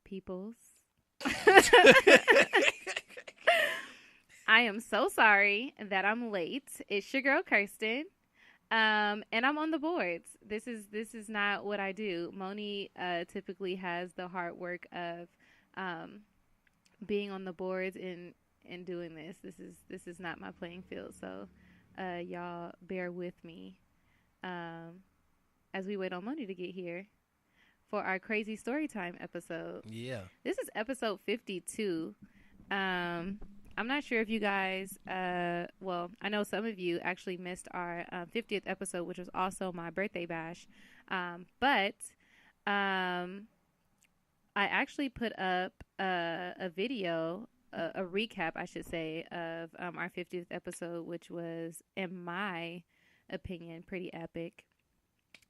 peoples. I am so sorry that I'm late. It's your girl Kirsten. And I'm on the boards. This is not what I do. Moni typically has the hard work of um, being on the boards and doing this. This is not my playing field. So y'all bear with me um, as we wait on Moni to get here for our crazy story time episode. Yeah. This is episode 52. I'm not sure if you guys, well, I know some of you actually missed our 50th episode, which was also my birthday bash. But I actually put up a video, a recap, I should say, of our 50th episode, which was, in my opinion, pretty epic.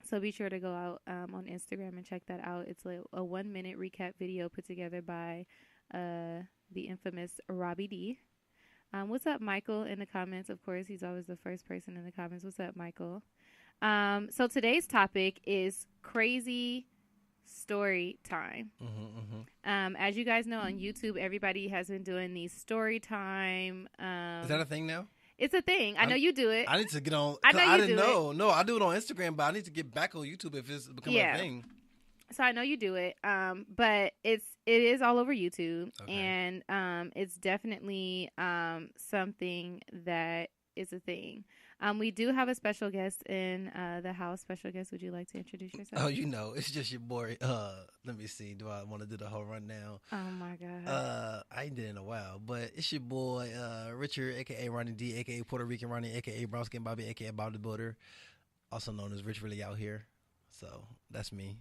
So be sure to go out on Instagram and check that out. It's like a 1-minute recap video put together by the infamous Robbie D. What's up, Michael, in the comments? Of course, he's always the first person in the comments. What's up, Michael? So today's topic is crazy story time. As you guys know, on YouTube, everybody has been doing these story time. Is that a thing now? It's a thing. I know you do it. I need to get on. I know you didn't do know. No, I do it on Instagram, but I need to get back on YouTube if it's becoming a thing. So I know you do it, but it is all over YouTube, Okay. and it's definitely something that is a thing. We do have a special guest in the house. Special guest, would you like to introduce yourself? Oh, it's just your boy. Let me see. Do I want to do the whole rundown? Oh my god. I ain't did it in a while, but it's your boy Richard, aka Ronnie D, aka Puerto Rican Ronnie, aka Brown Skin Bobby, aka Bob the Builder, also known as Rich Really Out Here. So that's me.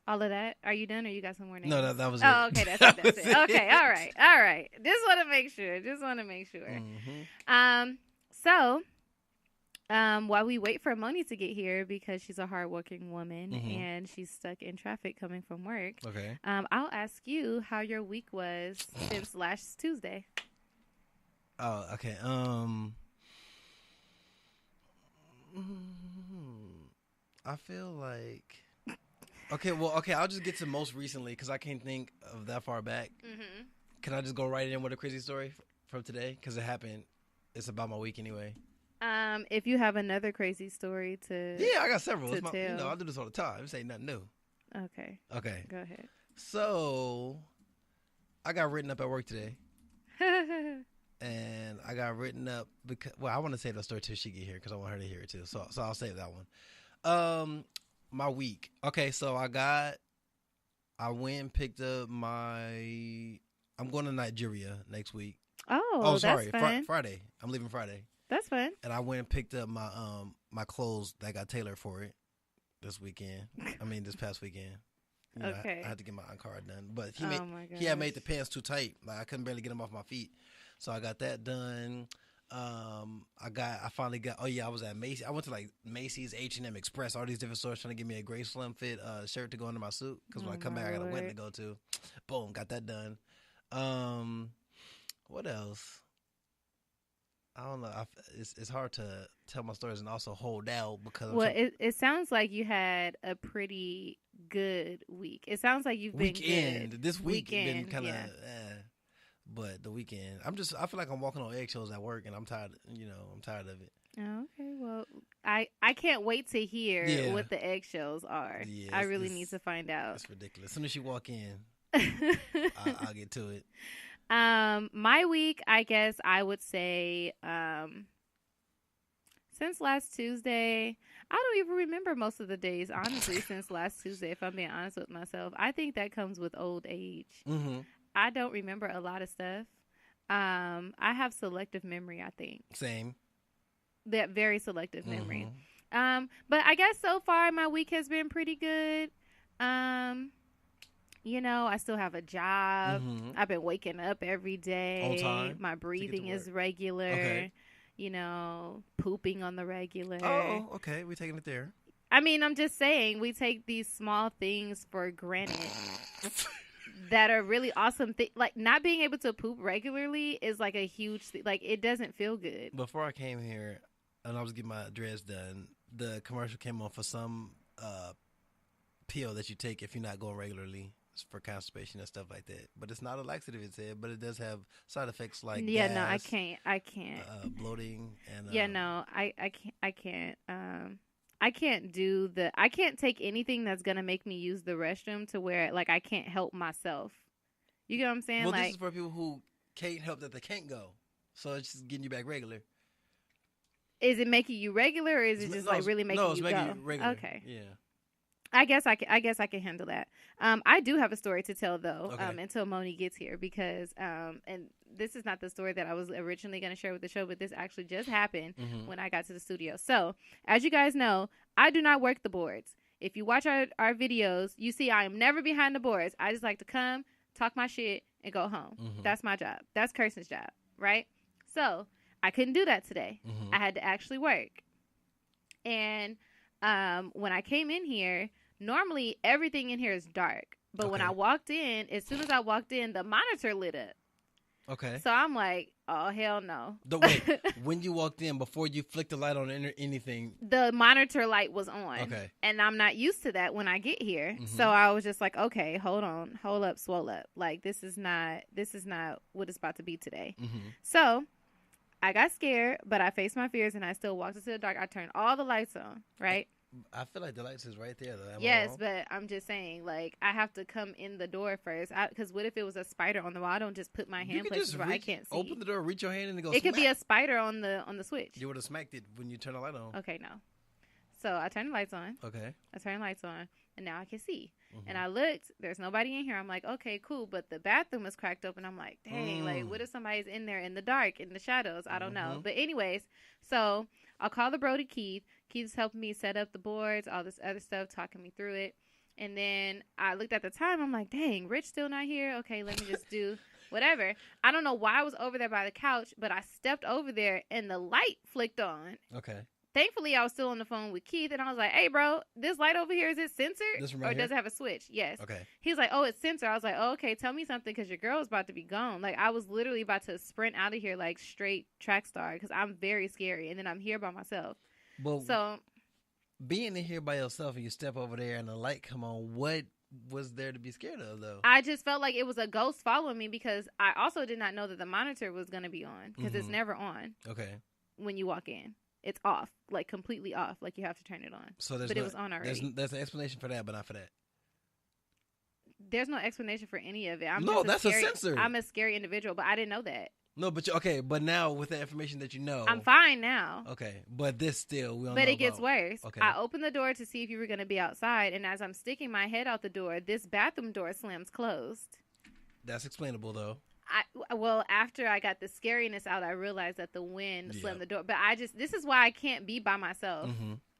All of that? Are you done, or you got some more names? No, that was it. Oh, okay, that's it. Okay, all right. Just want to make sure. Mm-hmm. So, while we wait for Moni to get here because she's a hardworking woman and she's stuck in traffic coming from work. Okay. I'll ask you how your week was since last Tuesday. Oh, okay. I feel like. Okay, I'll just get to most recently because I can't think of that far back. Can I just go right in with a crazy story from today? Because it happened. It's about my week anyway. If you have another crazy story to Yeah, I got several. to tell. I do this all the time. This ain't nothing new. Okay. Okay. Go ahead. So, I got written up at work today. And I got written up because, I want to save that story till she get here because I want her to hear it too. So I'll save that one. My week. Okay, so I went and picked up I'm going to Nigeria next week. Oh, sorry, that's fun. Friday. I'm leaving Friday. That's fun. And I went and picked up my clothes that got tailored for it this past weekend. Okay. I had to get my card done, but he had made the pants too tight. Like I couldn't barely get them off my feet, so I got that done. I finally got. Oh yeah, I was at Macy's. I went to like Macy's, H&M, Express, all these different stores trying to get me a gray slim fit shirt to go under my suit because when I come back, I got a wedding to go to. Boom, got that done. What else? I don't know. It's hard to tell my stories and also hold out because. It sounds like you had a pretty good week. It sounds like you've been good. This week been kind of. But the weekend, I feel like I'm walking on eggshells at work, and I'm tired. I'm tired of it. Oh, okay, well, I can't wait to hear what the eggshells are. Yeah, I really need to find out. It's ridiculous. As soon as you walk in, I'll get to it. My week, I guess I would say, since last Tuesday, I don't even remember most of the days, honestly, since last Tuesday, if I'm being honest with myself. I think that comes with old age. Mm-hmm. I don't remember a lot of stuff. I have selective memory, I think. Same. That very selective memory. But I guess so far my week has been pretty good. I still have a job. I've been waking up every day. On time? My breathing is regular. Okay. Pooping on the regular. Oh, okay. We're taking it there. I mean, I'm just saying we take these small things for granted. That are really awesome. Like not being able to poop regularly is like a huge thing. Like it doesn't feel good. Before I came here and I was getting my dreads done, the commercial came on for some pill that you take if you're not going regularly. for constipation and stuff like that. But it's not a laxative, it said, but it does have side effects like yeah, gas, no, I can't. Bloating and yeah, no, I can't. I can't do I can't take anything that's gonna make me use the restroom to where like I can't help myself. You get what I'm saying? Well, like, this is for people who can't help that they can't go. So it's just getting you back regular. Is it making you regular, or is it just like really making you go? You regular. Okay. Yeah. I guess I can handle that. I do have a story to tell though. Okay. Until Moni gets here, because and this is not the story that I was originally going to share with the show, but this actually just happened when I got to the studio. So as you guys know, I do not work the boards. If you watch our videos, you see I am never behind the boards. I just like to come, talk my shit, and go home. That's my job. That's Kirsten's job, right? So I couldn't do that today. I had to actually work. And when I came in here, normally everything in here is dark. But when I walked in, as soon as I walked in, the monitor lit up. Okay. So I'm like, oh, hell no. Wait, when you walked in, before you flicked the light on anything, the monitor light was on. Okay. And I'm not used to that when I get here. So I was just like, okay, hold up, swole up. Like, this is not what it's about to be today. So I got scared, but I faced my fears and I still walked into the dark. I turned all the lights on, right? I feel like the lights is right there, though. Yes, but I'm just saying, like, I have to come in the door first. Because what if it was a spider on the wall? I don't just put my hand places where I can't see. Open the door, reach your hand, and go. It could be a spider on the switch. You would have smacked it when you turn the light on. Okay, no. So I turned the lights on. Okay. I turned the lights on, and now I can see. And I looked. There's nobody in here. I'm like, okay, cool. But the bathroom was cracked open. I'm like, dang, like, what if somebody's in there in the dark, in the shadows? I don't know. But anyways, so I'll call the Brody Keith. Keith's helping me set up the boards, all this other stuff, talking me through it. And then I looked at the time. I'm like, dang, Rich still not here? Okay, let me just do whatever. I don't know why I was over there by the couch, but I stepped over there, and the light flicked on. Okay. Thankfully, I was still on the phone with Keith, and I was like, hey, bro, this light over here, is it censored? Or does it have a switch? Yes. Okay. He's like, oh, it's censored. I was like, oh, okay, tell me something, because your girl is about to be gone. Like, I was literally about to sprint out of here like straight track star, because I'm very scary, and then I'm here by myself. Well, so being in here by yourself and you step over there and the light come on, what was there to be scared of, though? I just felt like it was a ghost following me, because I also did not know that the monitor was going to be on, because it's never on. Okay. When you walk in. It's off, like completely off. Like, you have to turn it on. So but it was on already. There's an explanation for that, but not for that. There's no explanation for any of it. That's a sensor. I'm a scary individual, but I didn't know that. No, but okay. But now with the information that you know, I'm fine now. Okay, but this still we don't. But know it gets worse. Okay. I opened the door to see if you were going to be outside, and as I'm sticking my head out the door, this bathroom door slams closed. That's explainable, though. Well, after I got the scariness out, I realized that the wind slammed the door. But this is why I can't be by myself.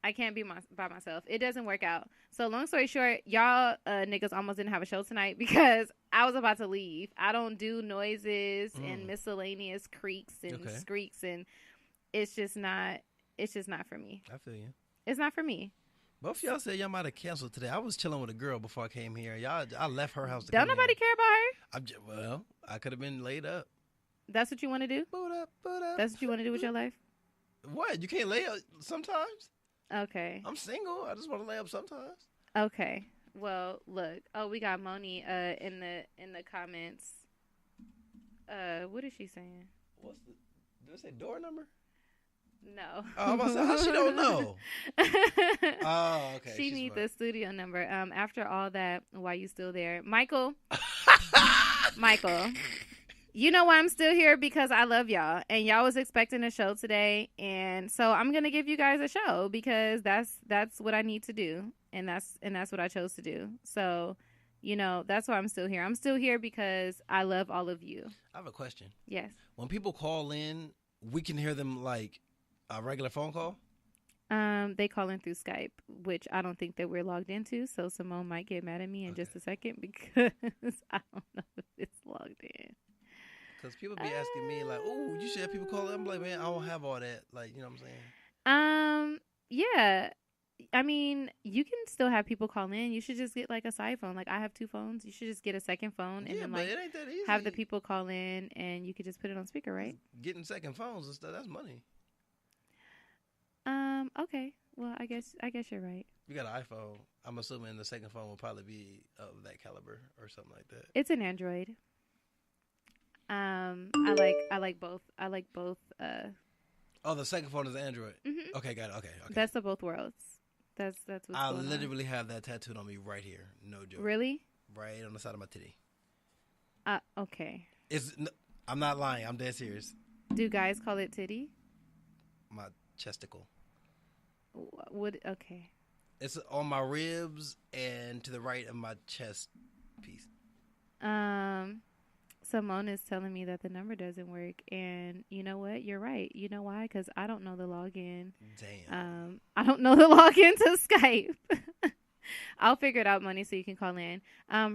I can't be by myself. It doesn't work out. So long story short, y'all niggas almost didn't have a show tonight because I was about to leave. I don't do noises and miscellaneous creaks and squeaks, and it's just not for me. I feel you. It's not for me. Both of y'all said y'all might have canceled today. I was chilling with a girl before I came here. I left her house. Don't nobody care about her? I could have been laid up. That's what you want to do? Boot up. That's what you want to do with your life? What? You can't lay up sometimes? Okay. I'm single. I just want to lay up sometimes. Okay. Well, look. Oh, we got Moni in the comments. What is she saying? Did I say door number? No. Oh, I'm about to say, how she don't know? Oh, okay. She needs the studio number. After all that, why you still there? Michael, you know why I'm still here? Because I love y'all. And y'all was expecting a show today. And so I'm going to give you guys a show because that's what I need to do. And that's what I chose to do. So, that's why I'm still here. I'm still here because I love all of you. I have a question. Yes. When people call in, we can hear them like a regular phone call? They call in through Skype, which I don't think that we're logged into. So Simone might get mad at me in just a second because I don't know if it's logged in. Because people be asking me like, "Oh, you should have people call in." I'm like, man, I don't have all that. Like, you know what I'm saying? Yeah. I mean, you can still have people call in. You should just get like a side phone. Like, I have 2 phones. You should just get a second phone and then like it ain't that easy. have the people call in, and you could just put it on speaker, right? Getting second phones and stuff, that's money. Okay. Well, I guess you're right. You got an iPhone. I'm assuming the second phone will probably be of that caliber or something like that. It's an Android. I like both. I like both. Oh, the second phone is Android. Mm-hmm. Okay, got it. Okay. Best of both worlds. That's what's going on. I literally have that tattooed on me right here. No joke. Really? Right on the side of my titty. Okay. I'm not lying. I'm dead serious. Do guys call it titty? My chesticle. Okay. It's on my ribs and to the right of my chest piece. Simone is telling me that the number doesn't work, and you know what? You're right. You know why? Because I don't know the login. Damn. I don't know the login to Skype. I'll figure it out, Money, so you can call in.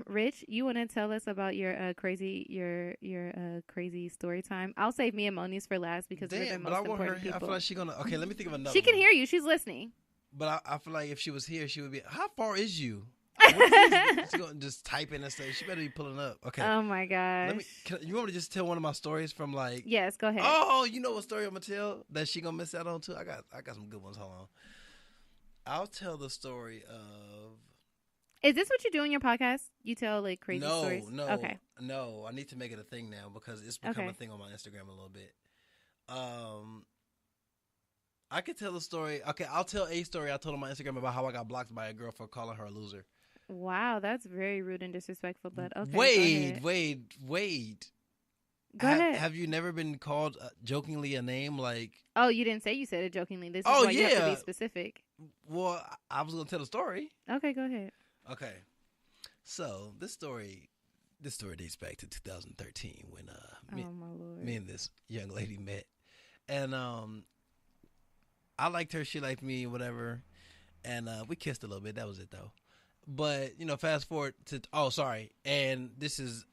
Rich, you want to tell us about your crazy story time? I'll save me and Moni's for last because we're the most important people. I feel like she's gonna. Okay, let me think of another. She can hear you. She's listening. But I feel like if she was here, she would be. How far is you? She's gonna just type in and say she better be pulling up. Okay. Oh my gosh. You want me to just tell one of my stories from like? Yes, go ahead. Oh, you know what story I'm gonna tell that she gonna miss out on too? I got some good ones. Hold on. I'll tell the story of. Is this what you do in your podcast? You tell like crazy stories? No. I need to make it a thing now because it's become a thing on my Instagram a little bit. I could tell the story. Okay, I'll tell a story I told on my Instagram about how I got blocked by a girl for calling her a loser. Wow, that's very rude and disrespectful. But okay. Wait. Go ahead. Have you never been called jokingly a name like? Oh, you didn't say you said it jokingly. This is why you have to be specific. Well, I was gonna tell the story. Okay, go ahead. Okay, so this story dates back to 2013 when me and this young lady met, and I liked her, she liked me, whatever, and we kissed a little bit. That was it though. But fast forward to and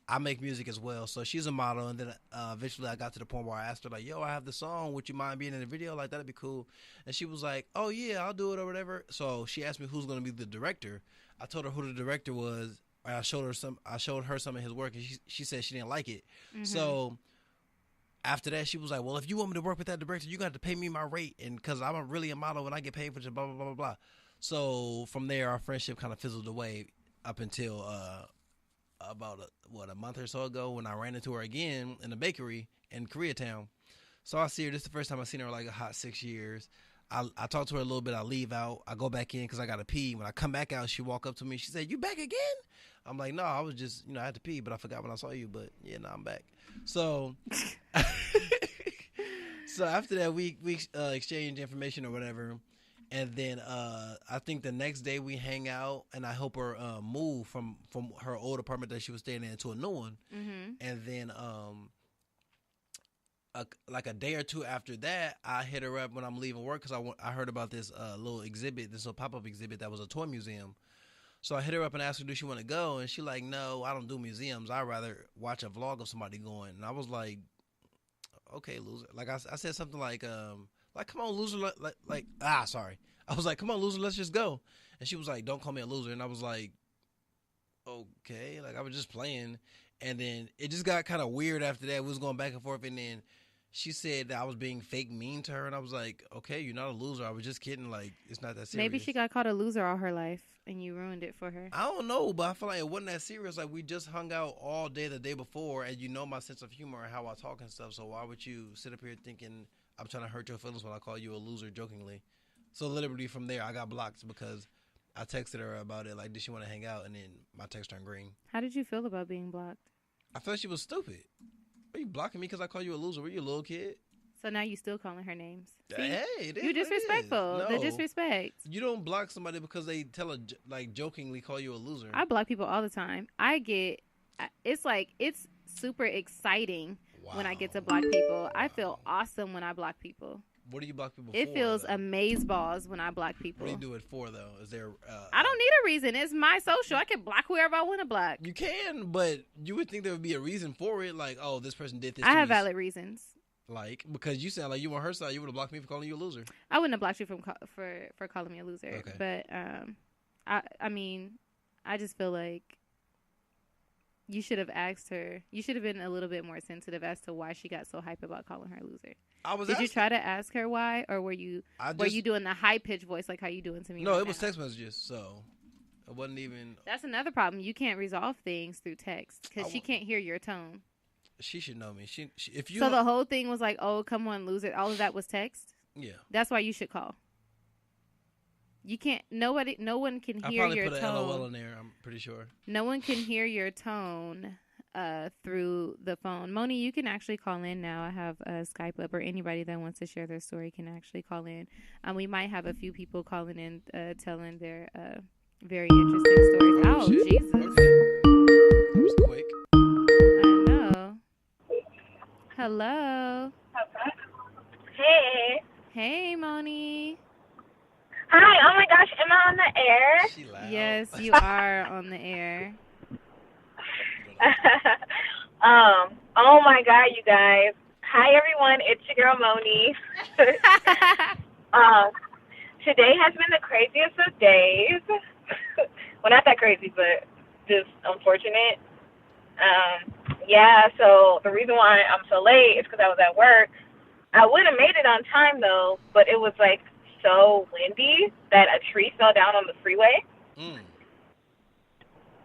I make music as well, so she's a model, and then eventually I got to the point where I asked her like, "Yo, I have the song. Would you mind being in the video? Like that'd be cool." And she was like, "Oh yeah, I'll do it or whatever." So she asked me who's gonna be the director. I told her who the director was. I showed her some of his work, and she said she didn't like it. Mm-hmm. So after that, she was like, "Well, if you want me to work with that director, you got to pay me my rate, and because I'm really a model and I get paid for just blah blah blah blah blah." So from there, our friendship kind of fizzled away up until about a month or so ago when I ran into her again in a bakery in Koreatown. So I see her. This is the first time I've seen her in like a hot 6 years. I talk to her a little bit. I leave out. I go back in because I got to pee. When I come back out, she walk up to me. She said, "You back again?" I'm like, "No, I was just, I had to pee, but I forgot when I saw you. But yeah, no, I'm back." So, so after that, we exchanged information or whatever. And then I think the next day we hang out, and I help her move from her old apartment that she was staying in to a new one. Mm-hmm. And then like a day or two after that, I hit her up when I'm leaving work because I heard about this little exhibit, this little pop-up exhibit that was a toy museum. So I hit her up and asked her, "Do she want to go?" And she like, "No, I don't do museums. I'd rather watch a vlog of somebody going." And I was like, "Okay, loser." Like I said something like, "Come on, loser." Sorry. I was like, "Come on, loser, let's just go." And she was like, "Don't call me a loser." And I was like, "Okay." Like I was just playing. And then it just got kind of weird after that. We was going back and forth, and then she said that I was being fake mean to her, and I was like, "Okay, you're not a loser. I was just kidding. Like, it's not that serious." Maybe she got called a loser all her life, and you ruined it for her. I don't know, but I feel like it wasn't that serious. Like, we just hung out all day the day before, and you know my sense of humor and how I talk and stuff, so why would you sit up here thinking I'm trying to hurt your feelings when I call you a loser jokingly? So literally from there, I got blocked because I texted her about it, like, did she want to hang out, and then my text turned green. How did you feel about being blocked? I felt she was stupid. Are you blocking me because I call you a loser? Were you a little kid? So now you still calling her names. See? Hey, it is. You disrespectful. No. The disrespect. You don't block somebody because they jokingly call you a loser. I block people all the time. It's super exciting when I get to block people. I feel awesome when I block people. What do you block people for? It feels amazeballs when I block people. What do you do it for, though? Is there? I don't need a reason. It's my social. I can block whoever I want to block. You can, but you would think there would be a reason for it. Like, oh, this person did this. I have valid reasons. Like, because you sound like you on her side, you would have blocked me for calling you a loser. I wouldn't have blocked you for calling me a loser. Okay. But I mean, I just feel like you should have asked her. You should have been a little bit more sensitive as to why she got so hype about calling her a loser. Did you try to ask her why, or were you doing the high pitched voice like how you doing to me? No, it was text messages, so it wasn't even. That's another problem. You can't resolve things through text because she can't hear your tone. She should know me. She if you. So the whole thing was like, oh, come on, lose it. All of that was text. Yeah. That's why you should call. You can't. No one can hear your tone. I probably put an LOL in there. I'm pretty sure. No one can hear your tone through the phone. Moni, you can actually call in now. I have Skype up, or anybody that wants to share their story can actually call in. We might have a few people calling in, telling their very interesting stories. Oh, Jesus. Okay. That was quick. I know. Hello. Hey. Hey, Moni. Hi. Oh my gosh, am I on the air? She loud. Yes, you are on the air. Oh my God, you guys. Hi everyone, it's your girl Moni. Today has been the craziest of days. Well, not that crazy, but just unfortunate. Yeah, so the reason why I'm so late is because I was at work. I would have made it on time though, but it was like so windy that a tree fell down on the freeway.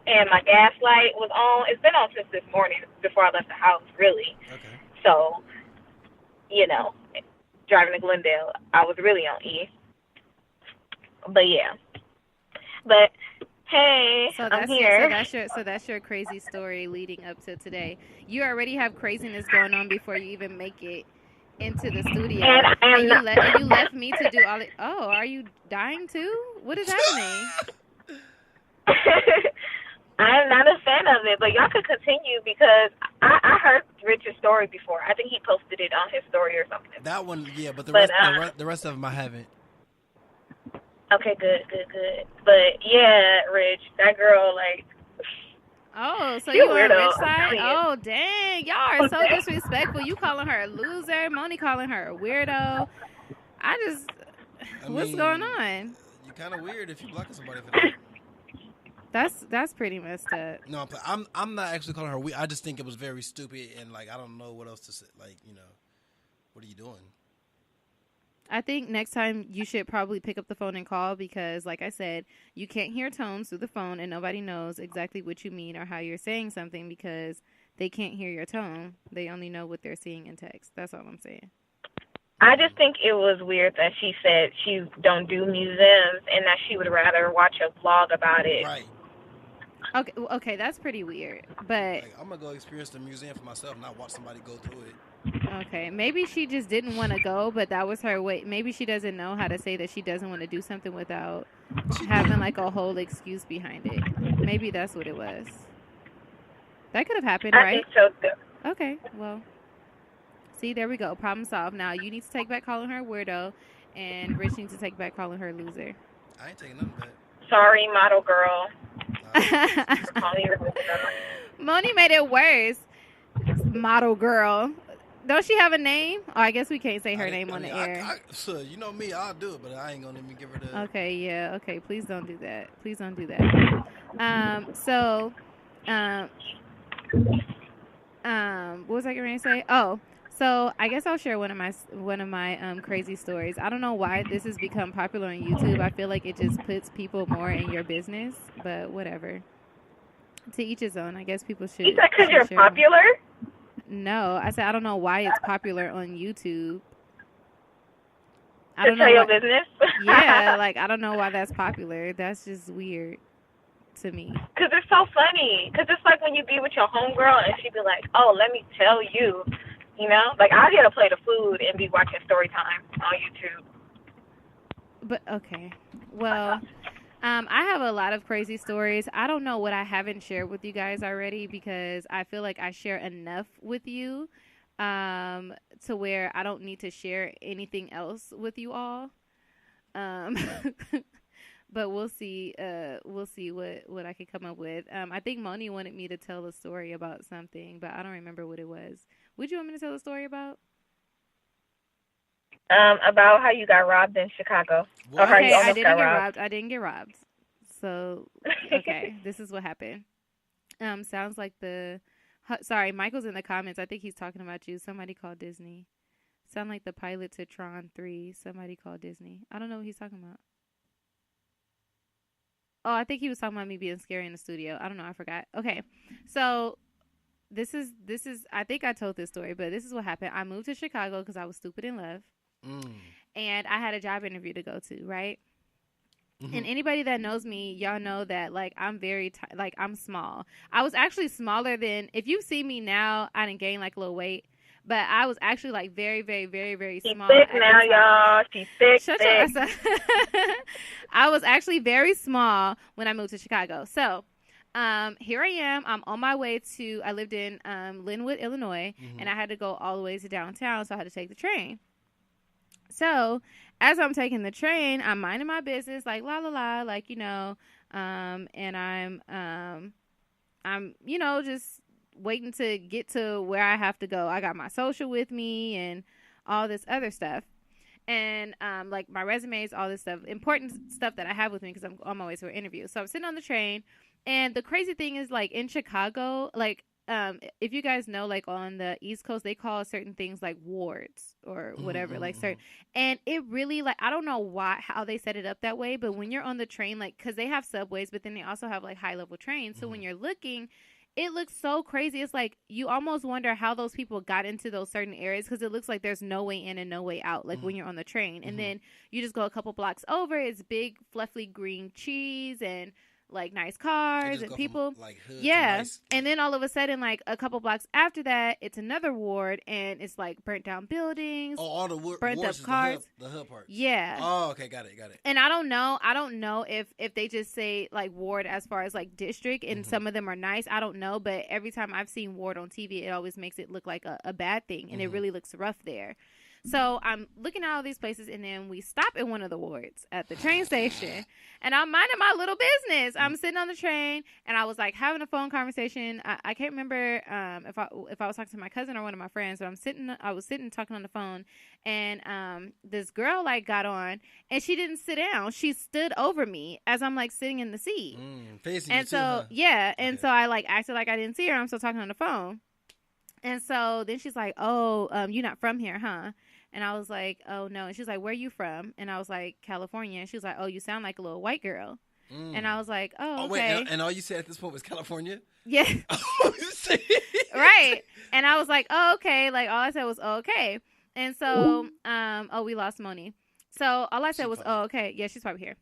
And my gas light was on. It's been on since this morning before I left the house, really. Okay. So, driving to Glendale, I was really on E. But yeah. But hey, I'm here. So that's your crazy story leading up to today. You already have craziness going on before you even make it into the studio. And you left me to do all it. Oh, are you dying too? What is happening? I'm not a fan of it, but y'all could continue because I heard Richard's story before. I think he posted it on his story or something. That one, yeah, but the rest of them I haven't. Okay, good. But yeah, Rich, that girl, like. Oh, so you on Rich side? Oh, dang, y'all are so disrespectful. You calling her a loser, Moni calling her a weirdo. What's going on? You're kind of weird if you blocking somebody for that. That's pretty messed up. No, I'm not actually calling her weird. I just think it was very stupid, and like I don't know what else to say. Like, what are you doing? I think next time you should probably pick up the phone and call because, like I said, you can't hear tones through the phone, and nobody knows exactly what you mean or how you're saying something because they can't hear your tone. They only know what they're seeing in text. That's all I'm saying. I just think it was weird that she said she don't do museums and that she would rather watch a vlog about it. Right. Okay, that's pretty weird. But I'm gonna go experience the museum for myself, not watch somebody go through it. Okay, maybe she just didn't want to go, but that was her way. Maybe she doesn't know how to say that she doesn't want to do something without having like a whole excuse behind it. Maybe that's what it was. That could have happened, right? I think so too. Okay, well, see, there we go. Problem solved. Now you need to take back calling her a weirdo, and Rich needs to take back calling her a loser. I ain't taking nothing back. Sorry, model girl. Moni made it worse. Model girl. Don't she have a name? Oh, I guess we can't say her name on the air. So, you know me, I'll do it, but I ain't going to even give her the... Okay, yeah. Okay, please don't do that. Please don't do that. What was I going to say? Oh, so I guess I'll share one of my crazy stories. I don't know why this has become popular on YouTube. I feel like it just puts people more in your business, but whatever. To each his own. I guess people should... You said because you're popular? No, I said I don't know why it's popular on YouTube. I don't know your business? Yeah, like I don't know why that's popular. That's just weird to me. Because it's so funny. Because it's like when you be with your homegirl and she be like, "Oh, let me tell you," Like I get a plate of food and be watching story time on YouTube. But okay, well. I have a lot of crazy stories. I don't know what I haven't shared with you guys already because I feel like I share enough with you to where I don't need to share anything else with you all. But we'll see. We'll see what I can come up with. I think Moni wanted me to tell a story about something, but I don't remember what it was. Would you want me to tell a story about? About how you got robbed in Chicago. Or how you almost got robbed. I didn't get robbed. So, okay, this is what happened. Sounds like sorry, Michael's in the comments. I think he's talking about you. Somebody called Disney. Sound like the pilot to Tron 3. Somebody called Disney. I don't know what he's talking about. Oh, I think he was talking about me being scary in the studio. I don't know. I forgot. Okay. So this is I think I told this story, but this is what happened. I moved to Chicago because I was stupid in love. And I had a job interview to go to, right? And anybody that knows me, y'all know that, like, I'm very, like, I'm small. I was actually smaller than, if you see me now, I didn't gain, like, a little weight. But I was actually, like, very, very, very, very small. She's thick now, y'all. She's thick. Shut your ass up. I was actually very small when I moved to Chicago. So, here I am. I'm on my way to, I lived in Linwood, Illinois, and I had to go all the way to downtown, so I had to take the train. So, as I'm taking the train, I'm minding my business, like, la, la, la, like, you know, and I'm, you know, just waiting to get to where I have to go. I got my social with me and all this other stuff. And, like, my resumes, all this stuff, important stuff that I have with me because I'm on my way to an interview. So, I'm sitting on the train, and the crazy thing is, like, in Chicago, like, if you guys know, like, on the East Coast, they call certain things like wards or whatever, like certain, and it really, like, I don't know how they set it up that way, but when you're on the train, like, because they have subways, but then they also have, like, high level trains, so when you're looking, it looks so crazy. It's like you almost wonder how those people got into those certain areas because it looks like there's no way in and no way out, like when you're on the train. And then you just go a couple blocks over, it's big fluffy green cheese and like nice cars and people, from, like, nice, and then all of a sudden, like a couple blocks after that, it's another ward, and it's like burnt down buildings. Oh, all the burnt wards up cars. The hub parts. Yeah. Oh, okay, got it. And I don't know if they just say like ward as far as like district, and some of them are nice. I don't know, but every time I've seen ward on TV, it always makes it look like a bad thing, and it really looks rough there. So I'm looking at all these places, and then we stop at one of the wards at the train station, and I'm minding my little business. I'm sitting on the train, and I was like having a phone conversation. I can't remember if I was talking to my cousin or one of my friends, but I was sitting talking on the phone, and this girl like got on, and she didn't sit down. She stood over me as I'm like sitting in the seat, facing and you so too, huh? yeah, and so I like acted like I didn't see her. I'm still talking on the phone. And so then she's like, oh, you're not from here, huh? And I was like, oh, no. And she's like, where are you from? And I was like, California. And she was like, oh, you sound like a little white girl. And I was like, oh, okay. Wait, and all you said at this point was California? Yeah. Right. And I was like, oh, okay. Like, all I said was, oh, okay. And so, we lost Moni. So all I said was, oh, okay. Yeah, she's probably here.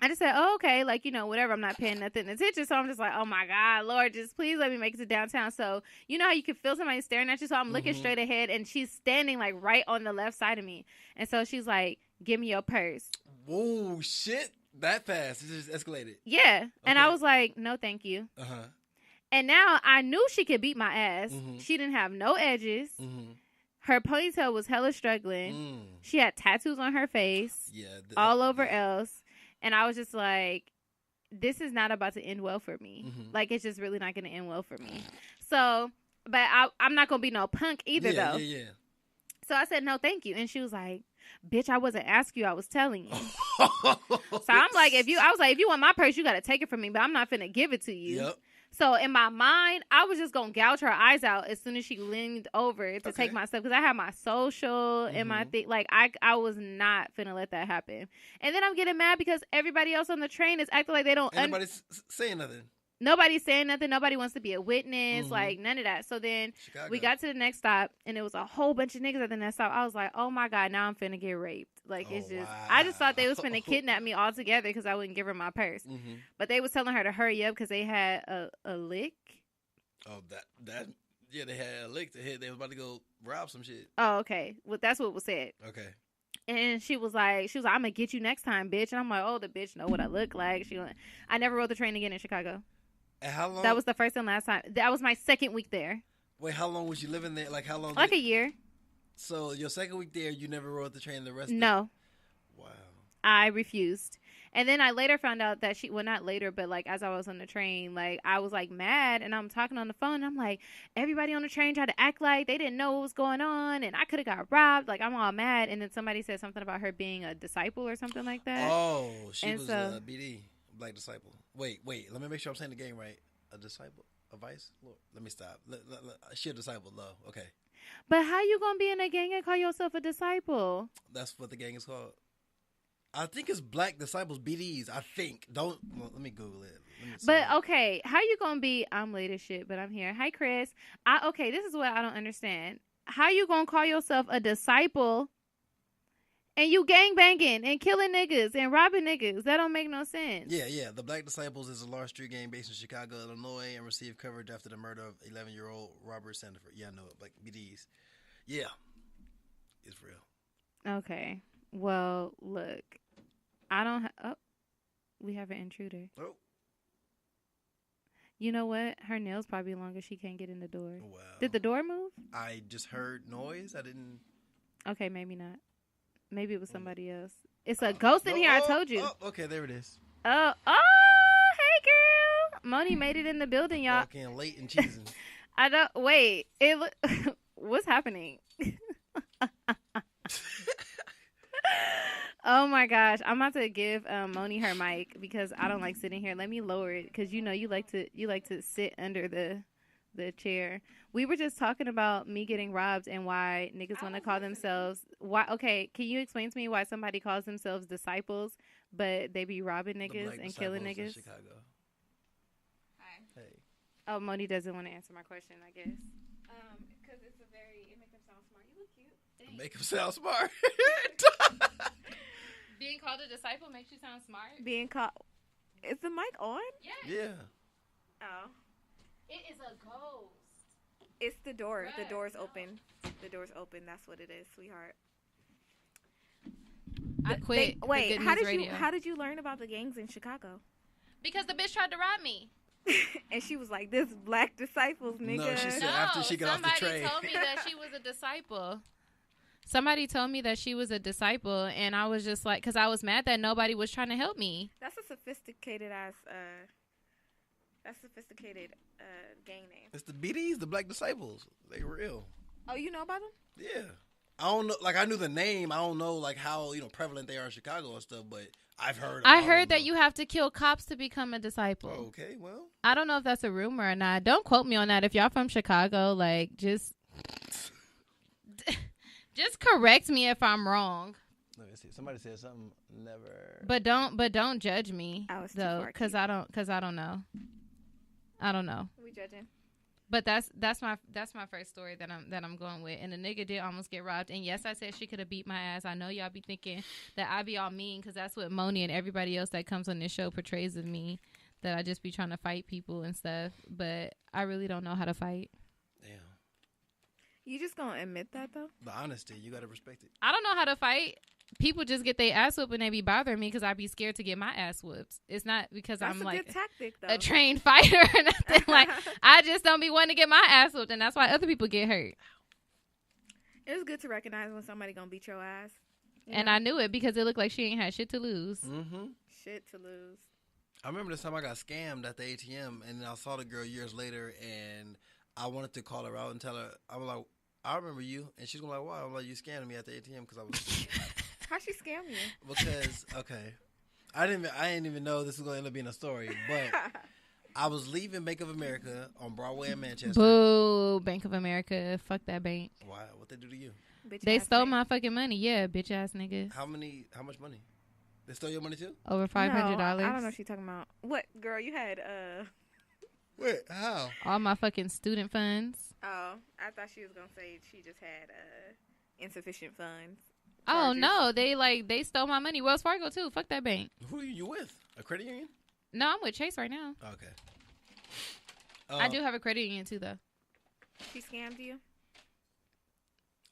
I just said, oh, okay, like, you know, whatever. I'm not paying nothing attention. So I'm just like, oh, my God, Lord, just please let me make it to downtown. So, you know how you can feel somebody staring at you? So I'm looking straight ahead, and she's standing, like, right on the left side of me. And so she's like, give me your purse. Whoa, shit. That fast. It just escalated. Yeah. Okay. And I was like, no, thank you. And now I knew she could beat my ass. She didn't have no edges. Her ponytail was hella struggling. She had tattoos on her face. Yeah. All over else. And I was just like, this is not about to end well for me. Like, it's just really not going to end well for me. So, but I'm not going to be no punk either, though. Yeah. So I said, no, thank you. And she was like, bitch, I wasn't asking you. I was telling you. So I'm like, if you want my purse, you got to take it from me. But I'm not finna give it to you. Yep. So in my mind, I was just going to gouge her eyes out as soon as she leaned over to take my stuff. Because I had my social and my thing. Like, I was not finna let that happen. And then I'm getting mad because everybody else on the train is acting like they don't... Nobody's saying nothing. Nobody's saying nothing. Nobody wants to be a witness. Like, none of that. So then we got to the next stop, and it was a whole bunch of niggas at the next stop. I was like, oh, my God, now I'm finna get raped. Like, it's just... Wow. I just thought they was finna kidnap me altogether because I wouldn't give her my purse. But they was telling her to hurry up because they had a lick. Oh, that... Yeah, they had a lick to hit. They was about to go rob some shit. Oh, okay. Well, that's what was said. Okay. And she was like, I'm going to get you next time, bitch. And I'm like, oh, the bitch know what I look like. I never rode the train again in Chicago. And how long? That was the first and last time. That was my second week there. Wait, how long was you living there? Like, how long? Like a year. So, your second week there, you never rode the train the rest No. of it? Wow. I refused. And then I later found out that not later, but like as I was on the train, like I was like mad, and I'm talking on the phone, and I'm like, everybody on the train tried to act like they didn't know what was going on, and I could have got robbed. Like, I'm all mad. And then somebody said something about her being a disciple or something like that. Oh, she was a BD, Black Disciple. Wait, let me make sure I'm saying the game right. A disciple, a vice? Lord, let me stop. She a disciple, though. Okay. But how you gonna be in a gang and call yourself a disciple? That's what the gang is called. I think it's Black Disciples, BDs. I think. Let me Google it. But okay, how you gonna be? I'm late as shit, but I'm here. Hi, Chris. Okay, this is what I don't understand. How you gonna call yourself a disciple and you gang banging and killing niggas and robbing niggas? That don't make no sense. Yeah. The Black Disciples is a large street gang based in Chicago, Illinois, and received coverage after the murder of 11-year-old Robert Sandiford. Yeah, I know it. Like BDs. Yeah, it's real. Okay. Well, look, I don't. We have an intruder. Oh. You know what? Her nails probably longer. She can't get in the door. Wow. Did the door move? I just heard noise. I didn't. Okay, maybe not. Maybe it was somebody else. It's a ghost in here. I told you. Okay, there it is. Oh, hey, girl. Moni made it in the building, y'all. Walking late and cheesing. I don't. Wait. What's happening? Oh my gosh, I'm about to give Moni her mic because I don't like sitting here. Let me lower it because you know you like to sit under the chair. We were just talking about me getting robbed and why niggas want to call themselves. Why? Okay, can you explain to me why somebody calls themselves disciples but they be robbing niggas and killing niggas? Chicago. Hi. Hey. Oh, Moni doesn't want to answer my question, I guess. Because it makes them sound smart. You look cute. Thanks. Make them sound smart. Being called a disciple makes you sound smart. Is the mic on? Yes. Yeah. Oh. It is a ghost. It's the door. Right. The door's open. The door's open. That's what it is, sweetheart. I quit. Wait, how did you learn about the gangs in Chicago? Because the bitch tried to rob me. And she was like, "This Black Disciples, nigga." No, she said after she got off the train. Somebody told me that she was a disciple. Somebody told me that she was a disciple, and I was just like, because I was mad that nobody was trying to help me. That's a sophisticated gang name. It's the BDs, the Black Disciples. They real. Oh, you know about them? Yeah. I don't know. Like I knew the name. I don't know like how prevalent they are in Chicago and stuff. But I've heard. I heard that you have to kill cops to become a disciple. Oh, okay, well. I don't know if that's a rumor or not. Don't quote me on that. If y'all from Chicago, like just correct me if I'm wrong. Let me see. Somebody said something. Never. But don't judge me though, because I don't know. I don't know. We judging. But that's my first story that I'm going with. And the nigga did almost get robbed. And yes, I said she could have beat my ass. I know y'all be thinking that I be all mean because that's what Moni and everybody else that comes on this show portrays of me, that I just be trying to fight people and stuff. But I really don't know how to fight. Damn. You just gonna admit that though? The honesty, you gotta respect it. I don't know how to fight. People just get their ass whooped and they be bothering me because I be scared to get my ass whooped. It's not because that's I'm a like good tactic, though. A trained fighter or nothing. Like I just don't be wanting to get my ass whooped, and that's why other people get hurt. It's good to recognize when somebody gonna beat your ass. And I knew it because it looked like she ain't had shit to lose. Mm-hmm. Shit to lose. I remember this time I got scammed at the ATM, and then I saw the girl years later, and I wanted to call her out and tell her, I was like, I remember you. And she's going like, why? I'm like, you scammed me at the ATM because I was... How'd she scam you? Because, okay, I didn't even know this was going to end up being a story, but I was leaving Bank of America on Broadway in Manchester. Boo, Bank of America. Fuck that bank. Why? What they do to you? They stole my fucking money. Yeah, bitch ass nigga. How much money? They stole your money too? Over $500. No, I don't know what she's talking about. What, girl, you had, Wait, how? All my fucking student funds. Oh, I thought she was going to say she just had, insufficient funds. Oh, no. They stole my money. Wells Fargo, too. Fuck that bank. Who are you with? A credit union? No, I'm with Chase right now. Okay. I do have a credit union, too, though. She scammed you?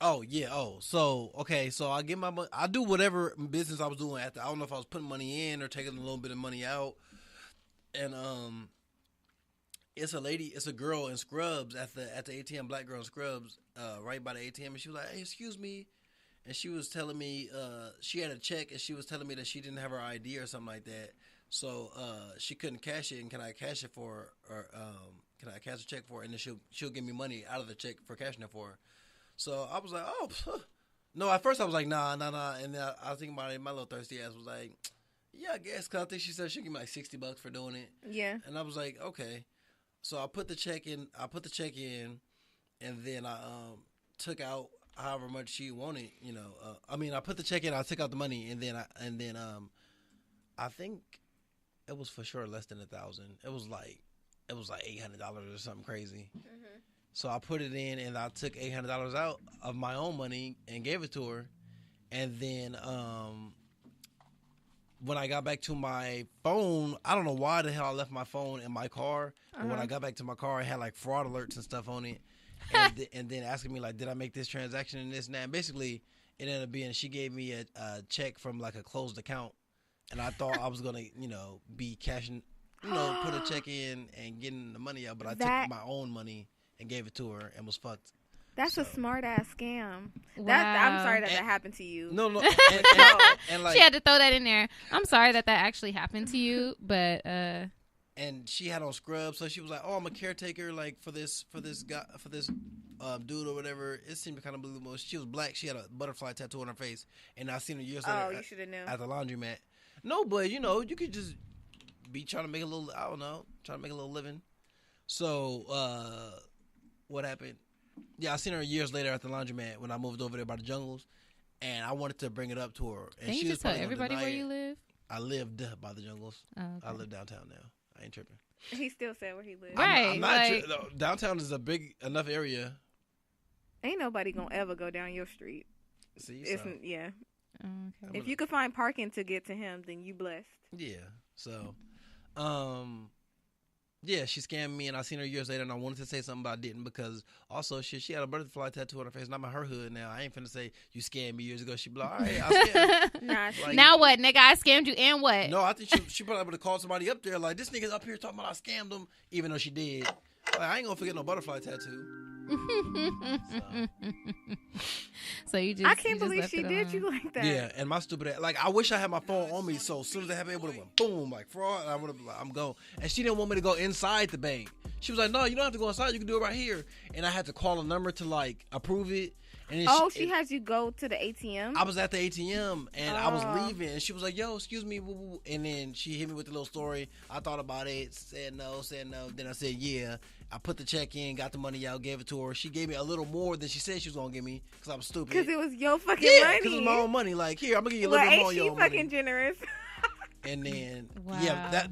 Oh, yeah. Oh, so, okay. So, I get my money. I do whatever business I was doing I don't know if I was putting money in or taking a little bit of money out. And, it's a girl in Scrubs at the ATM, black girl in Scrubs, right by the ATM. And she was like, hey, excuse me. And she was telling me she had a check, and she was telling me that she didn't have her ID or something like that. So she couldn't cash it, and can I cash it for her? Or can I cash a check for her? And then she'll give me money out of the check for cashing it for her. So I was like, oh, no. At first I was like, nah. And then I was thinking about it. My little thirsty ass was like, yeah, I guess. Because I think she said she'll give me like $60 for doing it. Yeah. And I was like, okay. So I put the check in. And then took out however much she wanted. I mean, I put the check in, I took out the money, and then I think it was for sure less than $1,000. It was like $800 or something crazy. Mm-hmm. So I put it in, and I took $800 out of my own money and gave it to her. And then when I got back to my phone, I don't know why the hell I left my phone in my car. But when I got back to my car, it had like fraud alerts and stuff on it. And then asking me like, did I make this transaction and this and that? And basically, it ended up being she gave me a check from like a closed account. And I thought I was going to, be cashing, put a check in and getting the money out. But I took my own money and gave it to her and was fucked. That's a smart ass scam. Wow. I'm sorry that happened to you. No. And like, she had to throw that in there. I'm sorry that actually happened to you, but and she had on scrubs, so she was like, "Oh, I'm a caretaker, like for this guy, for this dude or whatever." It seemed kind of believable. She was black. She had a butterfly tattoo on her face, and I seen her years later. Oh, you should have known. At the laundromat. No, but you could just be trying to make a little. I don't know, trying to make a little living. So, what happened? Yeah, I seen her years later at the laundromat when I moved over there by the jungles, and I wanted to bring it up to her. And Can she you was just tell everybody where you live? I lived by the jungles. Oh, okay. I live downtown now. I ain't tripping. He still said where he lives. Right. I'm not downtown is a big enough area. Ain't nobody gonna ever go down your street. See, yeah. Okay. If you could find parking to get to him, then you blessed. Yeah. So, yeah, she scammed me, and I seen her years later, and I wanted to say something, but I didn't because also she had a butterfly tattoo on her face, and I'm in her hood now. I ain't finna say you scammed me years ago. She be like, all right, I scammed. Now what, nigga? I scammed you, and what? No, I think she probably would have called somebody up there like, this nigga's up here talking about I scammed him, even though she did. Like, I ain't gonna forget no butterfly tattoo. So you just I can't believe she did you like that. Yeah, and my stupid ass, like I wish I had my phone on me, so as soon as I have it, would have went boom, like fraud, and I would have been like, I'm going. And she didn't want me to go inside the bank. She was like, no, you don't have to go inside, you can do it right here. And I had to call a number to like approve it. And then she had you go to the ATM? I was at the ATM, and I was leaving, and she was like, yo, excuse me, and then she hit me with the little story. I thought about it, said no, then I said yeah. I put the check in, got the money out, gave it to her. She gave me a little more than she said she was going to give me because I was stupid. Because it was your fucking money. Yeah, because it was my own money. Like, here, I'm going to give you a little bit more of your money. Ain't she fucking generous? And then,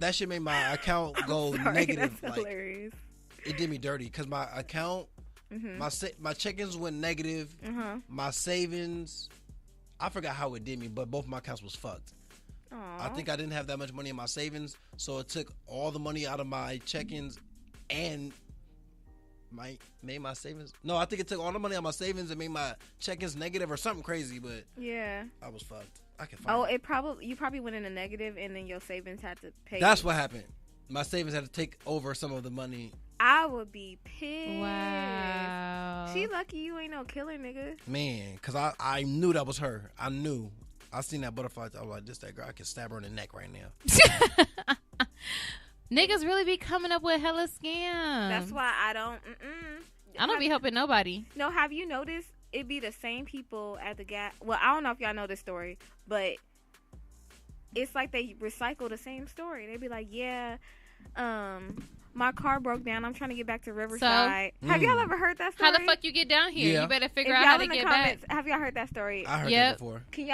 that shit made my account go negative. That's hilarious. It did me dirty because my account, my check-ins went negative. My savings, I forgot how it did me, but both my accounts was fucked. Aww. I think I didn't have that much money in my savings, so it took all the money out of my check-ins and made my savings. No, I think it took all the money out of my savings and made my check-ins negative or something crazy. But yeah, I was fucked. I can find it. You probably went in a negative, and then your savings had to pay. That's what happened. My savings had to take over some of the money. I would be pissed. Wow. She lucky you ain't no killer, nigga. Man, because I knew that was her. I knew. I seen that butterfly. I was like, this that girl. I can stab her in the neck right now. Niggas really be coming up with hella scams. That's why I don't. I don't be helping nobody. No, have you noticed it be the same people at the gas? Well, I don't know if y'all know this story, but it's like they recycle the same story. They be like, yeah, my car broke down. I'm trying to get back to Riverside. So, have y'all ever heard that story? How the fuck you get down here? Yeah. You better figure out how to get back. Have y'all heard that story? I heard that before. Can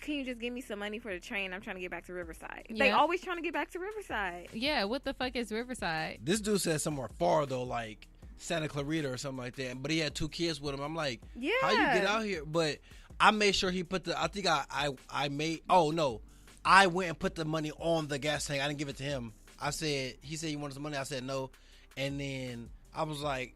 you just give me some money for the train? I'm trying to get back to Riverside. They always trying to get back to Riverside. Yeah, what the fuck is Riverside? This dude said somewhere far though, like Santa Clarita or something like that. But he had 2 kids with him. I'm like, how you get out here? But I made sure he put the. I think I made. Oh no, I went and put the money on the gas tank. I didn't give it to him. He said he wanted some money. I said no. And then I was like,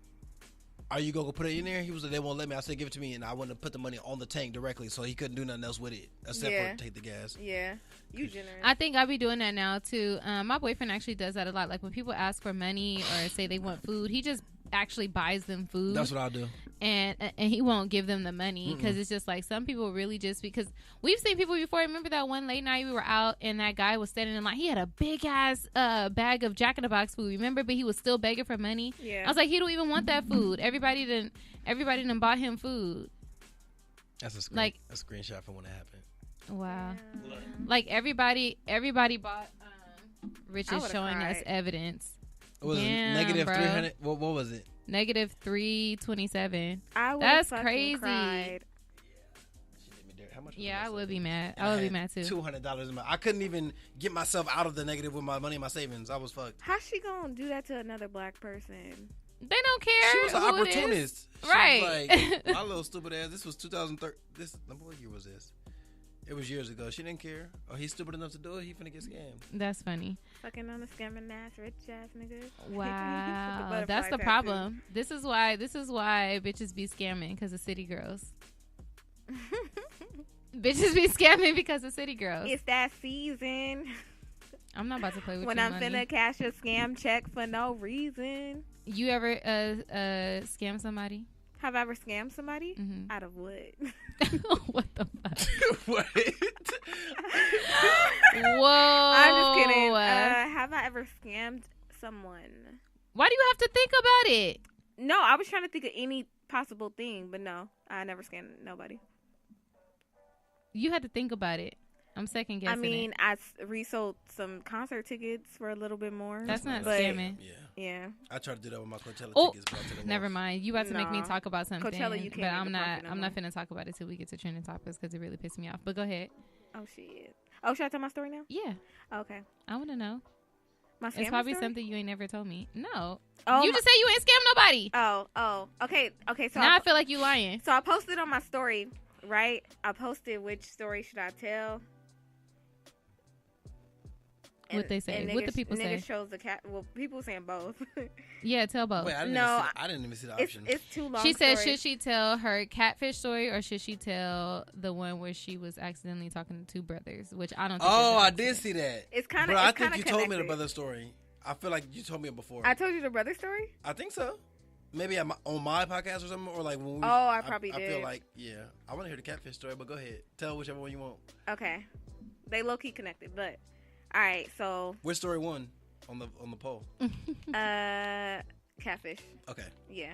are you going to put it in there? He was like, they won't let me. I said, give it to me. And I went to put the money on the tank directly, so he couldn't do nothing else with it except for take the gas. Yeah. You generous. I think I'll be doing that now, too. My boyfriend actually does that a lot. Like, when people ask for money or say they want food, he just actually buys them food. That's what I'll do. And he won't give them the money because it's just like some people really just because we've seen people before. Remember that one late night we were out and that guy was standing in line. He had a big ass bag of Jack in the Box food. Remember, but he was still begging for money. Yeah, I was like, he don't even want that food. Everybody done bought him food. That's a screenshot from when it happened. Wow, like everybody bought. Rich is showing us evidence. It was negative 300. What was it? Negative 327. That's crazy. Cried. How much Yeah, I would be mad. And I would be mad too. $200 in my. I couldn't even get myself out of the negative with my money in my savings. I was fucked. How's she gonna do that to another black person? They don't care. She was an opportunist. She right. was like, my little stupid ass. This was 2013. What year was this? It was years ago. She didn't care. Oh, he's stupid enough to do it. He finna get scammed. That's funny. Fucking on a scamming ass, rich ass nigga. Wow, that's the problem. This is why bitches be scamming because of city girls. Bitches be scamming because of city girls. It's that season. I'm not about to play with when your I'm money. finna cash a scam check for no reason. You ever scam somebody? Have I ever scammed somebody? Mm-hmm. Out of what? What the fuck? What? Whoa. I'm just kidding. Have I ever scammed someone? Why do you have to think about it? No, I was trying to think of any possible thing, but no, I never scammed nobody. You had to think about it. I'm second guessing. I mean, I resold some concert tickets for a little bit more. That's not but, scamming. Yeah. I tried to do that with my Coachella tickets. But I took them Never off. mind. You about to make me Nah. talk about something. Coachella, you can't but make I'm a not. profit no I'm more. not finna talk about it till we get to trending topics because it really pissed me off. But go ahead. Oh shit. Oh, should I tell my story now? Yeah, Okay. I want to know. My It's scammer probably story? something you ain't never told me. No, Oh, you just said you ain't scam nobody. Oh. Okay. So Now I feel like you lying. So I posted on my story, right? I posted which story should I tell? What they say? And What the people say? Niggas chose the cat. Well, people saying both. Yeah, tell both. Wait, I didn't even see the option. It's too long. She said, story. should she tell her catfish story or should she tell the one where she was accidentally talking to two brothers? Which I don't think. Oh, is an I did accident. see that. It's kind of. Bro, I think you told me the connected. brother story. I feel like you told me it before. I told you the brother story. I think so. Maybe on my podcast or something, or like when we. Oh, I probably I did. feel like I want to hear the catfish story, but go ahead, tell whichever one you want. Okay, they low key connected, but all right. So Which story won on the poll? catfish. Okay. Yeah.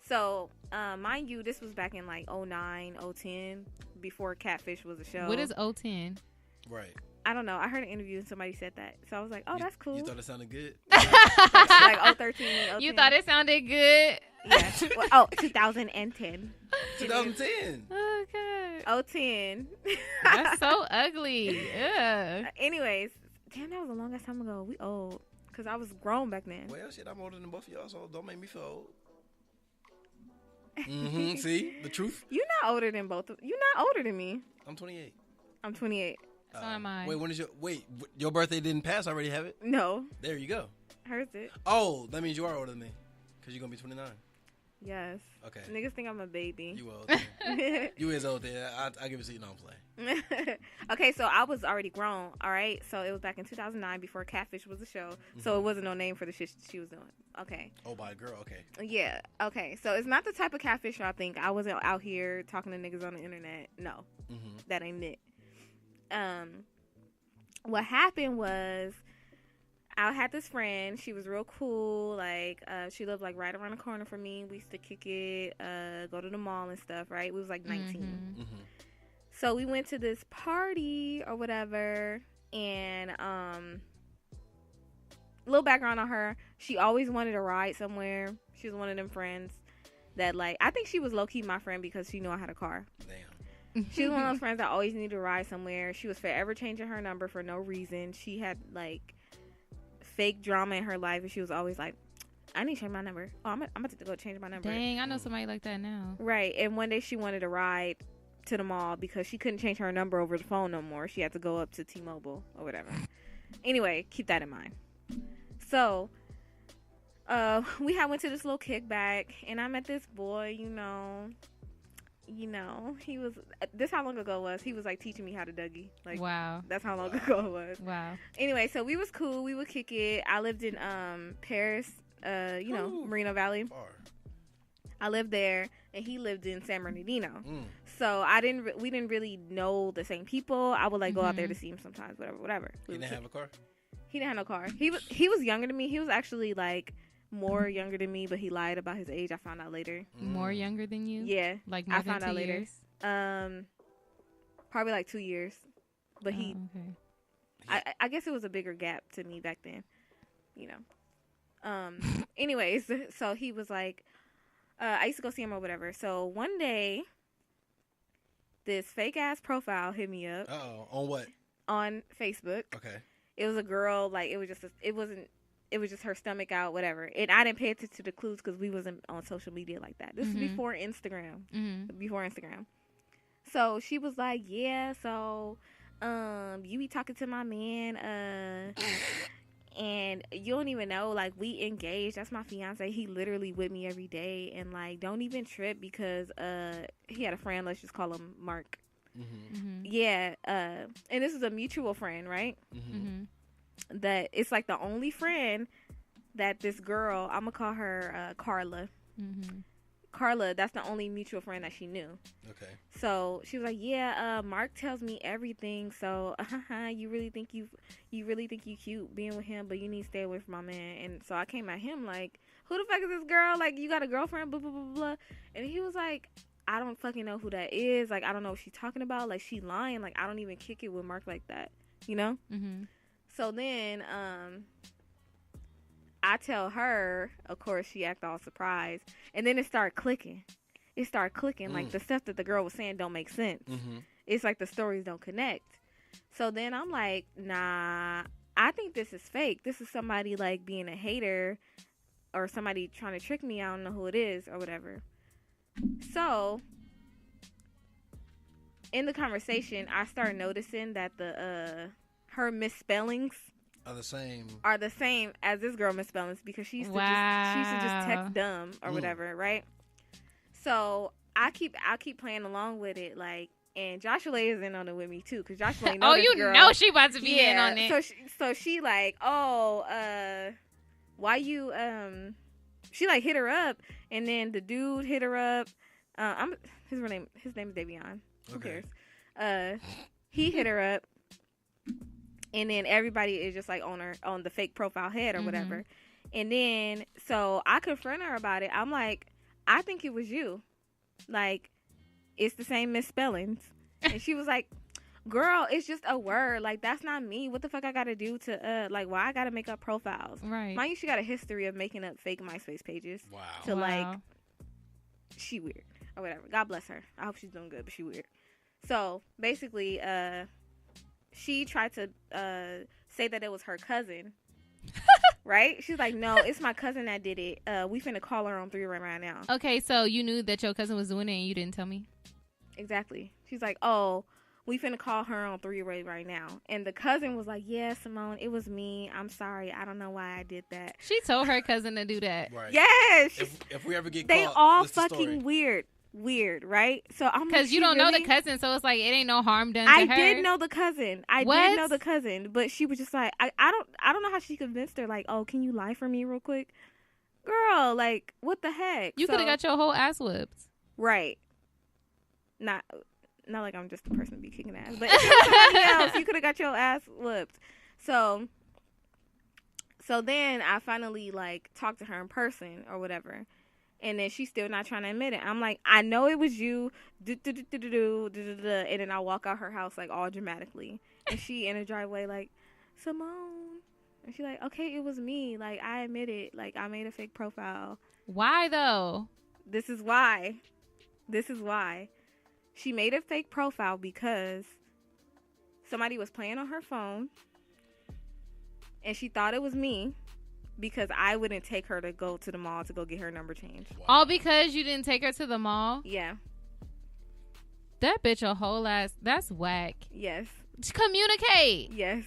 So, mind you, this was back in like 09, 010, before Catfish was a show. What is 010? Right. I don't know. I heard an interview and somebody said that. So I was like, oh, that's cool. You thought it sounded good? like 013, 010. You thought it sounded good? Yeah. Well, 2010. 2010. Okay. 010. That's so ugly. Ugh. Anyways, damn, that was a long ass time ago. We old. Because I was grown back then. Well, shit, I'm older than both of y'all, so don't make me feel old. Mm-hmm. See? The truth? You're not older than both of you're not older than me. I'm 28. I'm 28. So am I. Wait, when is your birthday didn't pass? I already have it? No. There you go. Hers it. Oh, that means you are older than me. Because you're going to be 29. Yes. Okay. Niggas think I'm a baby. You old. You is old there. I give it to you. No, I'm playing. Okay, so I was already grown, all right? So it was back in 2009 before Catfish was a show. So it wasn't no name for the shit she was doing. Okay. Oh, by a girl. Okay. Yeah. Okay. So it's not the type of catfish I think. I wasn't out here talking to niggas on the internet. No. Mm-hmm. That ain't it. What happened was I had this friend. She was real cool. Like, she lived like right around the corner from me. We used to kick it, go to the mall and stuff, right? We was like 19. Mm-hmm. Mm-hmm. So we went to this party or whatever, and little background on her. She always wanted to ride somewhere. She was one of them friends that, like, I think she was low-key my friend because she knew I had a car. Damn. She was one of those friends that always needed to ride somewhere. She was forever changing her number for no reason. She had, like, fake drama in her life, and she was always like, I need to change my number. Oh, I'm about to go change my number. Dang, I know somebody like that now. Right, and one day she wanted to ride to the mall because she couldn't change her number over the phone no more. She had to go up to T-Mobile or whatever. Anyway, keep that in mind. So, we had went to this little kickback, and I met this boy, you know, he was, this how long ago it was. He was, like, teaching me how to Dougie. Like, Wow. that's how long ago it was. Wow. Anyway, so we was cool. We would kick it. I lived in Paris, Merino Valley. Far. I lived there, and he lived in San Bernardino. Mm. So we didn't really know the same people. I would like go out there to see him sometimes, whatever. He didn't have a car? He didn't have no car. He was younger than me. He was actually like more younger than me, but he lied about his age. I found out later. More younger than you? Yeah, Like more I than found 2 out later. years? Probably like 2 years, but he. Oh, okay. I guess it was a bigger gap to me back then, you know. Anyways, so he was like, I used to go see him or whatever. So one day, this fake ass profile hit me up. On what? On Facebook. Okay. It was a girl. Like it was just her stomach out, whatever. And I didn't pay attention to the clues because we wasn't on social media like that. This is before Instagram. Before Instagram. So she was like, yeah, so you be talking to my man, and you don't even know, like, we engaged. That's my fiance. He literally with me every day, and like, don't even trip because he had a friend. Let's just call him Mark. Yeah, and this is a mutual friend, right? That it's like the only friend that this girl, I'm gonna call her Carla. Carla, that's the only mutual friend that she knew. Okay. So she was like, yeah, Mark tells me everything. So you really think you cute being with him, but you need to stay away from my man. And so I came at him like, who the fuck is this girl? Like, you got a girlfriend, blah blah blah blah. And he was like, I don't fucking know who that is. Like, I don't know what she's talking about. Like, she lying. Like, I don't even kick it with Mark like that. You know? So then, I tell her, of course, she act all surprised. And then it started clicking. Like, the stuff that the girl was saying don't make sense. It's like the stories don't connect. So then I'm like, nah, I think this is fake. This is somebody, like, being a hater or somebody trying to trick me. I don't know who it is or whatever. So, in the conversation, I started noticing that her misspellings are the same as this girl misspellings because she used to just text dumb or whatever, right? So I keep playing along with it, like, and Joshua is in on it with me too because Joshua knows this girl. Know she about to be in on it. So she like, why you she like hit her up, and then the dude hit her up. His name is Davion. Who cares? He hit her up. And then everybody is just like on the fake profile head or whatever. And then, so I confront her about it. I'm like, I think it was you. Like, it's the same misspellings. And she was like, girl, it's just a word. Like, that's not me. What the fuck I got to do to, like, why I got to make up profiles? Right. Mind you, she got a history of making up fake MySpace pages. Wow. Like, she weird or whatever. God bless her. I hope she's doing good, but she weird. So, basically, she tried to say that it was her cousin, right? She's like, no, it's my cousin that did it. We finna call her on 3-way right now. Okay, so you knew that your cousin was doing it and you didn't tell me? Exactly. She's like, oh, we finna call her on 3-way right now. And the cousin was like, yeah, Simone, it was me. I'm sorry. I don't know why I did that. She told her cousin to do that. Right. Yes. If we ever get caught, they all fucking weird, right? So I'm because you don't know the cousin, so it's like it ain't no harm done to her. I did know the cousin. Did know the cousin, but she was just like, I don't know how she convinced her. Like, oh, can you lie for me real quick, girl? Like, what the heck? You could have got your whole ass whipped, right? Not like I'm just the person to be kicking ass, but if it was somebody else, you could have got your ass whipped. So then I finally like talked to her in person or whatever. And then she's still not trying to admit it. I'm like, I know it was you. And then I walk out her house, like, all dramatically. And she in the driveway, like, Simone. And she's like, okay, it was me. Like, I admit it. Like, I made a fake profile. Why, though? This is why. She made a fake profile because somebody was playing on her phone. And she thought it was me. Because I wouldn't take her to go to the mall to go get her number changed. Wow. All because you didn't take her to the mall? Yeah. That bitch a whole ass. That's whack. Yes. Communicate. Yes.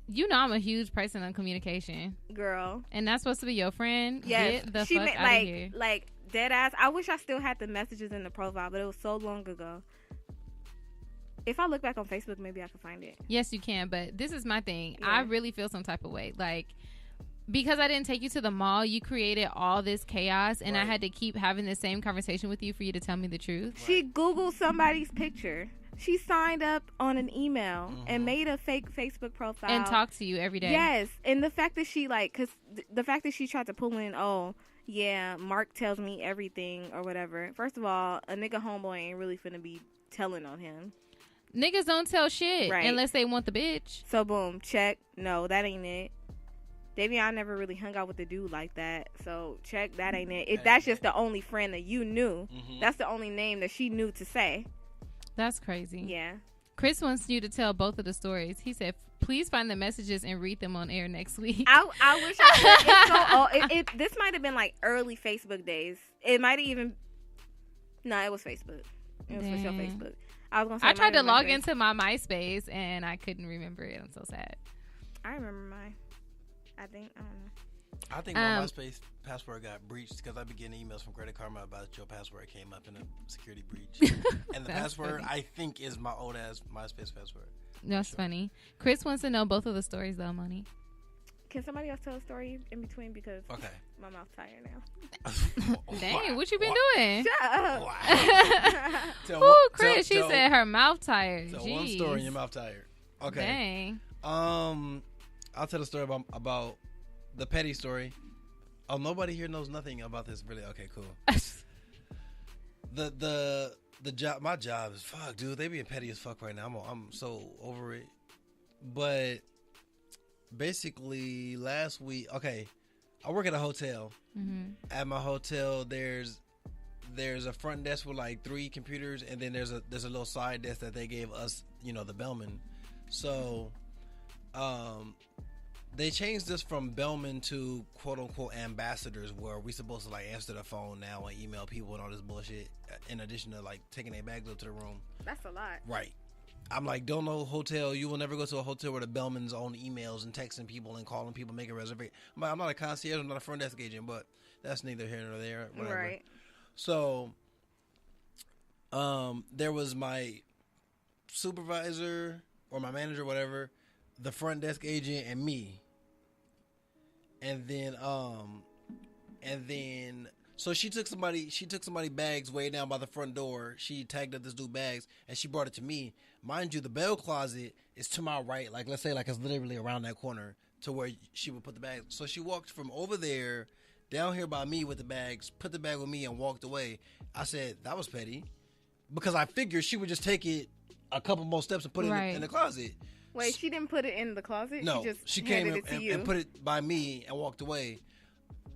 You know I'm a huge person on communication. Girl. And that's supposed to be your friend? Yes. Get the fuck out of here. Like, dead ass. I wish I still had the messages in the profile, but it was so long ago. If I look back on Facebook, maybe I can find it. Yes, you can. But this is my thing. Yeah. I really feel some type of way. Like, because I didn't take you to the mall, you created all this chaos, and I had to keep having the same conversation with you for you to tell me the truth. She Googled somebody's picture. She signed up on an email and made a fake Facebook profile. And talked to you every day. Yes. And the fact that she, like, because the fact that she tried to pull in, oh, yeah, Mark tells me everything or whatever. First of all, a nigga homeboy ain't really finna be telling on him. Niggas don't tell shit unless they want the bitch. So, boom, check. No, that ain't it. Davion never really hung out with the dude like that. So check, that ain't it. If that's just the only friend that you knew, that's the only name that she knew to say. That's crazy. Yeah. Chris wants you to tell both of the stories. He said, please find the messages and read them on air next week. I wish I could. It's so, this might have been like early Facebook days. It might have even... No, it was Facebook. It was for sure Facebook. I tried to log into my MySpace and I couldn't remember it. I'm so sad. I remember mine. I don't know. I think my MySpace password got breached because I be getting emails from Credit Karma about your password came up in a security breach. And the password, funny. I think, is my old ass MySpace password. That's funny. Chris wants to know both of the stories, though, Money. Can somebody else tell a story in between? Because my mouth's tired now. Dang, what you been doing? Shut up. Oh, Chris, she said her mouth tired. Tell one story and your mouth tired. Okay. Dang. I'll tell a story about the petty story. Oh, nobody here knows nothing about this, really. Okay, cool. The job, my job is fuck, dude. They being petty as fuck right now. I'm so over it. But basically, last week, okay, I work at a hotel. Mm-hmm. At my hotel, there's a front desk with like 3 computers, and then there's a little side desk that they gave us, the bellman. So, they changed this from bellman to quote unquote ambassadors, where we supposed to like answer the phone now and email people and all this bullshit, in addition to like taking their bags up to the room. That's a lot. Right. I'm like, don't know hotel. You will never go to a hotel where the bellman's on emails and texting people and calling people, making reservations. I'm not a concierge. I'm not a front desk agent, but that's neither here nor there. Whatever. Right. So, there was my supervisor or my manager, whatever, the front desk agent, and me. And then, so she took somebody bags way down by the front door. She tagged up this dude bags and she brought it to me. Mind you, the bell closet is to my right. Like, let's say like it's literally around that corner to where she would put the bags. So she walked from over there down here by me with the bags, put the bag with me and walked away. I said, that was petty, because I figured she would just take it a couple more steps and put it in the closet. Wait, she didn't put it in the closet? No, she came and put it by me and walked away.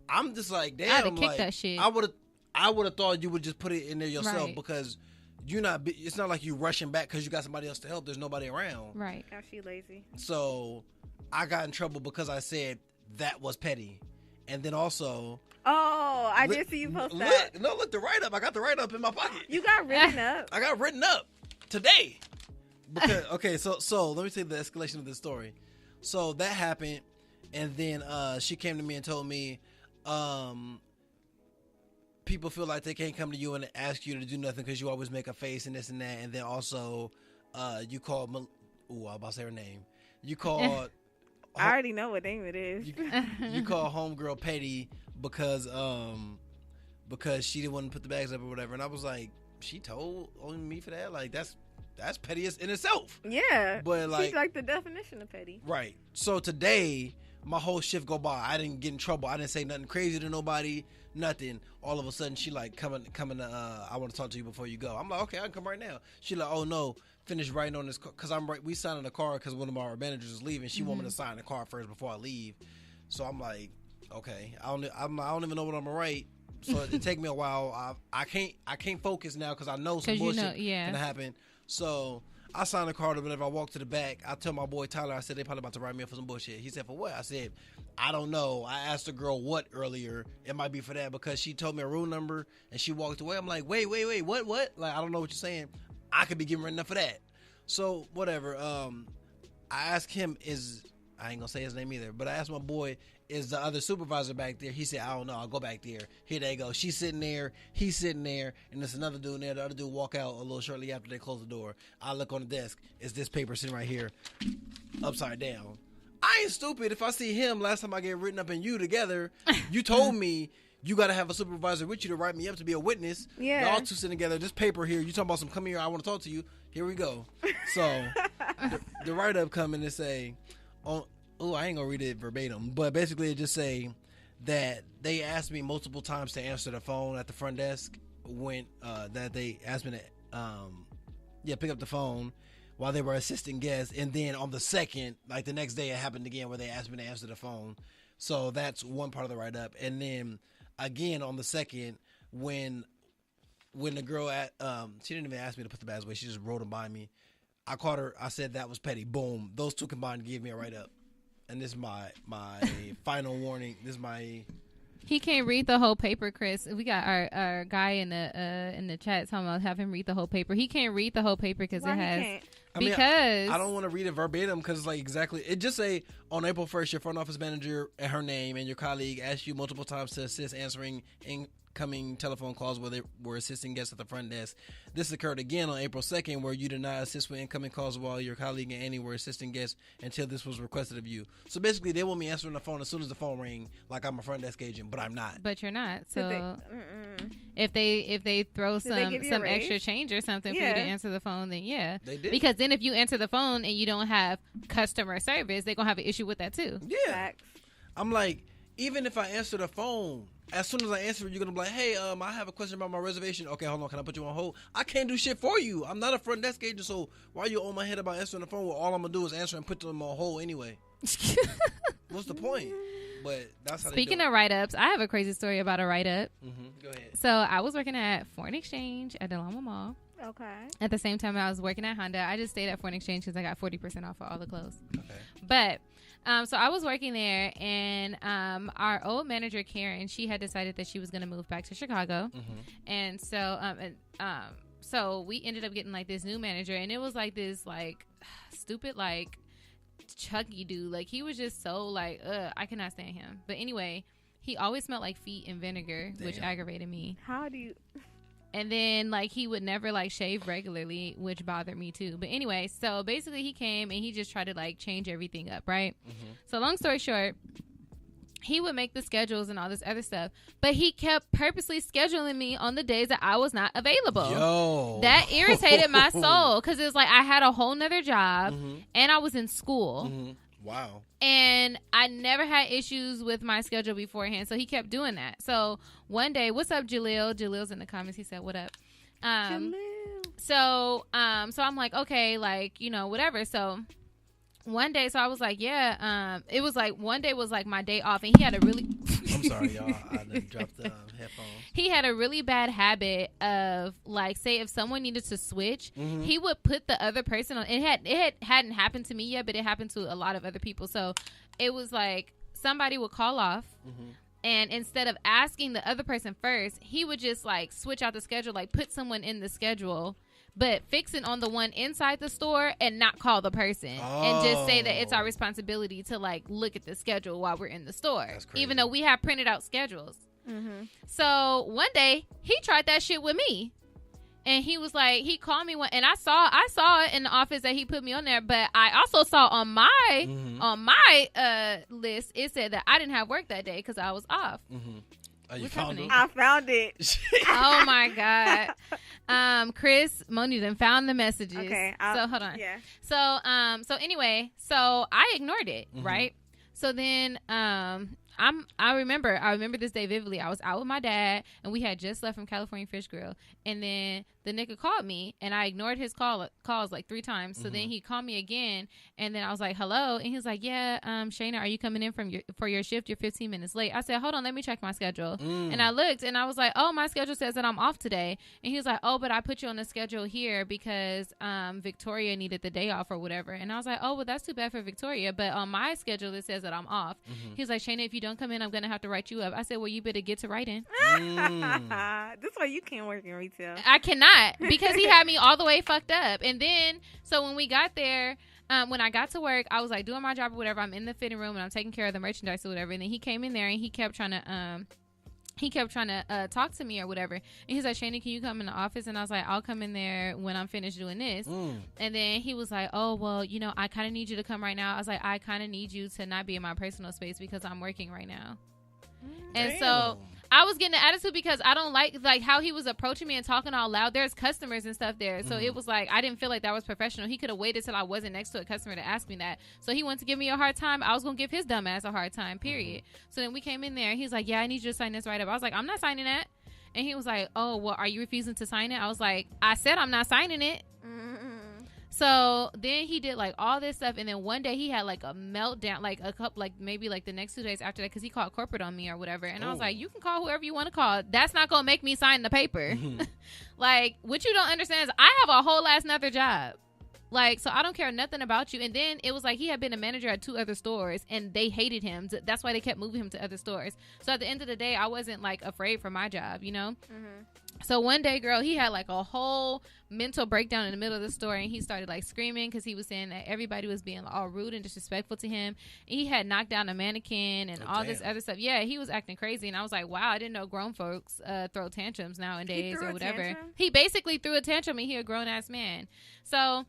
I'm just like, damn, I'd have kicked that shit. I would have thought you would just put it in there yourself, right, because it's not like you rushing back because you got somebody else to help. There's nobody around. Right. Now she lazy. So I got in trouble because I said that was petty. And then also... Oh, I did see you post that. Look, the write-up. I got the write-up in my pocket. You got written up? I got written up today. Because, okay, so let me tell you the escalation of this story. So that happened, and then she came to me and told me, people feel like they can't come to you and ask you to do nothing because you always make a face and this and that. And then also, you called, I'm about to say her name. You called... I already know what name it is. You call homegirl petty because she didn't want to put the bags up or whatever. And I was like, she told on me for that? Like, that's pettiest in itself. Yeah. But like, she's like the definition of petty. Right. So today, my whole shift go by. I didn't get in trouble. I didn't say nothing crazy to nobody. Nothing. All of a sudden, she like coming to, I want to talk to you before you go. I'm like, okay, I can come right now. She like, oh no, finish writing on this because we signing a car because one of our managers is leaving. She want me to sign the car first before I leave. So I'm like, okay, I don't even know what I'm gonna write. So it take me a while. I can't focus now because I know some bullshit gonna happen. So I signed the card, and whenever I walk to the back, I tell my boy Tyler, I said, they probably about to write me up for some bullshit. He said, for what? I said, I don't know. I asked the girl what earlier. It might be for that because she told me a room number, and she walked away. I'm like, wait, what? Like, I don't know what you're saying. I could be getting written up for that. So, whatever. I asked him, I ain't gonna say his name either, but I asked my boy, is the other supervisor back there? He said, I don't know. I'll go back there. Here they go. She's sitting there. He's sitting there. And there's another dude there. The other dude walk out a little shortly after they close the door. I look on the desk. It's this paper sitting right here, upside down. I ain't stupid. If I see him, last time I get written up and you together, you told me you got to have a supervisor with you to write me up to be a witness. Yeah. Y'all two sitting together. This paper here, you talking about some, come here, I want to talk to you. Here we go. So the write-up come in and say, I ain't gonna read it verbatim, but basically it just say that they asked me multiple times to answer the phone at the front desk when that they asked me to pick up the phone while they were assisting guests. And then on the second, like the next day, it happened again where they asked me to answer the phone. So that's one part of the write-up. And then again on the second, when the girl she didn't even ask me to put the bags away. She just rode them by me. I caught her. I said that was petty. Boom. Those two combined gave me a write-up. And this is my final warning. This is my... He can't read the whole paper, Chris. We got our guy in the chat talking about have him read the whole paper. He can't read the whole paper because it has... I don't want to read it verbatim because it's like exactly... It just say, on April 1st, your front office manager and her name and your colleague asked you multiple times to assist answering incoming telephone calls where they were assisting guests at the front desk. This occurred again on April 2nd where you did not assist with incoming calls while your colleague and Annie were assisting guests until this was requested of you. So basically they want me answering the phone as soon as the phone rang like I'm a front desk agent, but I'm not. But you're not. So if they throw some extra change or something for you to answer the phone, then yeah. They did. Because then if you answer the phone and you don't have customer service, they're going to have an issue with that too. Yeah. Facts. I'm like, even if I answer the phone, as soon as I answer it, you're going to be like, hey, I have a question about my reservation. Okay, hold on. Can I put you on hold? I can't do shit for you. I'm not a front desk agent, so why are you on my head about answering the phone? Well, all I'm going to do is answer and put them on hold anyway. What's the point? But that's how Speaking they do of write-ups, I have a crazy story about a write-up. Go ahead. So I was working at Foreign Exchange at Del Amo Mall. Okay. At the same time, I was working at Honda. I just stayed at Foreign Exchange because I got 40% off of all the clothes. Okay. But... so I was working there, and our old manager, Karen, she had decided that she was going to move back to Chicago. And so we ended up getting like this new manager, and it was like this like stupid like chunky dude. Like he was just so like, I cannot stand him. But anyway, he always smelled like feet and vinegar, which aggravated me. How do you... And then, like, he would never, like, shave regularly, which bothered me, too. But anyway, so basically he came and he just tried to, like, change everything up, right? So long story short, he would make the schedules and all this other stuff. But he kept purposely scheduling me on the days that I was not available. Yo. That irritated my soul because it was like I had a whole nother job and I was in school. Wow. And I never had issues with my schedule beforehand. So he kept doing that. So one day, what's up, Jaleel? Jaleel's in the comments. He said, what up? So I'm like, okay, like, you know, whatever. So one day, so I was like, yeah, it was like one day was like my day off, and he had a really I'm sorry, y'all. I done dropped the headphones. He had a really bad habit of, like, say if someone needed to switch, he would put the other person on. It hadn't happened to me yet, but it happened to a lot of other people. So it was like somebody would call off, and instead of asking the other person first, he would just like switch out the schedule, like put someone in the schedule, but fix it on the one inside the store and not call the person and just say that it's our responsibility to like look at the schedule while we're in the store, even though we have printed out schedules. So one day he tried that shit with me, and he was like, he called me and I saw it in the office that he put me on there, but I also saw on my list it said that I didn't have work that day because I was off. You found it? I found it. Oh my god. Chris, Moni done found the messages. Okay. So hold on. Yeah. So anyway, so I ignored it, right? So then I remember this day vividly. I was out with my dad, and we had just left from California Fish Grill, and then the nigga called me, and I ignored his calls like 3 times. So then he called me again, and then I was like, hello, and he was like, yeah, Shayna, are you coming in for your shift? You're 15 minutes late. I said, hold on, let me check my schedule. And I looked, and I was like, oh, my schedule says that I'm off today. And he was like, oh, but I put you on the schedule here because Victoria needed the day off or whatever. And I was like, oh, well, that's too bad for Victoria, but on my schedule it says that I'm off. He was like, Shayna, if you don't come in, I'm gonna have to write you up. I said, well, you better get to writing. This why you can't work in retail. I cannot, because he had me all the way fucked up. And then, so when we got there, when I got to work, I was like doing my job or whatever. I'm in the fitting room and I'm taking care of the merchandise or whatever. And then he came in there and he kept trying to talk to me or whatever. And he's like, Shayna, can you come in the office? And I was like, I'll come in there when I'm finished doing this. And then he was like, oh, well, you know, I kind of need you to come right now. I was like, I kind of need you to not be in my personal space because I'm working right now. And so I was getting an attitude because I don't like how he was approaching me and talking all loud. There's customers and stuff there. So it was like, I didn't feel like that was professional. He could have waited till I wasn't next to a customer to ask me that. So he wanted to give me a hard time. I was going to give his dumb ass a hard time, period. So then we came in there. He's like, yeah, I need you to sign this right up. I was like, I'm not signing that. And he was like, oh, well, are you refusing to sign it? I was like, I said I'm not signing it. So then he did like all this stuff, and then one day he had like a meltdown, like a couple, like maybe like the next 2 days after that, because he called corporate on me or whatever. And I was like, you can call whoever you want to call. That's not gonna make me sign the paper. Like, what you don't understand is I have a whole ass another job. Like, so I don't care nothing about you. And then it was like he had been a manager at 2 other stores, and they hated him. That's why they kept moving him to other stores. So at the end of the day, I wasn't like afraid for my job, you know. So one day, girl, he had like a whole mental breakdown in the middle of the store, and he started like screaming because he was saying that everybody was being all rude and disrespectful to him. And he had knocked down a mannequin and all this other stuff. Yeah, he was acting crazy, and I was like, wow, I didn't know grown folks throw tantrums nowadays or whatever. He basically threw a tantrum, and he a grown ass man. So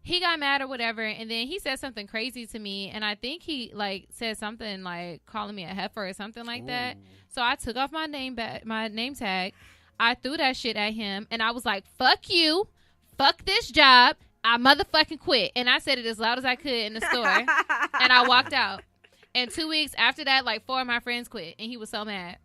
he got mad or whatever, and then he said something crazy to me, and I think he like said something like calling me a heifer or something like that. So I took off my name tag. I threw that shit at him, and I was like, fuck you, fuck this job, I motherfucking quit. And I said it as loud as I could in the store, and I walked out. And 2 weeks after that, like 4 of my friends quit, and he was so mad.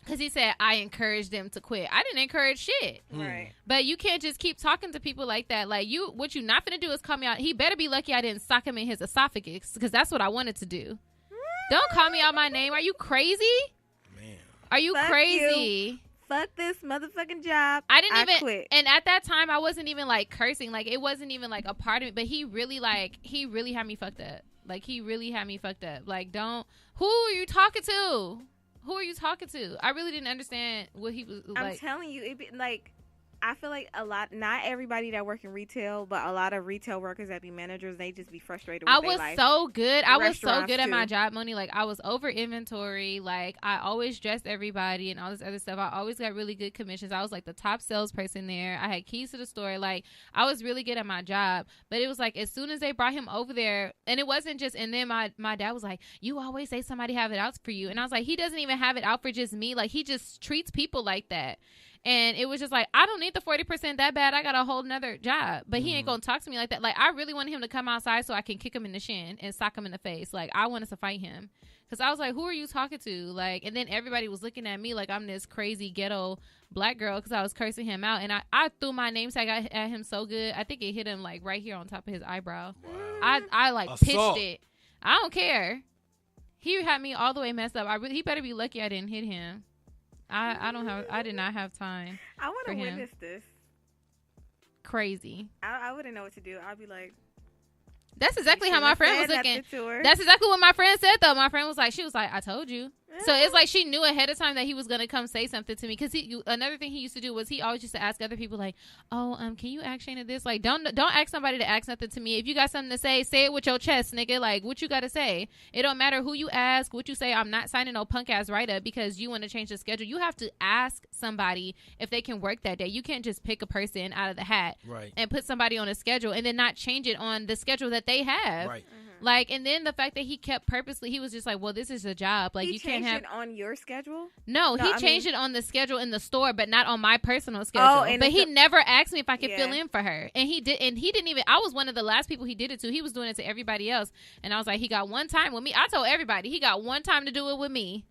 Because he said I encouraged them to quit. I didn't encourage shit. Right. But you can't just keep talking to people like that. Like, what you not finna do is call me out. He better be lucky I didn't sock him in his esophagus, because that's what I wanted to do. Don't call me out my name. Are you crazy? Man. Are you crazy? You. Fuck this motherfucking job. I quit. And at that time, I wasn't even like cursing. Like, it wasn't even like a part of it. But he really had me fucked up. Like, he really had me fucked up. Like, who are you talking to? Who are you talking to? I really didn't understand what he was like. I'm telling you, I feel like not everybody that work in retail, but a lot of retail workers that be managers, they just be frustrated with their life. I was so good at my job, Moni. Like, I was over inventory. Like, I always dressed everybody and all this other stuff. I always got really good commissions. I was like the top salesperson there. I had keys to the store. Like, I was really good at my job. But it was like, as soon as they brought him over there, and it wasn't just, and then my dad was like, you always say somebody have it out for you. And I was like, he doesn't even have it out for just me. Like, he just treats people like that. And it was just like, I don't need the 40% that bad. I got a whole nother job. But he ain't going to talk to me like that. Like, I really wanted him to come outside so I can kick him in the shin and sock him in the face. Like, I wanted to fight him. Because I was like, who are you talking to? Like, and then everybody was looking at me like I'm this crazy ghetto black girl because I was cursing him out. And I threw my name tag at him so good. I think it hit him, like, right here on top of his eyebrow. Wow. I like, Assault. pitched it. I don't care. He had me all the way messed up. He better be lucky I didn't hit him. I did not have time. I want to witness this. Crazy. I wouldn't know what to do. I'd be like, that's exactly how my friend was looking. That's exactly what my friend said, though. My friend was like, I told you. So it's like she knew ahead of time that he was going to come say something to me. Because another thing he used to do was he always used to ask other people, like, oh, can you ask Shayna this? Like, don't ask somebody to ask nothing to me. If you got something to say it with your chest, nigga. Like, what you got to say? It don't matter who you ask, what you say. I'm not signing no punk-ass write-up because you want to change the schedule. You have to ask somebody if they can work that day. You can't just pick a person out of the hat and put somebody on a schedule and then not change it on the schedule that they have. Right. Like, and then the fact that he kept purposely, he was just like, well, this is a job. Like, you can't have it on your schedule. No, he changed it on the schedule in the store, but not on my personal schedule. But he never asked me if I could fill in for her, and he did. And he didn't even. I was one of the last people he did it to. He was doing it to everybody else, and I was like, he got one time with me. I told everybody he got one time to do it with me,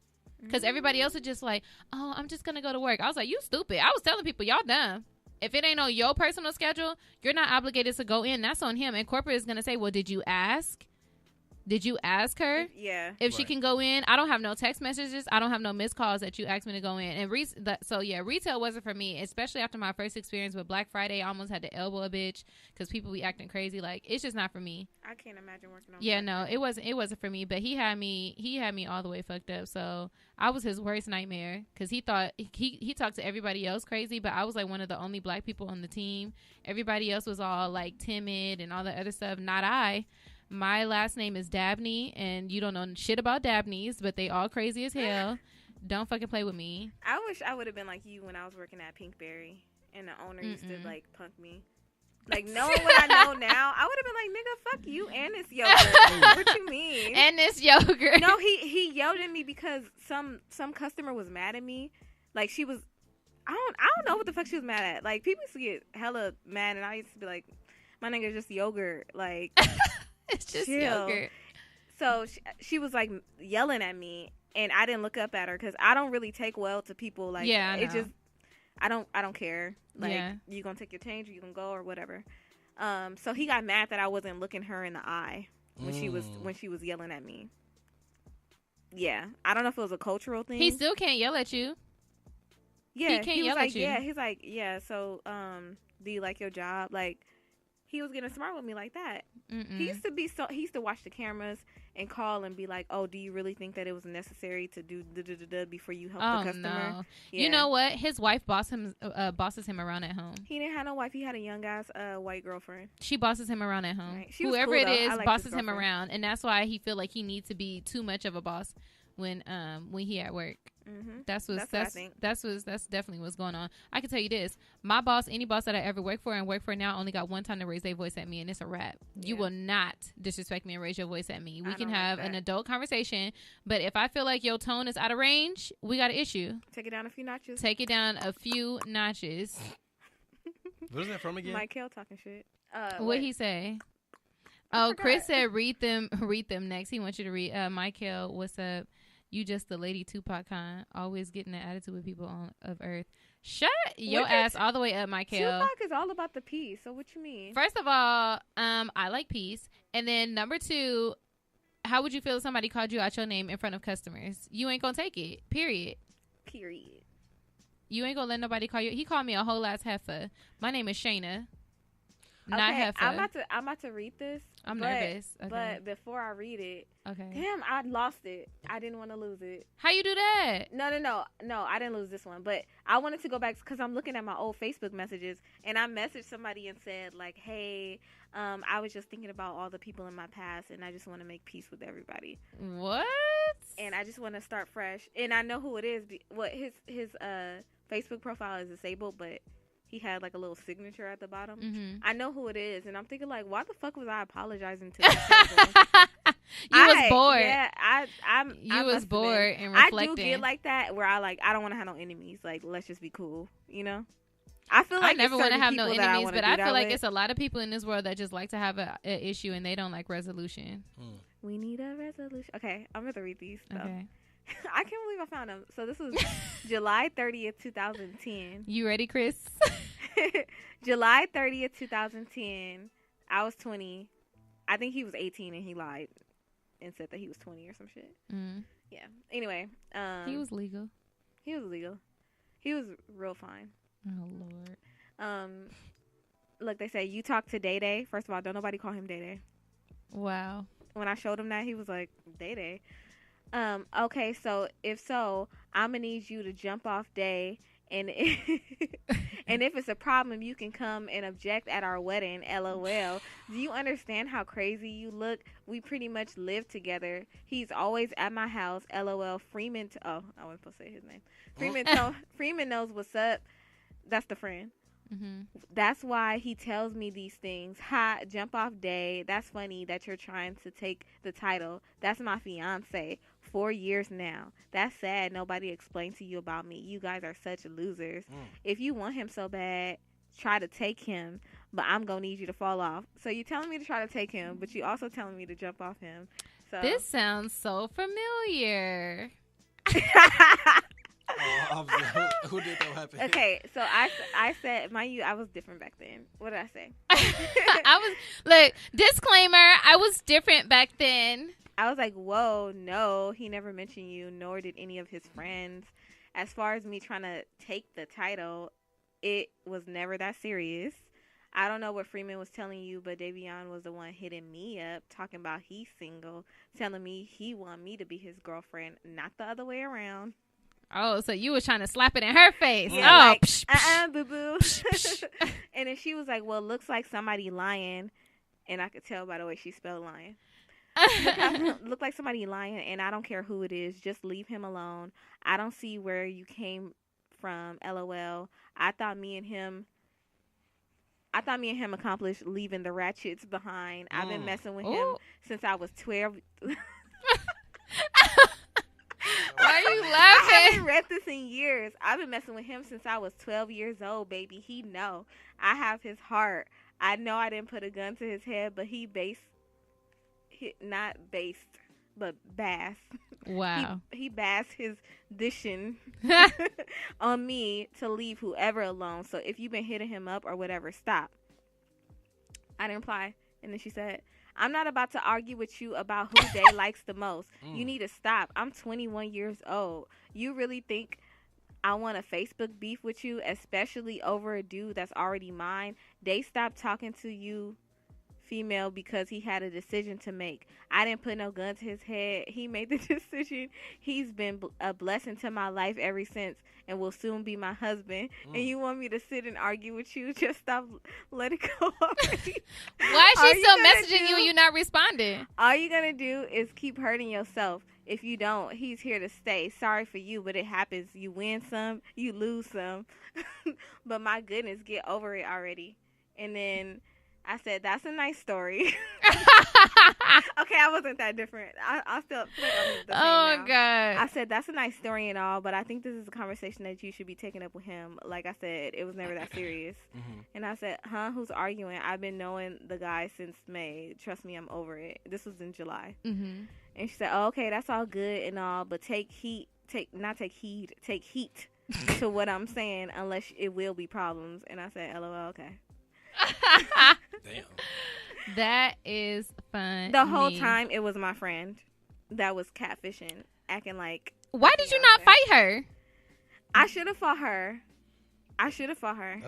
because everybody else was just like, oh, I'm just gonna go to work. I was like, you stupid. I was telling people, y'all dumb. If it ain't on your personal schedule, you're not obligated to go in. That's on him. And corporate is gonna say, well, did you ask? Did you ask her? Yeah. If she can go in? I don't have no text messages. I don't have no missed calls that you asked me to go in. And retail wasn't for me, especially after my first experience with Black Friday. I almost had to elbow a bitch because people be acting crazy. Like, it's just not for me. I can't imagine working on. Yeah, no, it wasn't for me. But he had me all the way fucked up. So I was his worst nightmare because he thought he talked to everybody else crazy, but I was like one of the only black people on the team. Everybody else was all like timid and all that other stuff. Not I. My last name is Dabney, and you don't know shit about Dabneys, but they all crazy as hell. Don't fucking play with me. I wish I would have been like you when I was working at Pinkberry, and the owner used to, like, punk me. Like, knowing what I know now, I would have been like, nigga, fuck you and this yogurt. What you mean? And this yogurt. No, he yelled at me because some customer was mad at me. Like, she was, I don't know what the fuck she was mad at. Like, people used to get hella mad, and I used to be like, my nigga, just yogurt. Like... It's just chill. yogurt. So she was like yelling at me, and I didn't look up at her because I don't really take well to people. Like, yeah, it just I don't care. Like, yeah. you gonna take your change or you gonna go or whatever. So he got mad that I wasn't looking her in the eye when she was yelling at me. Yeah, I don't know if it was a cultural thing. He still can't yell at you. Yeah, he can't yell at you. Yeah, he's like, yeah. So, do you like your job? Like, he was getting smart with me like that. Mm-mm. He used to watch the cameras and call and be like, "Oh, do you really think that it was necessary to do before you help the customer?" No. Yeah. You know what? His wife bosses him around at home. He didn't have no wife. He had a young ass white girlfriend. She bosses him around at home. Right. Whoever it is bosses him around, and that's why he feel like he needs to be too much of a boss when he at work. Mm-hmm. That's definitely what's going on. I can tell you this: my boss, any boss that I ever worked for and work for now, only got one time to raise their voice at me, and it's a wrap. Yeah. You will not disrespect me and raise your voice at me. We can have an adult conversation, but if I feel like your tone is out of range, we got an issue. Take it down a few notches. Take it down a few notches. What is that from again? Michael talking shit. What'd he say? Oh, Chris said read them next. He wants you to read. Michael, what's up? You just the lady Tupac kind, always getting the attitude with people of Earth. Shut your ass all the way up, Michael. Tupac is all about the peace. So what you mean? First of all, I like peace, and then number 2, how would you feel if somebody called you out your name in front of customers? You ain't gonna take it. Period. You ain't gonna let nobody call you. He called me a whole ass heifer. My name is Shayna. Not heifer. I'm about to read this. I'm nervous. Okay. But before I read it, okay. Damn, I lost it. I didn't want to lose it. How you do that? No. I didn't lose this one, but I wanted to go back because I'm looking at my old Facebook messages, and I messaged somebody and said like, "Hey, I was just thinking about all the people in my past, and I just want to make peace with everybody." What? And I just want to start fresh, and I know who it is. What his Facebook profile is disabled, but he had like a little signature at the bottom. Mm-hmm. I know who it is, and I'm thinking like, why the fuck was I apologizing to this person? You was bored. Yeah, I was bored and reflecting. I do get like that where I don't want to have no enemies. Like, let's just be cool, you know. I feel like I never want to have no enemies, but I feel like it's a lot of people in this world that just like to have an issue and they don't like resolution. We need a resolution. Okay, I'm gonna read these. So. Okay. I can't believe I found them. So this was July 30th, 2010. You ready, Chris? July 30th, 2010. I was 20. I think he was 18 and he lied and said that he was 20 or some shit. Mm. Yeah. Anyway. He was legal. He was legal. He was real fine. Oh, Lord. Look, they say, you talk to Day Day. First of all, don't nobody call him Day Day. Wow. When I showed him that, he was like, Day Day. Okay, so if so, I'm gonna need you to jump off Day, and and if it's a problem, you can come and object at our wedding. LOL. Do you understand how crazy you look? We pretty much live together. He's always at my house. LOL. Freeman. I wasn't supposed to say his name. Freeman knows what's up. That's the friend. Mm-hmm. That's why he tells me these things. Ha, jump off Day. That's funny that you're trying to take the title. That's my fiance. 4 years now. That's sad. Nobody explained to you about me. You guys are such losers. If you want him so bad, try to take him, but I'm going to need you to fall off. So you're telling me to try to take him, but you also telling me to jump off him. So this sounds so familiar. Who did that happen? Okay, so I said, mind you, I was different back then. What did I say? Look, disclaimer, I was different back then. I was like, whoa, no, he never mentioned you, nor did any of his friends. As far as me trying to take the title, it was never that serious. I don't know what Freeman was telling you, but Davion was the one hitting me up, talking about he's single, telling me he want me to be his girlfriend, not the other way around. Oh, so you was trying to slap it in her face. Yeah, like, boo-boo. And then she was like, well, looks like somebody lying. And I could tell by the way she spelled lying. Look like somebody lying, and I don't care who it is. Just leave him alone. I don't see where you came from. LOL. I thought me and him accomplished leaving the ratchets behind. I've been messing with him since I was 12. Why are you laughing? I haven't read this in years. I've been messing with him since I was 12 years old, baby. He know. I have his heart. I know I didn't put a gun to his head, but not based, but bass. Wow. He bassed his dishing on me to leave whoever alone. So if you've been hitting him up or whatever, stop. I didn't reply. And then she said, I'm not about to argue with you about who Day likes the most. You need to stop. I'm 21 years old. You really think I want a Facebook beef with you, especially over a dude that's already mine? Day stopped talking to you, female, because he had a decision to make. I didn't put no gun to his head. He made the decision. He's been a blessing to my life ever since and will soon be my husband. And you want me to sit and argue with you? Just stop. Let it go already. Why is she still messaging you and you not responding? All you're going to do is keep hurting yourself. If you don't, he's here to stay. Sorry for you, but it happens. You win some, you lose some. But my goodness, get over it already. And then I said, that's a nice story. Okay, I wasn't that different. I still feel like I'm the same now. God. I said, that's a nice story and all, but I think this is a conversation that you should be taking up with him. Like I said, it was never that serious. And I said, who's arguing? I've been knowing the guy since May. Trust me, I'm over it. This was in July. And she said, oh, okay, that's all good and all, but take heed to what I'm saying, unless it will be problems. And I said, LOL, okay. Damn. That is fun. The whole time it was my friend that was catfishing, acting like. Why did you not fight her? I should have fought her. That's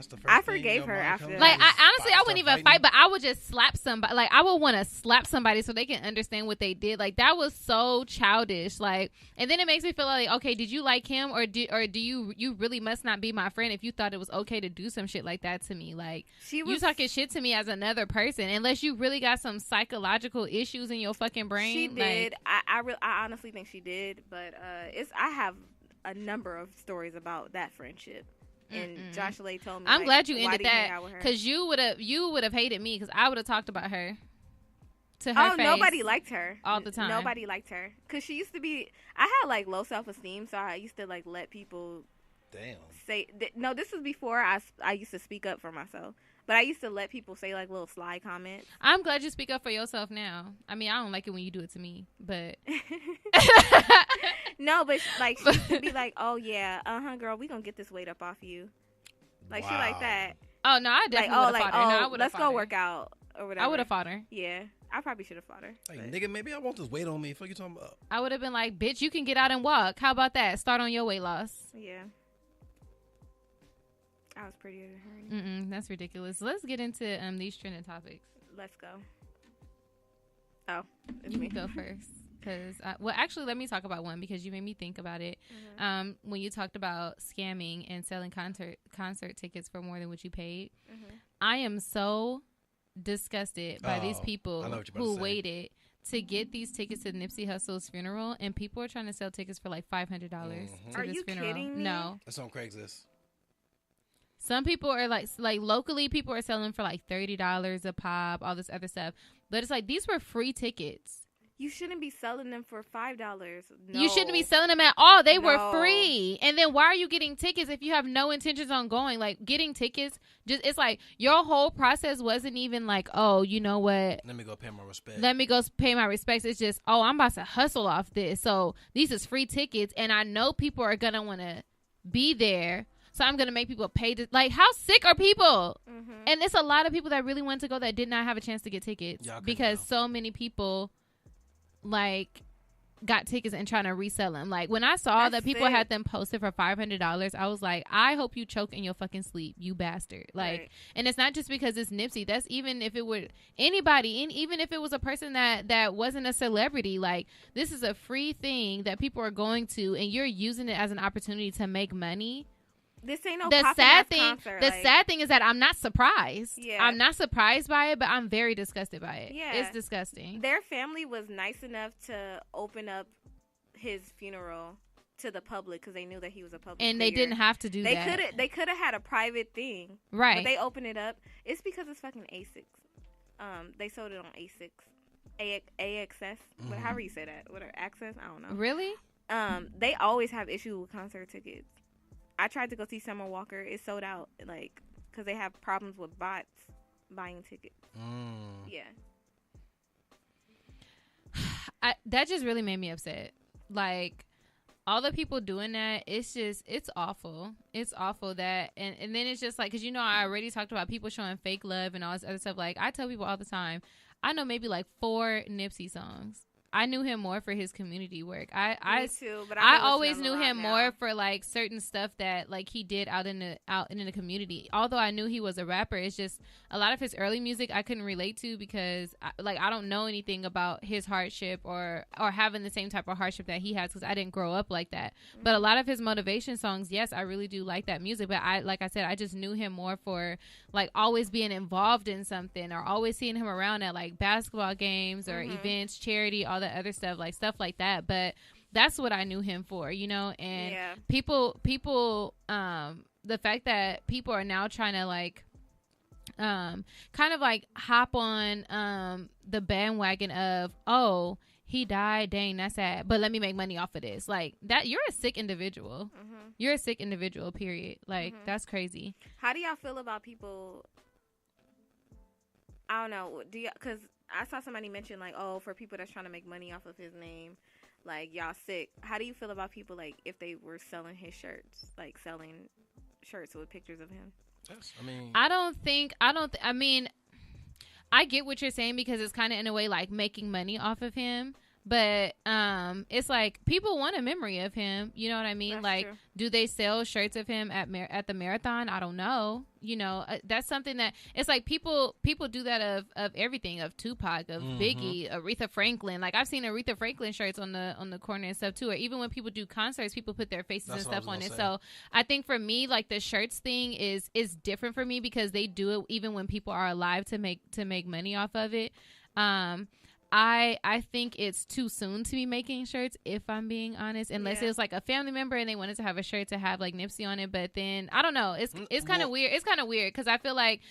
the first I forgave her after that. Like, honestly, I wouldn't even fight, but I would just slap somebody. Like, I would want to slap somebody so they can understand what they did. Like, that was so childish. Like, and then it makes me feel like, okay, did you like him, or do you really must not be my friend if you thought it was okay to do some shit like that to me? Like, you talking shit to me as another person, unless you really got some psychological issues in your fucking brain. She did. I honestly think she did, but I have a number of stories about that friendship. And Josh Lay told me, I'm glad you ended that, because you would have hated me, because I would have talked about her to her face. Nobody liked her all the time. Nobody liked her, because she used to be. I had like low self-esteem, so I used to like let people say no. This was before I used to speak up for myself, but I used to let people say like little sly comments. I'm glad you speak up for yourself now. I mean, I don't like it when you do it to me, but no, but like she used to be like, oh yeah, girl, we gonna get this weight up off you, like she like that. Oh no, I definitely would have fought her. No, let's go work out or whatever. I would have fought her. Yeah, I probably should have fought her. Like, nigga, maybe I want this weight on me. What you talking about? I would have been like, bitch, you can get out and walk. How about that? Start on your weight loss. Yeah. I was prettier than her. That's ridiculous. Let's get into these trending topics. Let's go. Oh, it's you me. Go first. Because, actually, let me talk about one, because you made me think about it. When you talked about scamming and selling concert tickets for more than what you paid, I am so disgusted by these people who waited to get these tickets to Nipsey Hussle's funeral, and people are trying to sell tickets for like $500 to Are this you funeral. Kidding me? No, that's on Craigslist. Some people are like locally, people are selling for like $30 a pop, all this other stuff. But it's like, these were free tickets. You shouldn't be selling them for $5. No. You shouldn't be selling them at all. They were free. And then why are you getting tickets if you have no intentions on going? Like, getting tickets, it's like your whole process wasn't even like, oh, you know what? Let me go pay my respects. Let me go pay my respects. It's just, oh, I'm about to hustle off this. So these is free tickets, and I know people are going to want to be there. So I'm going to make people pay. Like, how sick are people? And it's a lot of people that really wanted to go that did not have a chance to get tickets because so many people like got tickets and trying to resell them. Like, when I saw that people had them posted for $500, I was like, I hope you choke in your fucking sleep, you bastard. Like, and it's not just because it's Nipsey. That's even if it were anybody, and even if it was a person that wasn't a celebrity. Like, this is a free thing that people are going to, and you're using it as an opportunity to make money. This ain't no sad thing. concert. The sad thing is that I'm not surprised. Yeah. I'm not surprised by it, but I'm very disgusted by it. Yeah. It's disgusting. Their family was nice enough to open up his funeral to the public because they knew that he was a public and figure. they didn't have to do that. They could have had a private thing. Right. But they opened it up. It's because it's fucking ASICS. They sold it on ASICS. AXS. However you say that. Whatever. Access? I don't know. Really? They always have issues with concert tickets. I tried to go see Summer Walker. It sold out, like, because they have problems with bots buying tickets. Yeah. That just really made me upset. Like, all the people doing that, it's awful. It's awful that, and then it's just like, because, I already talked about people showing fake love and all this other stuff. Like, I tell people all the time, I know maybe like 4 Nipsey songs. I knew him more for his community work. Me too, but I always knew him more for like certain stuff that like he did out in the community. Although I knew he was a rapper, it's just a lot of his early music I couldn't relate to because I don't know anything about his hardship or having the same type of hardship that he has because I didn't grow up like that. Mm-hmm. But a lot of his motivation songs, yes, I really do like that music. But like I said, I just knew him more for like always being involved in something or always seeing him around at like basketball games or events, charity, all that other stuff like that. But that's what I knew him for, and people the fact that people are now trying to like kind of like hop on the bandwagon of, oh, he died, dang, that's sad, but let me make money off of this. Like that, you're a sick individual. You're a sick individual, period. Like that's crazy. How do y'all feel about people? I don't know, because I saw somebody mention, like, oh, for people that's trying to make money off of his name, like, y'all sick. How do you feel about people, like, if they were selling his shirts, like, selling shirts with pictures of him? Yes, I mean, I get what you're saying because it's kind of in a way, like, making money off of him. But it's like people want a memory of him. You know what I mean? That's like, true. Do they sell shirts of him at the marathon? I don't know. That's something that it's like people do that of everything, of Tupac, of Biggie, Aretha Franklin. Like I've seen Aretha Franklin shirts on the corner and stuff too. Or even when people do concerts, people put their faces and stuff on it. So I think for me, like the shirts thing is different for me because they do it even when people are alive to make money off of it. I think it's too soon to be making shirts, if I'm being honest, unless it was like a family member and they wanted to have a shirt to have like Nipsey on it. But then I don't know. It's kind of weird. It's kind of weird because I feel like,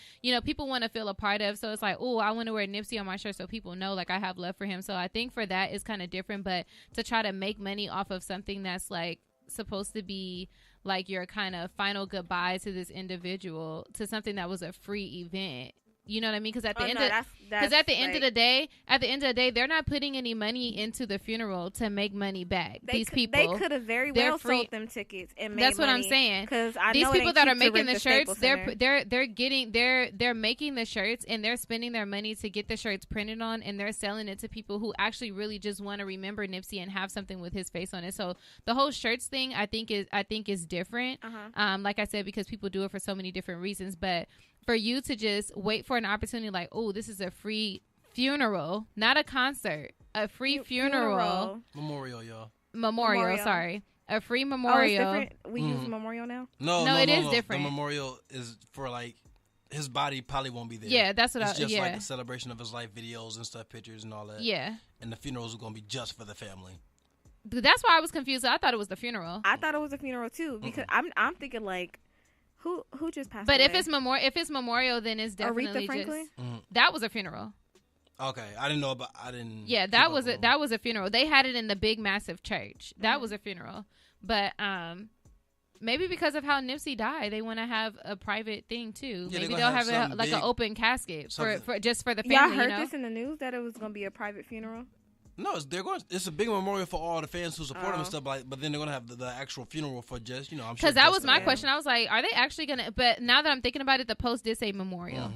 people want to feel a part of. So it's like, oh, I want to wear Nipsey on my shirt so people know like I have love for him. So I think for that is kind of different. But to try to make money off of something that's like supposed to be like your kind of final goodbye to this individual, to something that was a free event. You know what I mean? Because at the end of the day, they're not putting any money into the funeral to make money back. These people, they could have very well sold them tickets and made That's what money. I'm saying. Because these people that are making the shirts, they're making the shirts and they're spending their money to get the shirts printed on, and they're selling it to people who actually really just want to remember Nipsey and have something with his face on it. So the whole shirts thing, I think is different. Like I said, because people do it for so many different reasons, but for you to just wait for an opportunity like, oh, this is a free funeral, not a concert, a free funeral. Memorial, y'all. Memorial, sorry. A free memorial. Oh, it's different? We use memorial now? No, it is different. The memorial is for like, his body probably won't be there. Yeah, that's what it's just like a celebration of his life, videos and stuff, pictures and all that. Yeah. And the funerals are going to be just for the family. That's why I was confused. I thought it was the funeral. I thought it was a funeral too because I'm thinking like, who just passed away? But if it's memorial, then it's definitely Aretha Franklin? That was a funeral. Okay, I didn't know about. I didn't. Yeah, that was a funeral. They had it in the big massive church. That was a funeral. But maybe because of how Nipsey died, they want to have a private thing too. Maybe they'll have an open casket for just for the family. Y'all heard this in the news that it was going to be a private funeral? No, it's a big memorial for all the fans who support him and stuff like. But then they're gonna have the actual funeral for just I'm sure. Because that was my question. I was like, are they actually gonna? But now that I'm thinking about it, the post did say memorial,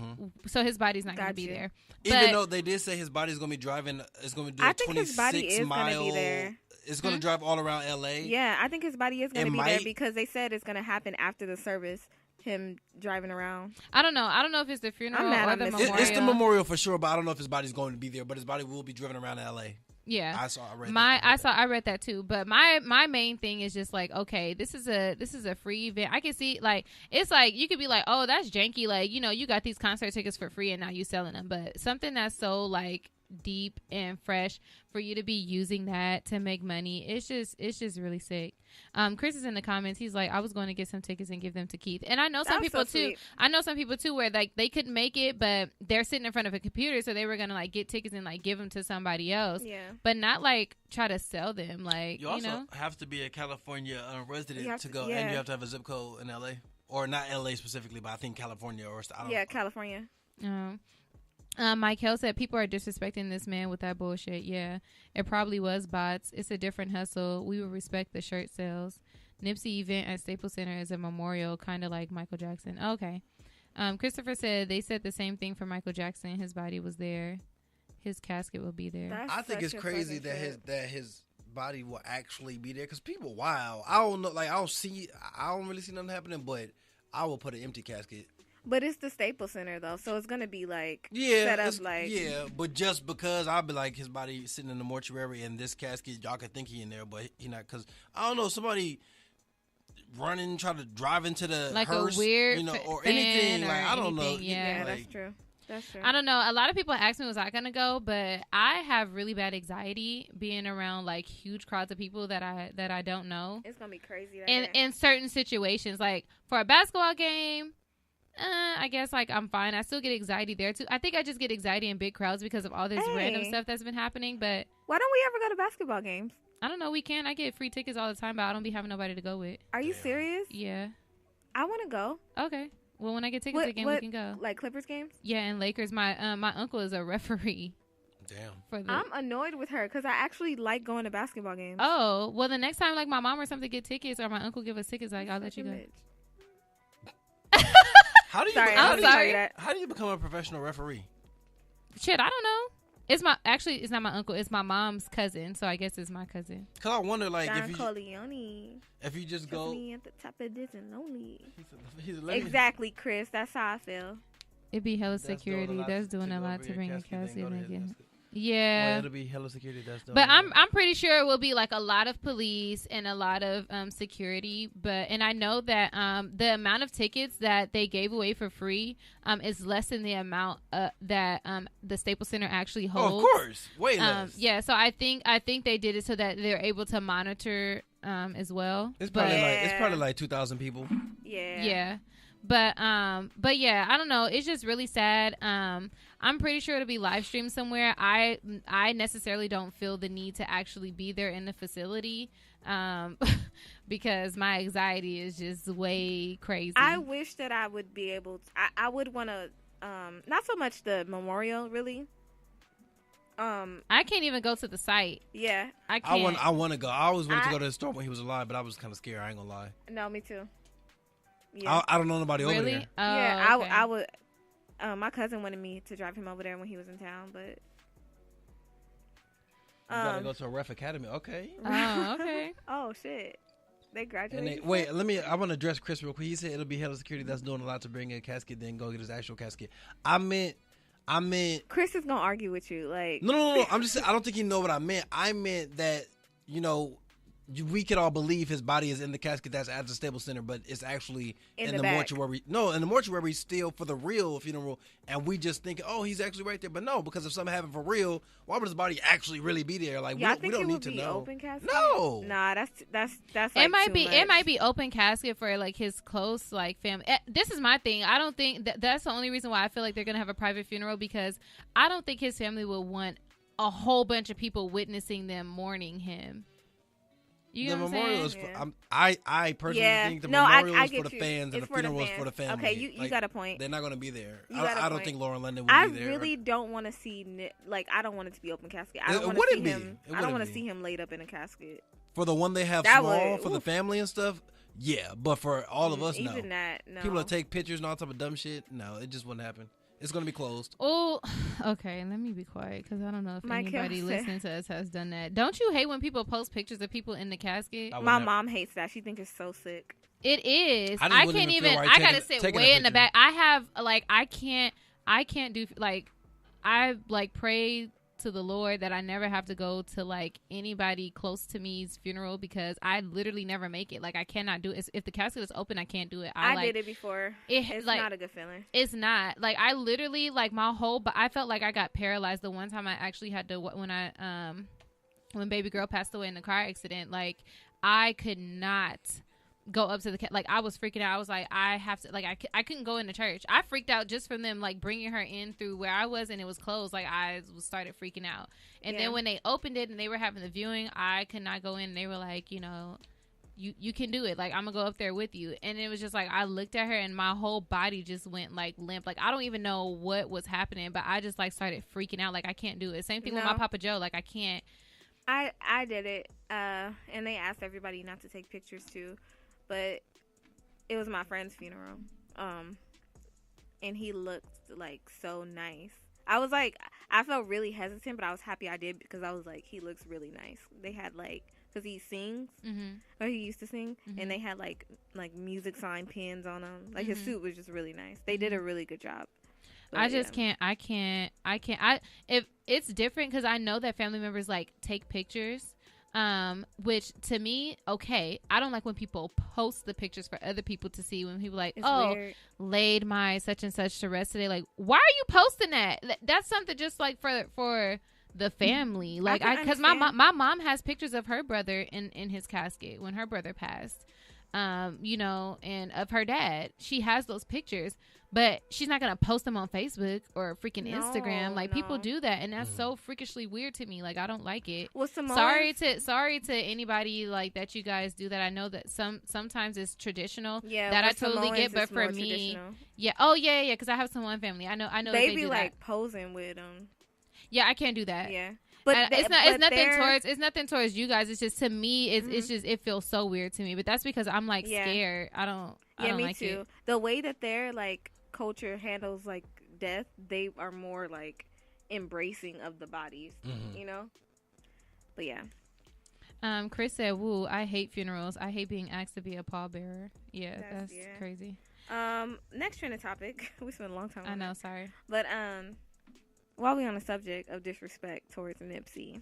so his body's not gonna be there. Even though they did say his body's gonna be driving, it's gonna do. I think his body is gonna be there. It's gonna drive all around LA. Yeah, I think his body is gonna be there because they said it's gonna happen after the service. Him driving around. I don't know if it's the funeral or the memorial. It's the memorial for sure, but I don't know if his body's going to be there. But his body will be driven around LA. Yeah, I read that too. But my main thing is just like, okay, this is a free event. I can see like it's like you could be like, oh, that's janky. Like you got these concert tickets for free and now you selling them. But something that's so like deep and fresh for you to be using that to make money, it's just really sick. Chris is in the comments. He's like, I was going to get some tickets and give them to Keith. And I know some people too. I know some people too where like they couldn't make it, but they're sitting in front of a computer, so they were gonna like get tickets and like give them to somebody else. Yeah. But not like try to sell them. Like you also have to be a California resident to go, and you have to have a zip code in LA, or not LA specifically, but I think California or I don't know. California. Michael said people are disrespecting this man with that bullshit. Yeah, it probably was bots. It's a different hustle. We will respect the shirt sales. Nipsey event at Staples Center is a memorial, kind of like Michael Jackson. Okay. Christopher said they said the same thing for Michael Jackson. His body was there. His casket will be there. I think it's crazy that his body will actually be there because people, wow. I don't know. Like, I don't really see nothing happening, but I will put an empty casket. But it's the Staples Center though, so it's gonna be like set up like But just because I'll be like his body sitting in the mortuary and this casket, y'all could think he in there, but he not. Because I don't know, somebody running, try to drive into the like hearse, a weird or anything. Like I don't know. Yeah, that's true. That's true. I don't know. A lot of people ask me, was I going to go? But I have really bad anxiety being around like huge crowds of people that I don't know. It's going to be crazy. In certain situations, like for a basketball game, I guess like I'm fine. I still get anxiety there too. I think I just get anxiety in big crowds because of all this random stuff that's been happening. But why don't we ever go to basketball games? I don't know. We can. I get free tickets all the time, but I don't be having nobody to go with. Are you serious? Yeah. I want to go. Okay. Well, when I get tickets again, we can go. Like Clippers games? Yeah, and Lakers. My uncle is a referee. Damn. I'm annoyed with her because I actually like going to basketball games. Oh, well, the next time like my mom or something get tickets or my uncle give us tickets, like I'll let you go. How do you? How do you become a professional referee? Shit, I don't know. It's not my uncle. It's my mom's cousin, so I guess it's my cousin. Cause I wonder, like, Don Corleone. If you just go, me at the top of this and lonely. He's exactly, Chris. That's how I feel. It'd be hella security. That's doing a lot to bring a casket again. Yeah, well, it'll be hella security. But I'm pretty sure it will be like a lot of police and a lot of security. And I know that the amount of tickets that they gave away for free is less than the amount that the Staples Center actually holds. Oh, of course, way less. Yeah, so I think they did it so that they're able to monitor as well. It's probably like 2,000 people. Yeah. But yeah, I don't know. It's just really sad. I'm pretty sure it'll be live streamed somewhere. I necessarily don't feel the need to actually be there in the facility, because my anxiety is just way crazy. I wish that I would be able to, I would want to, not so much the memorial, really. I can't even go to the site. Yeah. I can't. I want to go. I always wanted to go to the store when he was alive, but I was kind of scared. I ain't gonna lie. No, me too. Yeah. I don't know nobody over there. Oh, yeah, okay. I would. My cousin wanted me to drive him over there when he was in town, but you gotta go to a ref academy. Okay. Oh, okay. Oh shit, they graduated. I want to address Chris real quick. He said it'll be hella security that's doing a lot to bring in a casket, then go get his actual casket. I meant. Chris is gonna argue with you, like. No. I'm just saying. I don't think he know what I meant. I meant that we could all believe his body is in the casket that's at the Staples Center, but it's actually in the mortuary. No, in the mortuary still for the real funeral, and we just think, oh, he's actually right there. But no, because if something happened for real, why would his body actually really be there? Like, we don't need to know. Open casket? No, nah, that's. Like it might be open casket for like his close like family. This is my thing. I don't think that's the only reason why I feel like they're gonna have a private funeral, because I don't think his family will want a whole bunch of people witnessing them mourning him. You know the memorial is for, I personally think the memorial is for the fans and the funeral is for the family. Okay, you got a point. They're not going to be there. I don't think Lauren London will be there. I really don't want to see, I don't want it to be open casket. I don't want to see him. I don't want to see him laid up in a casket. For the one they have small for the family and stuff, yeah. But for all of us, no. Even that, no. People that take pictures and all type of dumb shit, no, it just wouldn't happen. It's going to be closed. Oh, okay. Let me be quiet because I don't know if anybody listening to us has done that. Don't you hate when people post pictures of people in the casket? My mom hates that. She thinks it's so sick. It is. I can't even. I gotta sit way in the back. I have I can't do I pray to the Lord that I never have to go to like anybody close to me's funeral, because I literally never make it. Like I cannot do it. If the casket is open, I can't do it. I did it before. It's not a good feeling. It's not. Like I literally but I felt like I got paralyzed the one time I actually had to when baby girl passed away in the car accident. Like I could not go up to the I was freaking out. I was like, I have to I couldn't go into church. I freaked out just from them bringing her in through where I was, and it was closed. Like I started freaking out. And then when they opened it and they were having the viewing, I could not go in. They were like, you can do it. Like, I'm gonna go up there with you. And it was just like, I looked at her and my whole body just went like limp. Like, I don't even know what was happening, but I just like started freaking out. Like, I can't do it. Same thing with my Papa Joe. Like, I can't. I did it. And they asked everybody not to take pictures too, but it was my friend's funeral. And he looked like so nice. I was like, I felt really hesitant, but I was happy I did because I was like, he looks really nice. They had like, because he sings, or he used to sing, and they had like music sign pins on him. Like his suit was just really nice. They did a really good job. But, I just can't. If it's different because I know that family members like take pictures. Which to me, okay, I don't like when people post the pictures for other people to see. When people like, weird. Laid my such and such to rest today. Like, why are you posting that? That's something just like for the family. Like, because my mom has pictures of her brother in his casket when her brother passed. You know, and of her dad, she has those pictures. But she's not going to post them on Facebook or freaking Instagram. Like, people do that. And that's so freakishly weird to me. Like, I don't like it. Well, sorry to anybody, like, that you guys do that. I know that sometimes it's traditional. Yeah. That I totally get. But for me. Yeah. Oh, yeah. Because I have Samoan family. I know they be, like, posing with them. Yeah, I can't do that. Yeah. But it's nothing towards you guys. It's just, to me, it's just, it feels so weird to me. But that's because I'm, like, scared. I don't me like too. It. The way that they're, like, culture handles like death, they are more like embracing of the bodies, you know. But yeah. Chris said, "Woo, I hate funerals. I hate being asked to be a pallbearer." Yeah, that's crazy. Next trending topic. We spent a long time on I know, that. sorry. But while we on the subject of disrespect towards Nipsey,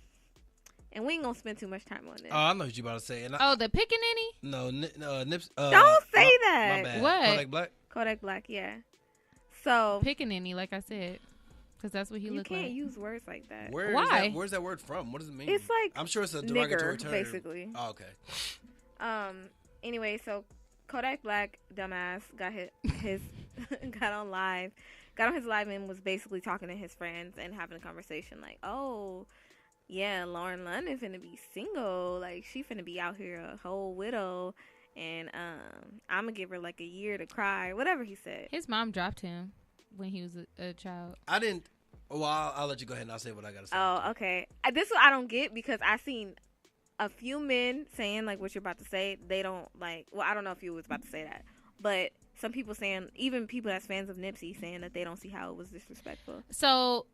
and we ain't gonna spend too much time on this. Oh, I know what you about to say. And the Pickaninny? No, Nipsey. Don't say that. My bad. What? Kodak Black, yeah. So Pickaninny, like I said, because that's what he looked like. You can't use words like that. Why? Where's that word from? What does it mean? It's like, I'm sure it's a derogatory term, basically. Oh, okay. Anyway, so Kodak Black, dumbass, got on his live and was basically talking to his friends and having a conversation like, oh, yeah, Lauren London finna be single, like she finna be out here a whole widow. And I'm going to give her like a year to cry, whatever he said. His mom dropped him when he was a child. I didn't. Well, I'll let you go ahead and I'll say what I got to say. Oh, okay. This is what I don't get because I seen a few men saying like what you're about to say. They don't like, well, I don't know if you was about to say that. But some people saying, even people that's fans of Nipsey saying that they don't see how it was disrespectful. So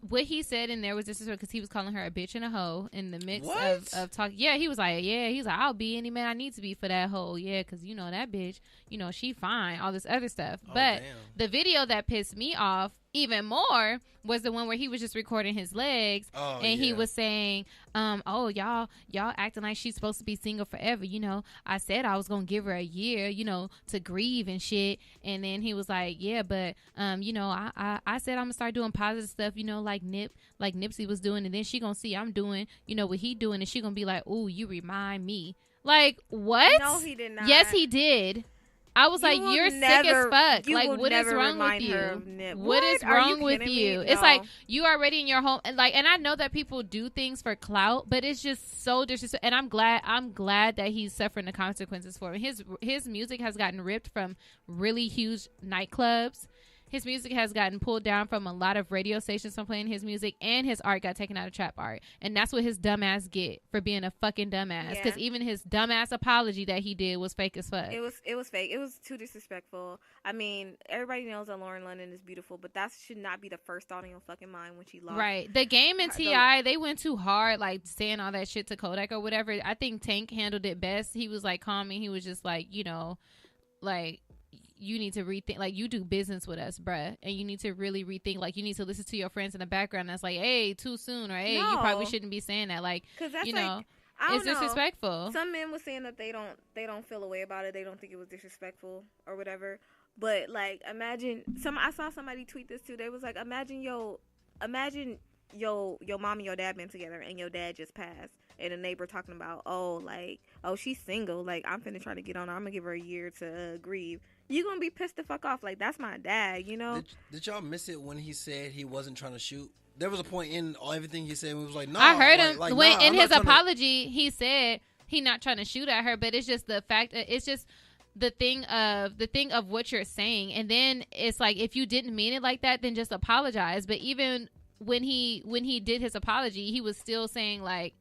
what he said in there was disrespectful because he was calling her a bitch and a hoe in the midst of talking. Yeah, he's like, I'll be any man I need to be for that hoe. Yeah, because, you know, that bitch, you know, she fine, all this other stuff. But the video that pissed me off even more was the one where he was just recording his legs he was saying, y'all acting like she's supposed to be single forever. You know, I said I was going to give her a year, you know, to grieve and shit. And then he was like, yeah, but, you know, I said I'm going to start doing positive stuff, you know, like Nipsey was doing. And then she going to see I'm doing, you know, what he doing. And she going to be like, ooh, you remind me. Like, what? No, he did not. Yes, he did. I was like, you're sick as fuck. Like, what is wrong with you? What is wrong with you? No. It's like, you already in your home. And like, and I know that people do things for clout, but it's just so disrespectful. And I'm glad that he's suffering the consequences for it. His music has gotten ripped from really huge nightclubs. His music has gotten pulled down from a lot of radio stations from playing his music, and his art got taken out of trap art. And that's what his dumbass get for being a fucking dumbass. Because even his dumbass apology that he did was fake as fuck. It was fake. It was too disrespectful. I mean, everybody knows that Lauren London is beautiful, but that should not be the first thought in your fucking mind when she lost. Right. The Game and T.I., they went too hard, like, saying all that shit to Kodak or whatever. I think Tank handled it best. He was, like, calming. He was just, like, you know, like, you need to rethink, like, you do business with us, bruh, and you need to really rethink, like, you need to listen to your friends in the background that's like, hey, too soon, or hey, you probably shouldn't be saying that, like, that's you like, know, it's disrespectful. Some men were saying that they don't feel a way about it, they don't think it was disrespectful or whatever, but like, imagine I saw somebody tweet this too. They was like, imagine your mom and your dad been together and your dad just passed, and a neighbor talking about, oh, she's single, like, I'm finna try to get on her, I'm gonna give her a year to grieve. You gonna be pissed the fuck off. Like, that's my dad, you know? Did y'all miss it when he said he wasn't trying to shoot? There was a point in everything he said when he was like, no. I heard him. In his apology, he said he not trying to shoot at her, but it's just the fact that it's just the thing of what you're saying. And then it's like, if you didn't mean it like that, then just apologize. But even when he did his apology, he was still saying like,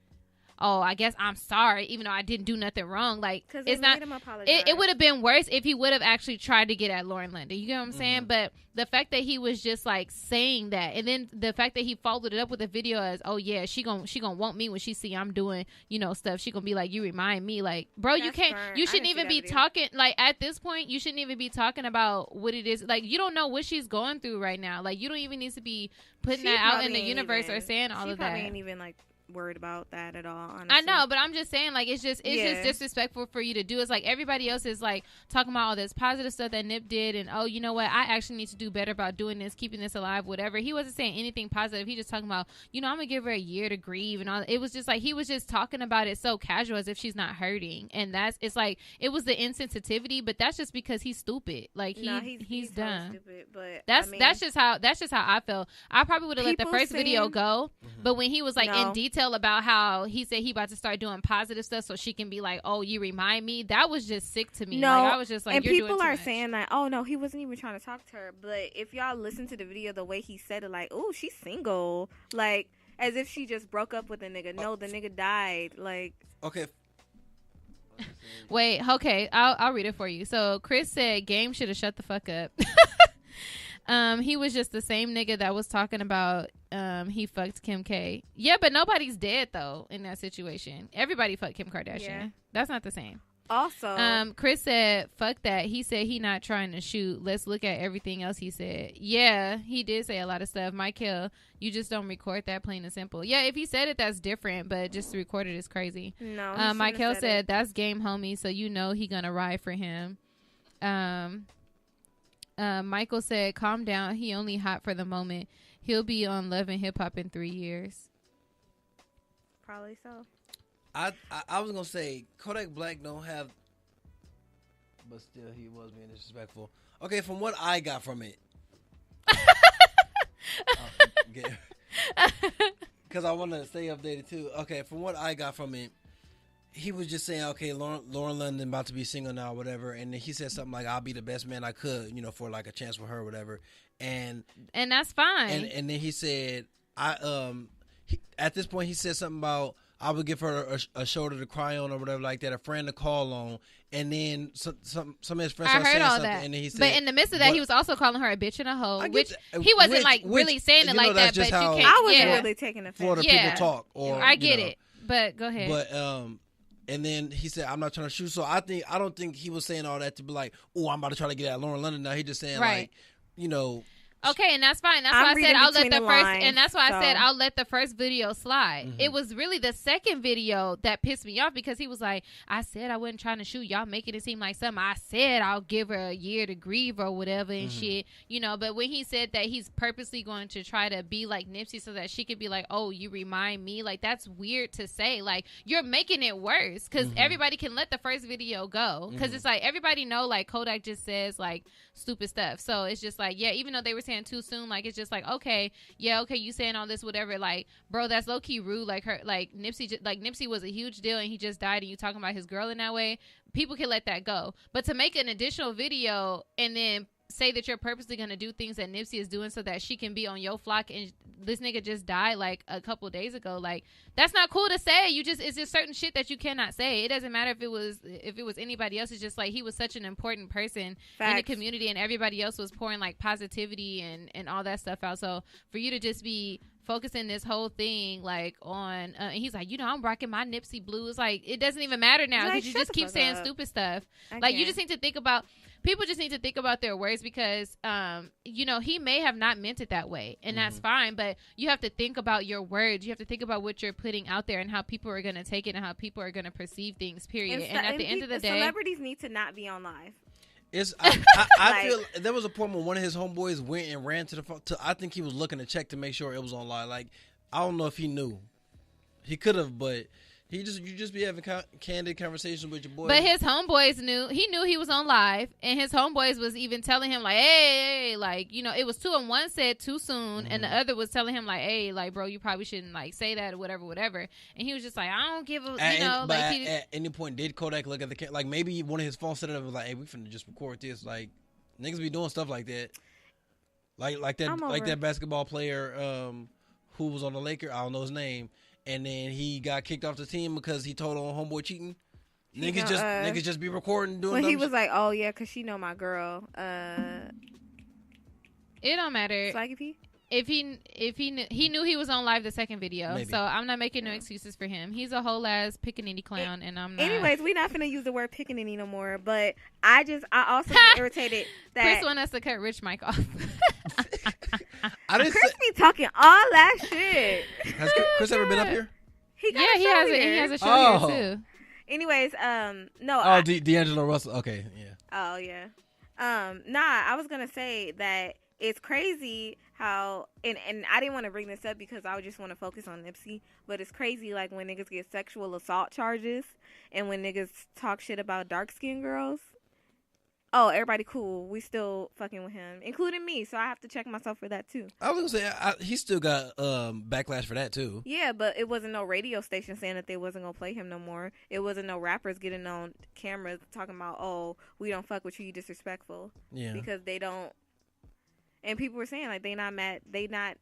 oh, I guess I'm sorry, even though I didn't do nothing wrong. Like, it's not. It would have been worse if he would have actually tried to get at Lauren London. You get what I'm saying? But the fact that he was just like saying that, and then the fact that he followed it up with a video as, oh yeah, she gonna want me when she see I'm doing, you know, stuff. She gonna be like, you remind me, like, bro, you can't. You shouldn't even be talking. Like, at this point, you shouldn't even be talking about what it is. Like, you don't know what she's going through right now. Like, you don't even need to be putting that out in the universe or saying all of that. She probably ain't even like worried about that at all, honestly. I know, but I'm just saying, like, it's just disrespectful for you to do. It's like everybody else is like talking about all this positive stuff that Nip did, and oh, you know what, I actually need to do better about doing this, keeping this alive, whatever. He wasn't saying anything positive. He just talking about, you know, I'm gonna give her a year to grieve and all. It was just like he was just talking about it so casual, as if she's not hurting. And it's like, it was the insensitivity, but that's just because he's stupid. Like, he's dumb. Stupid, but that's just how I felt. I probably would have let the first video go, but when he was like in detail about how he said he about to start doing positive stuff so she can be like, oh, you remind me, that was just sick to me. No, like, I was just like, and you're people doing too are much. saying that, oh no, he wasn't even trying to talk to her. But if y'all listen to the video, the way he said it, like, oh, she's single, like as if she just broke up with a nigga. No, the nigga died. Like, okay. Wait, okay, I'll read it for you. So Chris said Game should have shut the fuck up. He was just the same nigga that was talking about he fucked Kim K. Yeah, but nobody's dead though in that situation. Everybody fucked Kim Kardashian. Yeah. That's not the same. Also, Chris said, fuck that. He said he not trying to shoot. Let's look at everything else he said. Yeah, he did say a lot of stuff. Michael, you just don't record that, plain and simple. Yeah, if he said it, that's different, but just to record it is crazy. No, Michael said, that's Game homie, so you know he gonna ride for him. Michael said, calm down. He only hot for the moment. He'll be on Love and Hip Hop in 3 years. Probably so. I was going to say, Kodak Black don't have, but still he was being disrespectful. Okay, from what I got from it. Because I want to stay updated too. Okay, from what I got from it, he was just saying, okay, Lauren London about to be single now, whatever, and then he said something like, "I'll be the best man I could, you know, for like a chance with her, whatever." And that's fine. And then he said, at this point he said something about, I would give her a shoulder to cry on or whatever like that, a friend to call on, and then some of his friends started saying something, and then he said, but in the midst of that, he was also calling her a bitch and a hoe, which he wasn't really saying it like that, but you can't. I wasn't really taking it. Florida people talk, or I get it, but go ahead. But and then he said, I'm not trying to shoot. So I don't think he was saying all that to be like, oh, I'm about to try to get at Lauren London now. He just saying like, you know. Okay, and that's fine. That's why I said I'll let the first, and that's why I said I'll let the first video slide. Mm-hmm. It was really the second video that pissed me off, because he was like, I said I wasn't trying to shoot. Y'all making it seem like something. I said I'll give her a year to grieve or whatever and shit, you know. But when he said that he's purposely going to try to be like Nipsey so that she could be like, oh, you remind me, like, that's weird to say. Like, you're making it worse, because everybody can let the first video go, because it's like everybody know, like, Kodak just says like stupid stuff. So it's just like, yeah, even though they were saying too soon, like, it's just like, okay, yeah, okay, you saying all this, whatever, like, bro, that's low-key rude. Like, her, like, Nipsey was a huge deal and he just died, and you talking about his girl in that way, people can let that go. But to make an additional video and then say that you're purposely going to do things that Nipsey is doing so that she can be on your flock, and this nigga just died like a couple of days ago, like, that's not cool to say. It's just certain shit that you cannot say. It doesn't matter if it was anybody else. It's just like, he was such an important person in the community, and everybody else was pouring like positivity and all that stuff out. So for you to just be focusing this whole thing like on and he's like, you know, I'm rocking my Nipsey blues, like, it doesn't even matter now, because you just keep saying stupid stuff. Like, you just need to think about, people just need to think about their words, because you know, he may have not meant it that way, and that's fine, but you have to think about your words. You have to think about what you're putting out there and how people are going to take it and how people are going to perceive things, period. And at the end of the day, celebrities need to not be on live. I feel there was a point when one of his homeboys went and ran to the phone. I think he was looking to check to make sure it was on live. Like, I don't know if he knew. He could have, but You just be having candid conversations with your boy. But his homeboys knew. He knew he was on live, and his homeboys was even telling him like, "Hey, like, you know, it was two, and one said too soon, and the other was telling him like, "Hey, like, bro, you probably shouldn't like say that or whatever." And he was just like, "I don't give a, at any point, did Kodak look at the camera? Like maybe one of his phone set it up was like, "Hey, we finna just record this." Like niggas be doing stuff like that. Like that basketball player who was on the Lakers. I don't know his name. And then he got kicked off the team because he told on homeboy cheating. Niggas just be recording doing. When he was like, "Oh yeah, cause she know my girl." It don't matter. Swaggy P? If he knew he was on live the second video, Maybe. So I'm not making no excuses for him. He's a whole ass pickaninny clown, and I'm not. Anyways, we're not gonna use the word pickaninny no more. But I also get irritated that Chris want us to cut Rich Mike off. Chris be talking all that shit. Has Chris ever been up here? He has a show here too. Anyways, no. Oh, D'Angelo Russell. Okay, yeah. Oh yeah. I was gonna say that it's crazy how and I didn't want to bring this up because I just want to focus on Nipsey, but it's crazy like when niggas get sexual assault charges and when niggas talk shit about dark skinned girls. Oh, everybody cool. We still fucking with him, including me. So I have to check myself for that too. I was gonna say he still got backlash for that too. Yeah, but it wasn't no radio station saying that they wasn't gonna play him no more. It wasn't no rappers getting on camera talking about, "Oh, we don't fuck with you, you disrespectful." Yeah, because they don't. And people were saying like they not mad. They not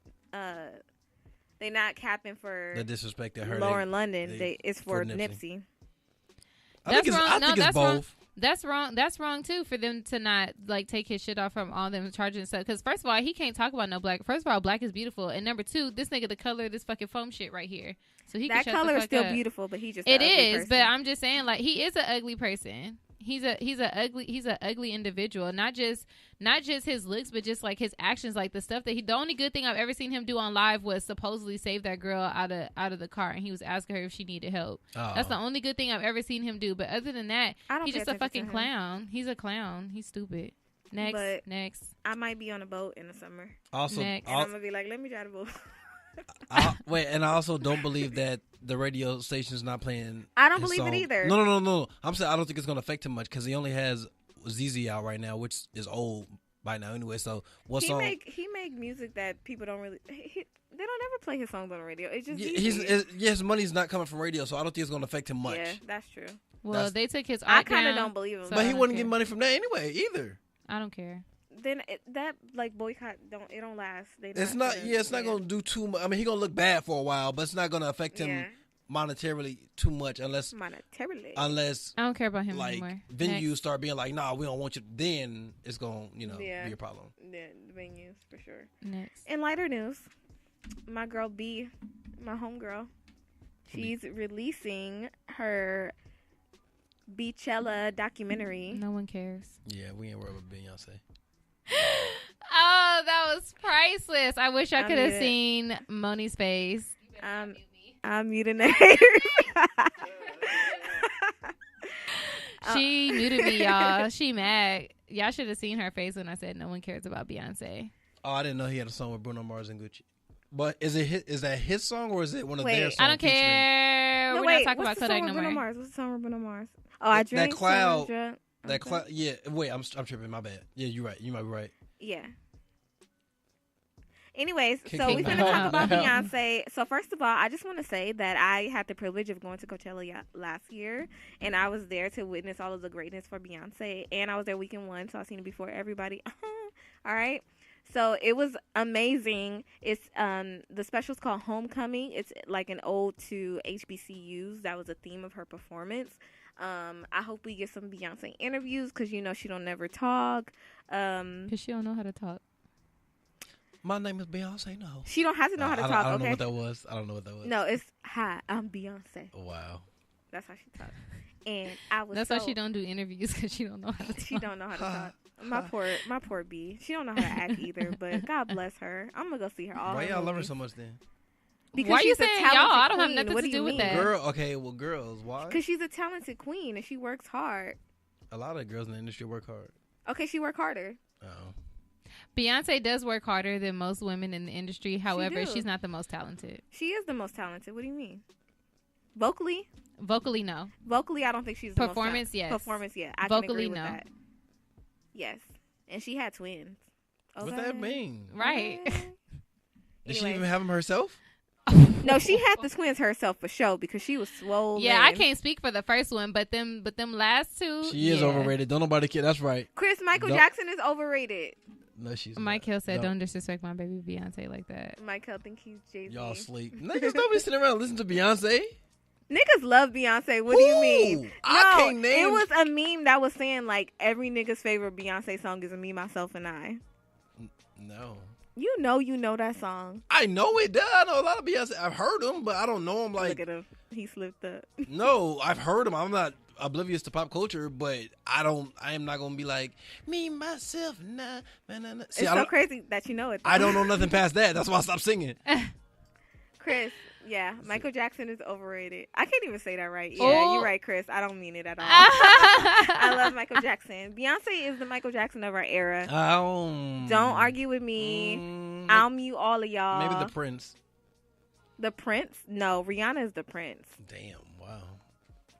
capping for the disrespect that her Lauren London. It's for Nipsey. I think it's both. Wrong. That's wrong. That's wrong too for them to not like take his shit off from all them charging stuff. Because first of all, he can't talk about no black. First of all, black is beautiful, and number two, this nigga the color of this fucking foam shit right here. So he that can color shut the is still up. Beautiful, but he just it is. But I'm just saying, like he is an ugly person. He's a ugly individual. Not just his looks, but just like his actions, like the stuff that the only good thing I've ever seen him do on live was supposedly save that girl out of the car, and he was asking her if she needed help. Oh. That's the only good thing I've ever seen him do. But other than that, he's just a fucking clown. He's a clown. He's stupid. Next. I might be on a boat in the summer. Also, and I'm gonna be like, let me drive the boat. And I also don't believe that the radio station's not playing. I don't believe it either. No. I'm saying I don't think it's gonna affect him much because he only has ZZ out right now, which is old by now anyway. So what song? He make music that people don't really. They don't ever play his songs on the radio. It's just his money's not coming from radio, so I don't think it's gonna affect him much. Yeah, that's true. Well, they took his. I kind of don't believe him, but he wouldn't get money from that anyway either. I don't care. Then that like boycott don't last. It's not gonna do too much. I mean, he gonna look bad for a while, but it's not gonna affect him monetarily too much unless I don't care about him like anymore. Venues start being like, nah, we don't want you. Then it's gonna be a problem. Yeah, the venues for sure. Next, in lighter news, my girl B, my homegirl, she's releasing her Beachella documentary. No one cares. Yeah, we ain't worried about Beyonce. Oh, that was priceless. I wish I could have seen Moni's face. I'm muting the haters. She muted me, y'all. She mad. Y'all should have seen her face when I said no one cares about Beyonce. Oh, I didn't know he had a song with Bruno Mars and Gucci. But is that his song or is it one of their songs? I don't care. No, We're not talking about Kodak no more. What's the song with Bruno Mars? Oh, I drank. That cloud. That cloud. Yeah. Wait, I'm tripping. My bad. Yeah, you're right. You might be right. Yeah. Anyways, so we're going to talk about Beyonce. So first of all, I just want to say that I had the privilege of going to Coachella last year, and I was there to witness all of the greatness for Beyonce, and I was there weekend one, so I seen it before everybody. All right. So it was amazing. It's the special's called Homecoming. It's like an ode to HBCUs. That was the theme of her performance. I hope we get some Beyonce interviews because she don't never talk. Because she don't know how to talk. My name is Beyonce. No, she don't have to know how to talk. I don't know what that was. No, it's hi. I'm Beyonce. Oh, wow. That's how she talks. And I was. That's why she don't do interviews because she don't know how to talk. She don't know how to talk. My poor B. She don't know how to act either. But God bless her. I'm gonna go see her. Why y'all love her so much then? Because why she's you saying y'all? I don't have nothing to do with that. Girls. Why? Because she's a talented queen and she works hard. A lot of girls in the industry work hard. Okay, she work harder. Oh. Beyonce does work harder than most women in the industry. However, she's not the most talented. She is the most talented. What do you mean? Vocally, no. Vocally, I don't think she's performance. The most performance, yeah. I vocally, can agree with no. that. Yes, and she had twins. Okay. What that mean? Right? Did she even have them herself? No, she had the twins herself for sure because she was swole. Yeah, I can't speak for the first one, but them last two. She is overrated. Don't nobody care. That's right. Michael Jackson is overrated. No, she's Mike Hill said, "Don't disrespect my baby Beyonce like that." Mike Hill think he's Jay-Z. Y'all sleep. Niggas don't be sitting around and listen to Beyonce. Niggas love Beyonce. What do you mean? I can't name. It was a meme that was saying like every nigga's favorite Beyonce song is Me, Myself, and I. No. You know that song. I know it. Duh. I know a lot of Beyonce. I've heard them, but I don't know them. Like, look at him. He slipped up. No, I've heard them. I'm not oblivious to pop culture, but I am not gonna be like me, myself, nah. See, it's so crazy that you know it. I don't know nothing past that. That's why I stopped singing. Chris, yeah, Michael Jackson is overrated. I can't even say that right. Yeah, you're right, Chris. I don't mean it at all. I love Michael Jackson. Beyonce is the Michael Jackson of our era. Don't argue with me. I'll mute all of y'all. Maybe the Prince. The Prince? No, Rihanna is the Prince. Damn, wow.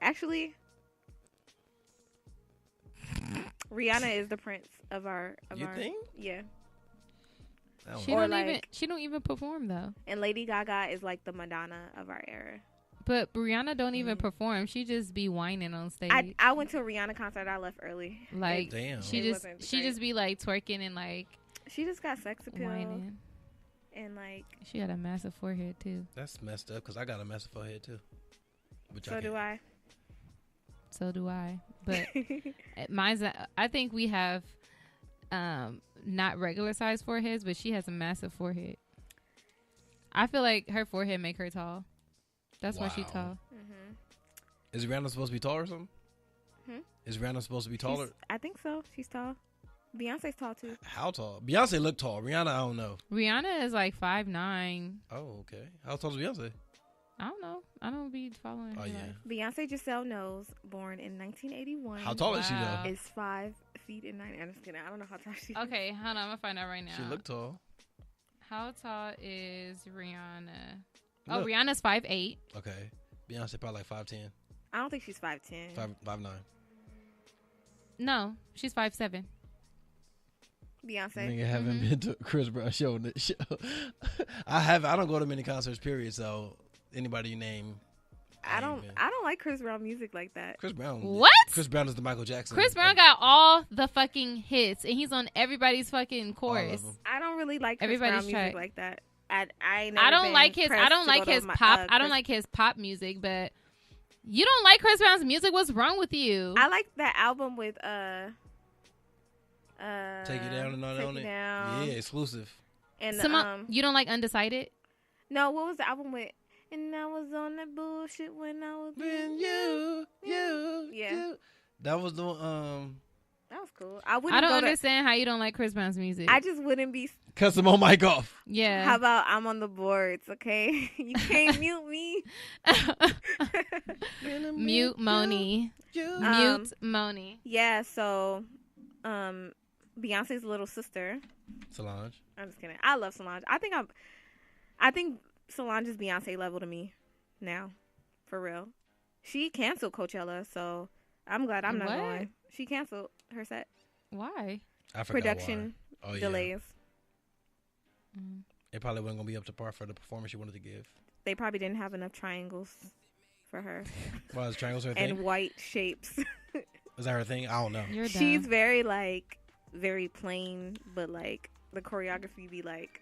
Actually, Rihanna is the Prince of our. You think? Yeah. She don't even perform though. And Lady Gaga is like the Madonna of our era. But Rihanna don't even perform. She just be whining on stage. I went to a Rihanna concert. I left early. Like, damn. She just be like twerking and like. She just got sex appeal. Whining. And like. She had a massive forehead too. That's messed up because I got a massive forehead too. So do I. So do I. But mine's. I think we have. Not regular size foreheads, but she has a massive forehead. I feel like her forehead make her tall. That's why she's tall. Mm-hmm. Is Rihanna supposed to be tall or something? Is Rihanna supposed to be taller? I think so. She's tall. Beyonce's tall too. How tall? Beyonce look tall. Rihanna, I don't know. Rihanna is like 5'9". Oh, okay. How tall is Beyonce? I don't know. I don't be following her. Oh, yeah. Beyonce Giselle Knowles, born in 1981. How tall is she though? Is 5 feet and 9. I'm just kidding. I don't know how tall she is. Okay, hold on. I'm gonna find out right now. She look tall. How tall is Rihanna? Oh, Rihanna's 5'8". Okay. Beyonce probably like 5'10". I don't think she's 5'10". 5'9". No, she's 5'7". Beyonce. Nigga haven't been to a Chris Brown show in this show. I don't go to many concerts, period, so anybody you name. I don't like Chris Brown music like that. Chris Brown. What? Chris Brown is the Michael Jackson. Chris Brown got all the fucking hits, and he's on everybody's fucking chorus. I don't really like Chris Brown music like that. I don't like his pop. I don't like his pop music, but you don't like Chris Brown's music. What's wrong with you? I like that album with Take It Down and Not On It. Yeah, exclusive. And you don't like Undecided? No, what was the album with? And I was on that bullshit when I was when you. Yeah. That was the That was cool. I don't understand how you don't like Chris Brown's music. I just wouldn't be. Cut some more mic off. Yeah. How about I'm on the boards, okay? You can't mute me. Mute Moni. Mute Moni. Yeah, so Beyonce's little sister. Solange. I'm just kidding. I love Solange. I think Solange is Beyonce level to me now. For real. She canceled Coachella, so I'm glad I'm not going. She canceled her set. Why? I forgot Production delays. Mm. It probably wasn't going to be up to par for the performance she wanted to give. They probably didn't have enough triangles for her. Why is triangles her thing? And white shapes. Is that her thing? I don't know. She's very plain, but like the choreography be like.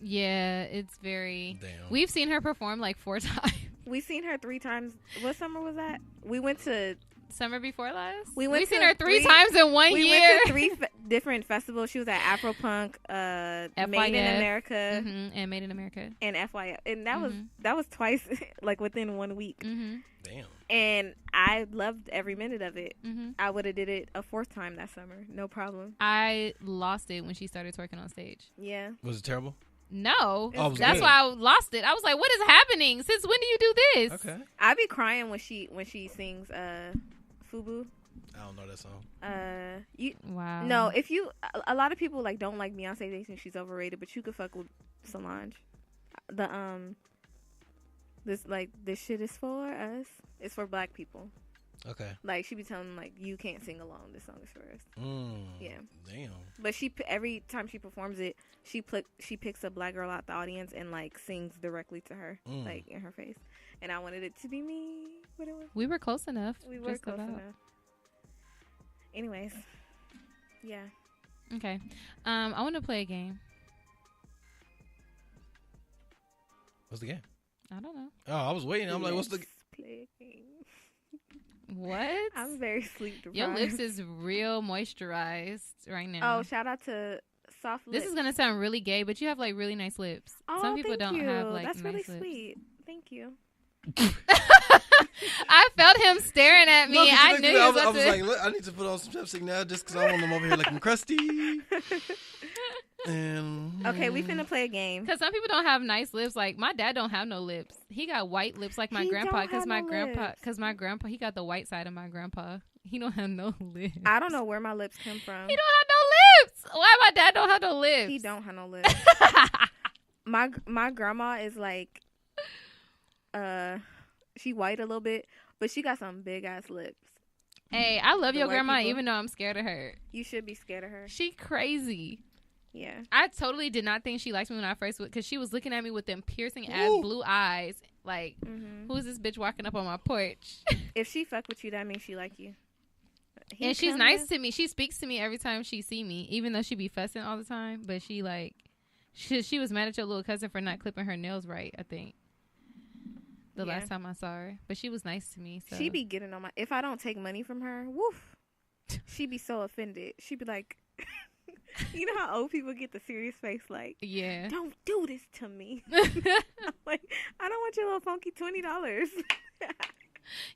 Yeah, it's very. Damn. We've seen her perform like 4 times. We've seen her 3 times. What summer was that? We went to. Summer before last? We've seen her 3 times in 1 year. We went to 3 different festivals. She was at Afropunk, Made in America. And Made in America. And FYF. And that was twice, like within 1 week. Mm-hmm. Damn. And I loved every minute of it. Mm-hmm. I would have did it a 4th time that summer. No problem. I lost it when she started twerking on stage. Yeah. Was it terrible? No. Oh, that's why I lost it. I was like, what is happening? Since when do you do this? Okay. I be crying when she sings Fubu. I don't know that song. Wow. No, if you a lot of people like don't like Beyonce, they think she's overrated, but you could fuck with Solange. The This shit is for us. It's for black people. Okay. Like, she be telling them, like, you can't sing along. This song is for us. Yeah. Damn. But every time she performs it, she picks a black girl out the audience and, like, sings directly to her, like, in her face. And I wanted it to be me. But it was. We were close enough. We were close enough. Anyways. Yeah. Okay. I want to play a game. What's the game? I don't know. Oh, I was waiting. I'm like, what's the play a game? What? I'm very sleep deprived. Your lips is real moisturized right now. Oh, shout out to Soft Lips. This is gonna sound really gay, but you have like really nice lips. Oh, some people don't have like That's nice really lips. sweet. Thank you. I felt him staring at me. No, I knew he was I about was to. like, look, I need to put on some chapstick now just because I want them over here looking crusty. And Okay, we finna play a game. Because some people don't have nice lips. Like my dad don't have no lips. He got white lips like my He grandpa. don't have no My grandpa, he got the white side of my grandpa. He don't have no lips. I don't know where my lips come from. He don't have no lips. Why my dad don't have no lips? He don't have no lips. my grandma is like, she white a little bit, but she got some big ass lips. Hey, I love The your white grandma, people. even though I'm scared of her. You should be scared of her. She crazy. Yeah. I totally did not think she liked me when I first, because she was looking at me with them piercing ass blue eyes. Like, who's this bitch walking up on my porch? If she fuck with you, that means she like you. And she's nice to me. She speaks to me every time she see me, even though she be fussing all the time. But she like, she was mad at your little cousin for not clipping her nails right, I think. The last time I saw her. But she was nice to me. So. She be getting on my... If I don't take money from her, woof. She be so offended. She be like... You know how old people get the serious face, like, yeah, don't do this to me. I'm like, I don't want your little funky $20.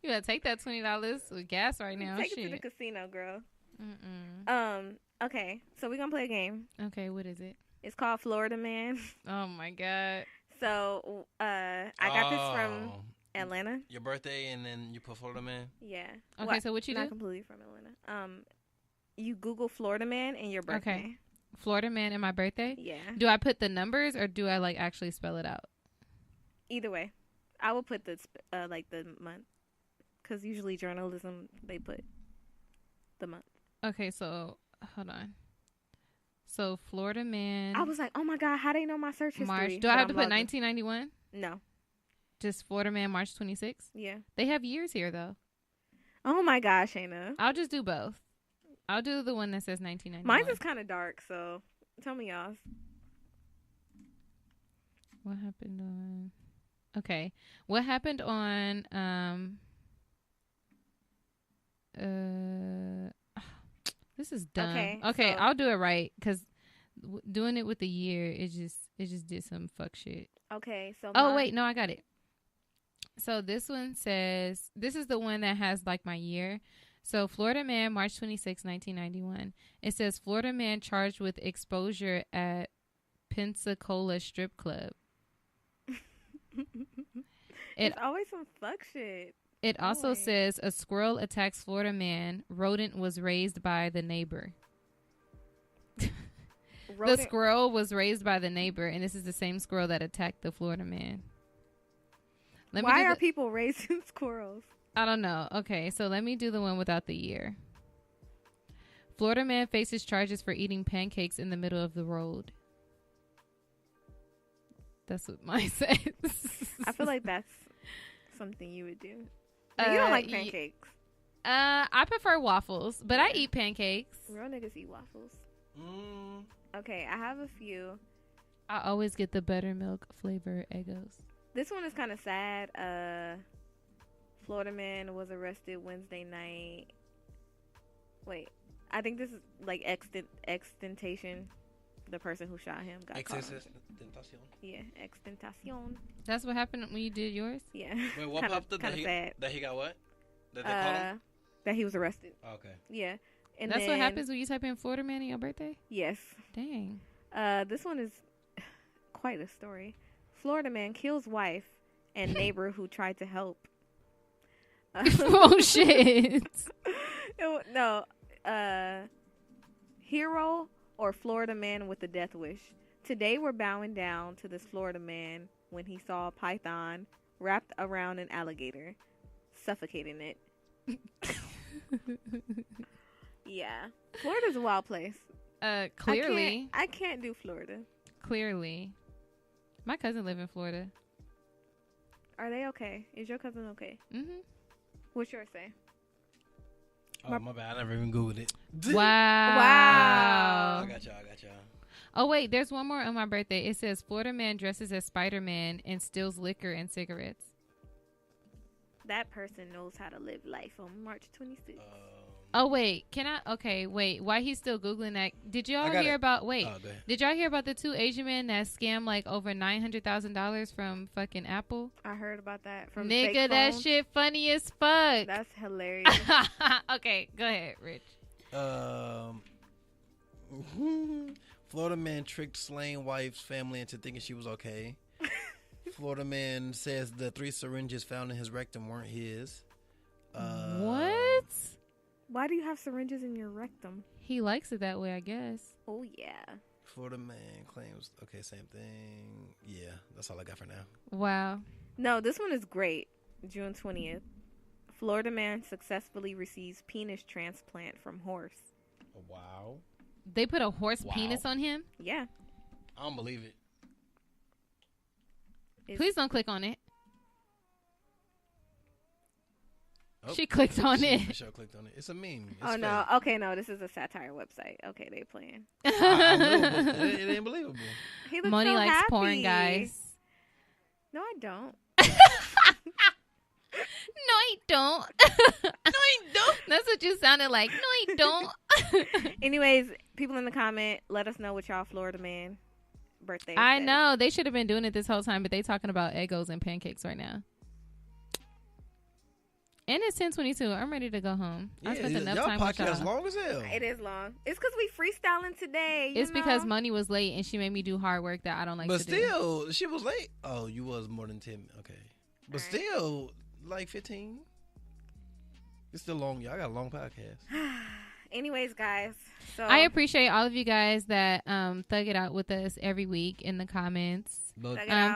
You gotta take that $20 with gas right now. Take it to the casino, girl. Mm-mm. Okay, so we're gonna play a game. Okay, what is it? It's called Florida Man. Oh my god. So, I got this from Atlanta. Your birthday, and then you put Florida Man? Yeah. Okay, well, so what you not do? completely from Atlanta. You Google Florida Man and your birthday. Okay. Florida Man and my birthday? Yeah. Do I put the numbers or do I like actually spell it out? Either way. I will put the like the month, because usually journalism, they put the month. Okay, so hold on. So Florida Man. I was like, oh my god, how they know my search history? March. Do I have to put 1991? No. Just Florida Man March 26th? Yeah. They have years here though. Oh my gosh, Shayna. I'll just do both. I'll do the one that says 1991. Mine's is kind of dark, so tell me y'all's. What happened on... Okay. What happened on... This is dumb. Okay, so I'll do it right, because doing it with the year, it just did some fuck shit. Okay, so... wait, no, I got it. So this one says... This is the one that has, like, my year. So, Florida Man, March 26, 1991. It says, Florida Man charged with exposure at Pensacola Strip Club. It's always some fuck shit. It also says, a squirrel attacks Florida Man. Rodent was raised by the neighbor. The squirrel was raised by the neighbor, and this is the same squirrel that attacked the Florida Man. Why are people raising squirrels? I don't know. Okay, so let me do the one without the year. Florida Man faces charges for eating pancakes in the middle of the road. That's what mine says. I feel like that's something you would do. No, you don't like pancakes. I prefer waffles, but I eat pancakes. Real niggas eat waffles. Okay, I have a few. I always get the buttermilk flavor Eggos. This one is kind of sad. Florida Man was arrested Wednesday night. Wait, I think this is like extentation. The person who shot him got caught. Yeah, extentacion. That's what happened when you did yours? Yeah. Wait, what popped up? That he got what? That they caught him? That he was arrested. Oh, okay. Yeah. And that's what happens when you type in Florida Man in your birthday? Yes. Dang. This one is quite a story. Florida Man kills wife and neighbor who tried to help. Oh, shit. No. Hero or Florida Man with a death wish. Today we're bowing down to this Florida man when he saw a python wrapped around an alligator, suffocating it. Yeah. Florida's a wild place. Clearly. I can't do Florida. Clearly. My cousin live in Florida. Are they okay? Is your cousin okay? Mm-hmm. What's yours say? Oh, my bad. I never even Googled it. Wow. I got y'all. Oh, wait. There's one more on my birthday. It says, Florida man dresses as Spider-Man and steals liquor and cigarettes. That person knows how to live life on March 26th. Oh, wait. Wait. Why he's still Googling that? Did y'all hear about... Wait. Did y'all hear about the 2 Asian men that scammed like over $900,000 from fucking Apple? I heard about that from Nigga, fake that phones. shit funny as fuck. That's hilarious. Okay, go ahead, Rich. Florida man tricked slain wife's family into thinking she was okay. Florida man says the 3 syringes found in his rectum weren't his. What? Why do you have syringes in your rectum? He likes it that way, I guess. Oh, yeah. Florida man claims... Okay, same thing. Yeah, that's all I got for now. Wow. No, this one is great. June 20th. Florida man successfully receives penis transplant from horse. Wow. They put a horse penis on him? Yeah. I don't believe it. Please don't click on it. Oh, she clicked on it. For sure clicked on it. It's a meme. It's no. fake. Okay, no. This is a satire website. Okay, they playing. I know, but it ain't believable. He looks Moni so likes happy. porn, guys. No, I don't. No, I don't. No, I don't. That's what you sounded like. No, I don't. Anyways, people in the comment, let us know what y'all Florida man birthday I says. know. They should have been doing it this whole time, but they talking about Eggos and pancakes right now. And it's 10:22. I'm ready to go home. I spent enough time with y'all. Y'all podcast long as hell. It is long. It's because we freestyling today. It's because Moni was late and she made me do hard work that I don't like but to do. But still, she was late. Oh, you was more than 10. Okay. But still, like 15. It's still long. Y'all got a long podcast. Anyways, guys. So I appreciate all of you guys that thug it out with us every week in the comments.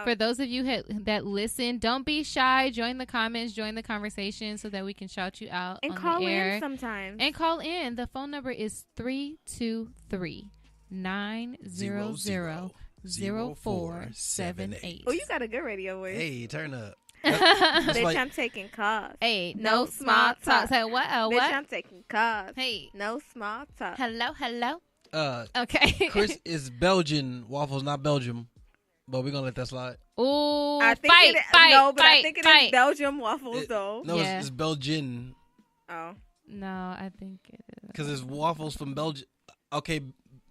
For those of you that listen, don't be shy. Join the comments, join the conversation so that we can shout you out and on call the air. in sometimes. And call in. The phone number is 323-900-0478. Oh, you got a good radio voice. Hey, turn up. Bitch, I'm taking calls. Hey, no small talk. Say what? Bitch, I'm taking calls. Hey, no small talk. Hello. Okay. Chris is Belgian waffles, not Belgium. But we're gonna let that slide. Ooh, I think fight. I think it is Belgium waffles though. No, it's Belgian. Oh. No, I think it is. Because it's waffles from Belgium. Okay,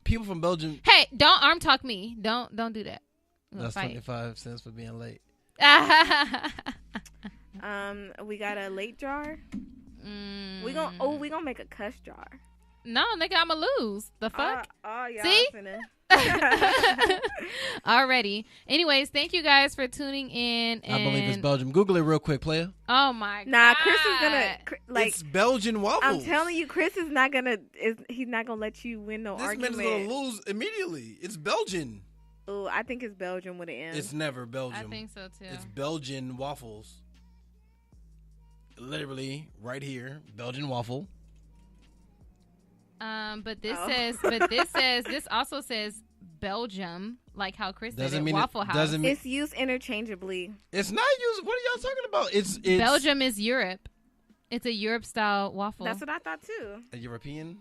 people from Belgium. Hey, don't arm talk me. Don't do that. That's 25 cents for being late. We got a late jar. We gonna make a cuss jar. No, nigga, I'ma lose. The fuck? Yeah. See? Already. Anyways, thank you guys for tuning in. And... I believe it's Belgium. Google it real quick, player. Oh my god. Nah, Chris is gonna it's Belgian waffles. I'm telling you, Chris is not gonna. He's not gonna let you win no argument. This man's gonna lose immediately. It's Belgian. Oh, I think it's Belgium with an M. It's never Belgium. I think so too. It's Belgian waffles. Literally right here, Belgian waffle. But this this also says Belgium, like how Chris said it, Waffle House. It's used interchangeably. It's not used. What are y'all talking about? It's Belgium is Europe. It's a Europe style waffle. That's what I thought too. A European.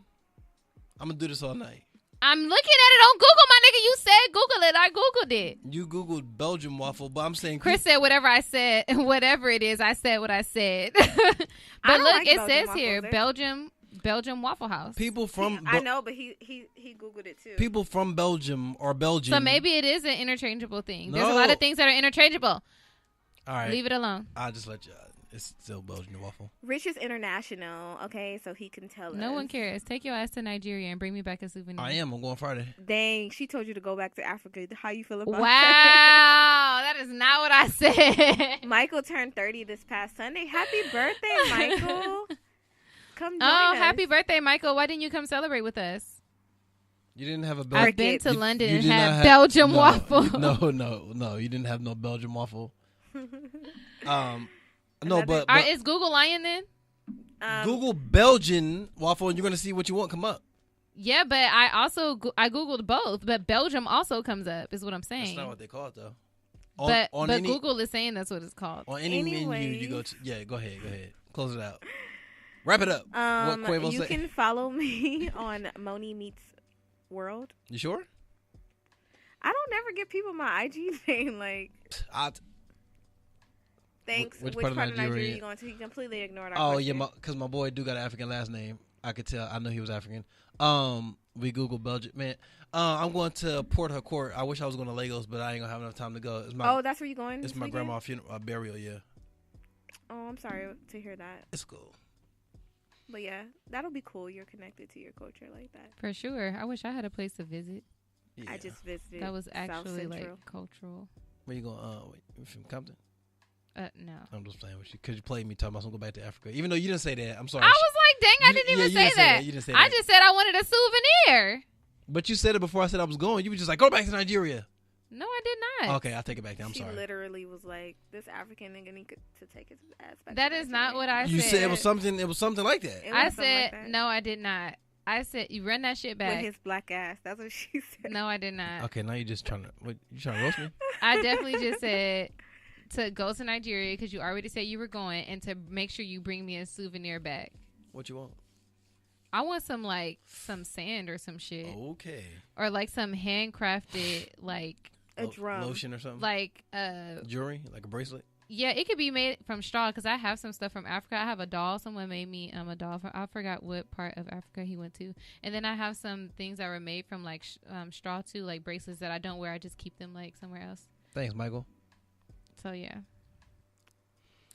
I'm gonna do this all night. I'm looking at it on Google, my nigga. You said Google it. I Googled it. You Googled Belgium waffle, but I'm saying Chris said whatever I said. Whatever it is, I said what I said. But look, it says here Belgium Waffle House. People from I know, but he Googled it too. People from Belgium or Belgian. So maybe it is an interchangeable thing. There's a lot of things that are interchangeable. All right, leave it alone. I'll just let you. It's still Belgian waffle. Rich is international, okay, so he can tell us. No one cares. Take your ass to Nigeria and bring me back a souvenir. I am. I'm going Friday. Dang, she told you to go back to Africa. How you feel about that? Wow, that is not what I said. Michael turned 30 this past Sunday. Happy birthday, Michael. Come join us. Happy birthday, Michael. Why didn't you come celebrate with us? You didn't have a Belgian. I've been to London and had Belgium waffle. No. You didn't have no Belgian waffle. No, but is Google lying then? Google Belgian waffle, and you're gonna see what you want come up. Yeah, but I also I googled both, but Belgium also comes up. Is what I'm saying. That's not what they call it though. But Google is saying that's what it's called. On any menu you go to, yeah, go ahead, close it out, wrap it up. What Quavo you say? can follow me on Moni Meets World. You sure? I don't never give people my IG name. Like, thanks. Which part of Nigeria you going to? He completely ignored our question. Yeah, because my boy do got an African last name. I could tell. I know he was African. We Googled Belgium, man. I'm going to Port Harcourt. I wish I was going to Lagos, but I ain't gonna have enough time to go. That's where you going? It's my grandma's funeral, burial. Yeah. Oh, I'm sorry to hear that. It's cool. But yeah, that'll be cool. You're connected to your culture like that. For sure. I wish I had a place to visit. Yeah. I just visited. That was actually like cultural. Where you going? From Compton? No. I'm just playing with you because you played me talking about I'm going to go back to Africa. Even though you didn't say that. I'm sorry. I was like, dang, I didn't even say that. You didn't say I that. just said I wanted a souvenir. But you said it before I said I was going. You were just like, go back to Nigeria. No, I did not. Okay, I'll take it back then. I'm sorry. She literally was like, this African nigga need to take his ass back. That is not what I said. You said it was something like that. I said, no, I did not. I said, you run that shit back. With his black ass. That's what she said. No, I did not. Okay, now you're just trying to roast me? I definitely just said to go to Nigeria because you already said you were going and to make sure you bring me a souvenir back. What you want? I want some sand or some shit. Okay. Or like some handcrafted a drum. Lotion or something? Like jewelry? Like a bracelet? Yeah, it could be made from straw because I have some stuff from Africa. I have a doll. Someone made me a doll. I forgot what part of Africa he went to. And then I have some things that were made from straw too, like bracelets that I don't wear. I just keep them somewhere else. Thanks, Michael. So yeah.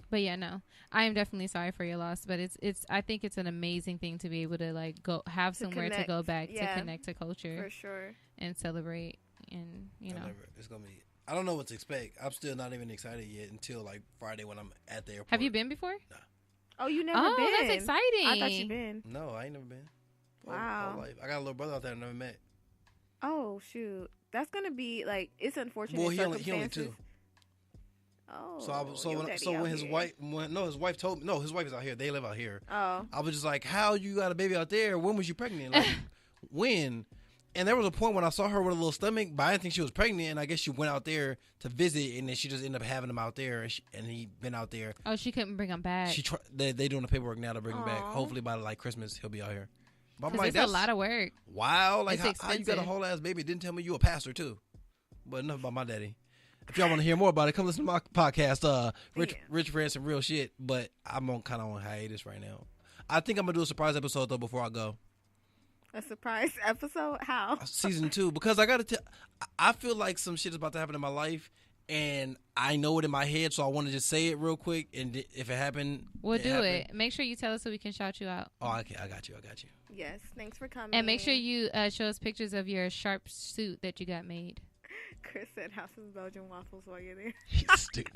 But yeah, no, I am definitely sorry for your loss. But it's I think it's an amazing thing to be able to go have somewhere to go back to connect to culture for sure and celebrate and it's gonna be. I don't know what to expect. I'm still not even excited yet until Friday when I'm at the airport. Have you been before? No. Oh, you never been? Oh, that's exciting. I thought you been. No, I ain't never been. Wow. Whole life. I got a little brother out there I never met. Oh shoot, that's gonna be it's unfortunate. Well, he only 2. Oh. So when his wife told me, no, his wife is out here. They live out here. Oh. I was just like, how you got a baby out there? When was you pregnant? When? And there was a point when I saw her with a little stomach, but I didn't think she was pregnant. And I guess she went out there to visit, and then she just ended up having him out there, and he been out there. Oh, she couldn't bring him back. They doing the paperwork now to bring him back. Hopefully by Christmas he'll be out here. But I'm like, that's a lot of work. Wow, how you got a whole ass baby? Didn't tell me you a pastor too. But enough about my daddy. If y'all want to hear more about it, come listen to my podcast, Rich Friends and Real Shit. But I'm kind of on hiatus right now. I think I'm gonna do a surprise episode though before I go. A surprise episode? How? Season 2, because I feel like some shit is about to happen in my life, and I know it in my head, so I want to just say it real quick, and if it happened, we'll do it. Make sure you tell us so we can shout you out. Oh, okay, I got you. Yes, thanks for coming. And make sure you show us pictures of your sharp suit that you got made. Chris said, "Have some Belgian waffles while you're there." Stupid.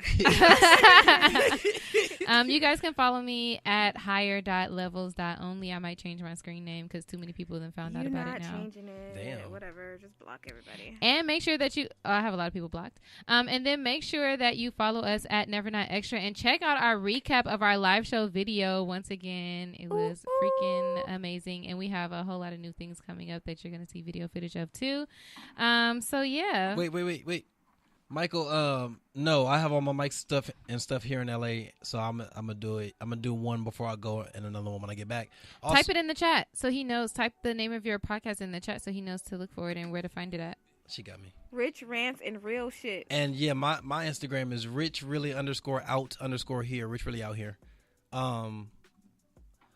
You guys can follow me at higher.levels.only. I might change my screen name because too many people have found out about it now. You're not changing it. Damn. Whatever. Just block everybody. And make sure that I have a lot of people blocked. And then make sure that you follow us at Never Not Extra and check out our recap of our live show video. Once again, it was freaking amazing. And we have a whole lot of new things coming up that you're going to see video footage of too. So yeah. Wait. Michael, no, I have all my mic stuff here in LA, so I'm gonna do it. I'm gonna do one before I go and another one when I get back. Also, type it in the chat so he knows. Type the name of your podcast in the chat so he knows to look for it and where to find it at. She got me. Rich Rants and Real Shit. And yeah, my Instagram is rich_out_here. Rich really out here.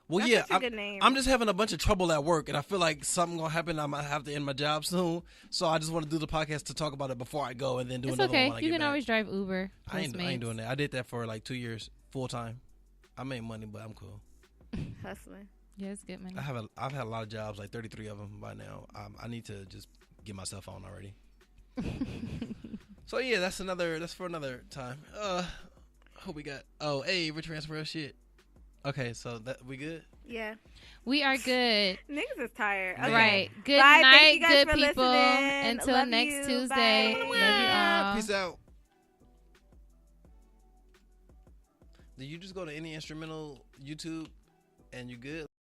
Well, that's a good name. I'm just having a bunch of trouble at work, and I feel like something gonna happen. I might have to end my job soon, so I just want to do the podcast to talk about it before I go, and then do another one when I get back. You can always drive Uber. I ain't doing that. I did that for 2 years full time. I made money, but I'm cool. Hustling. Yeah, it's good money. I've had a lot of jobs, 33 of them by now. I need to just get myself on already. So yeah, that's for another time. Who we got? Oh, hey, Rich Rants Real Shit. Okay, so we good? Yeah. We are good. Niggas is tired. Okay. Right. Good Bye. night, good for people. Listening. Until Love next you. Tuesday. Bye. Love you all. Peace out. Do you just go to any instrumental YouTube and you good?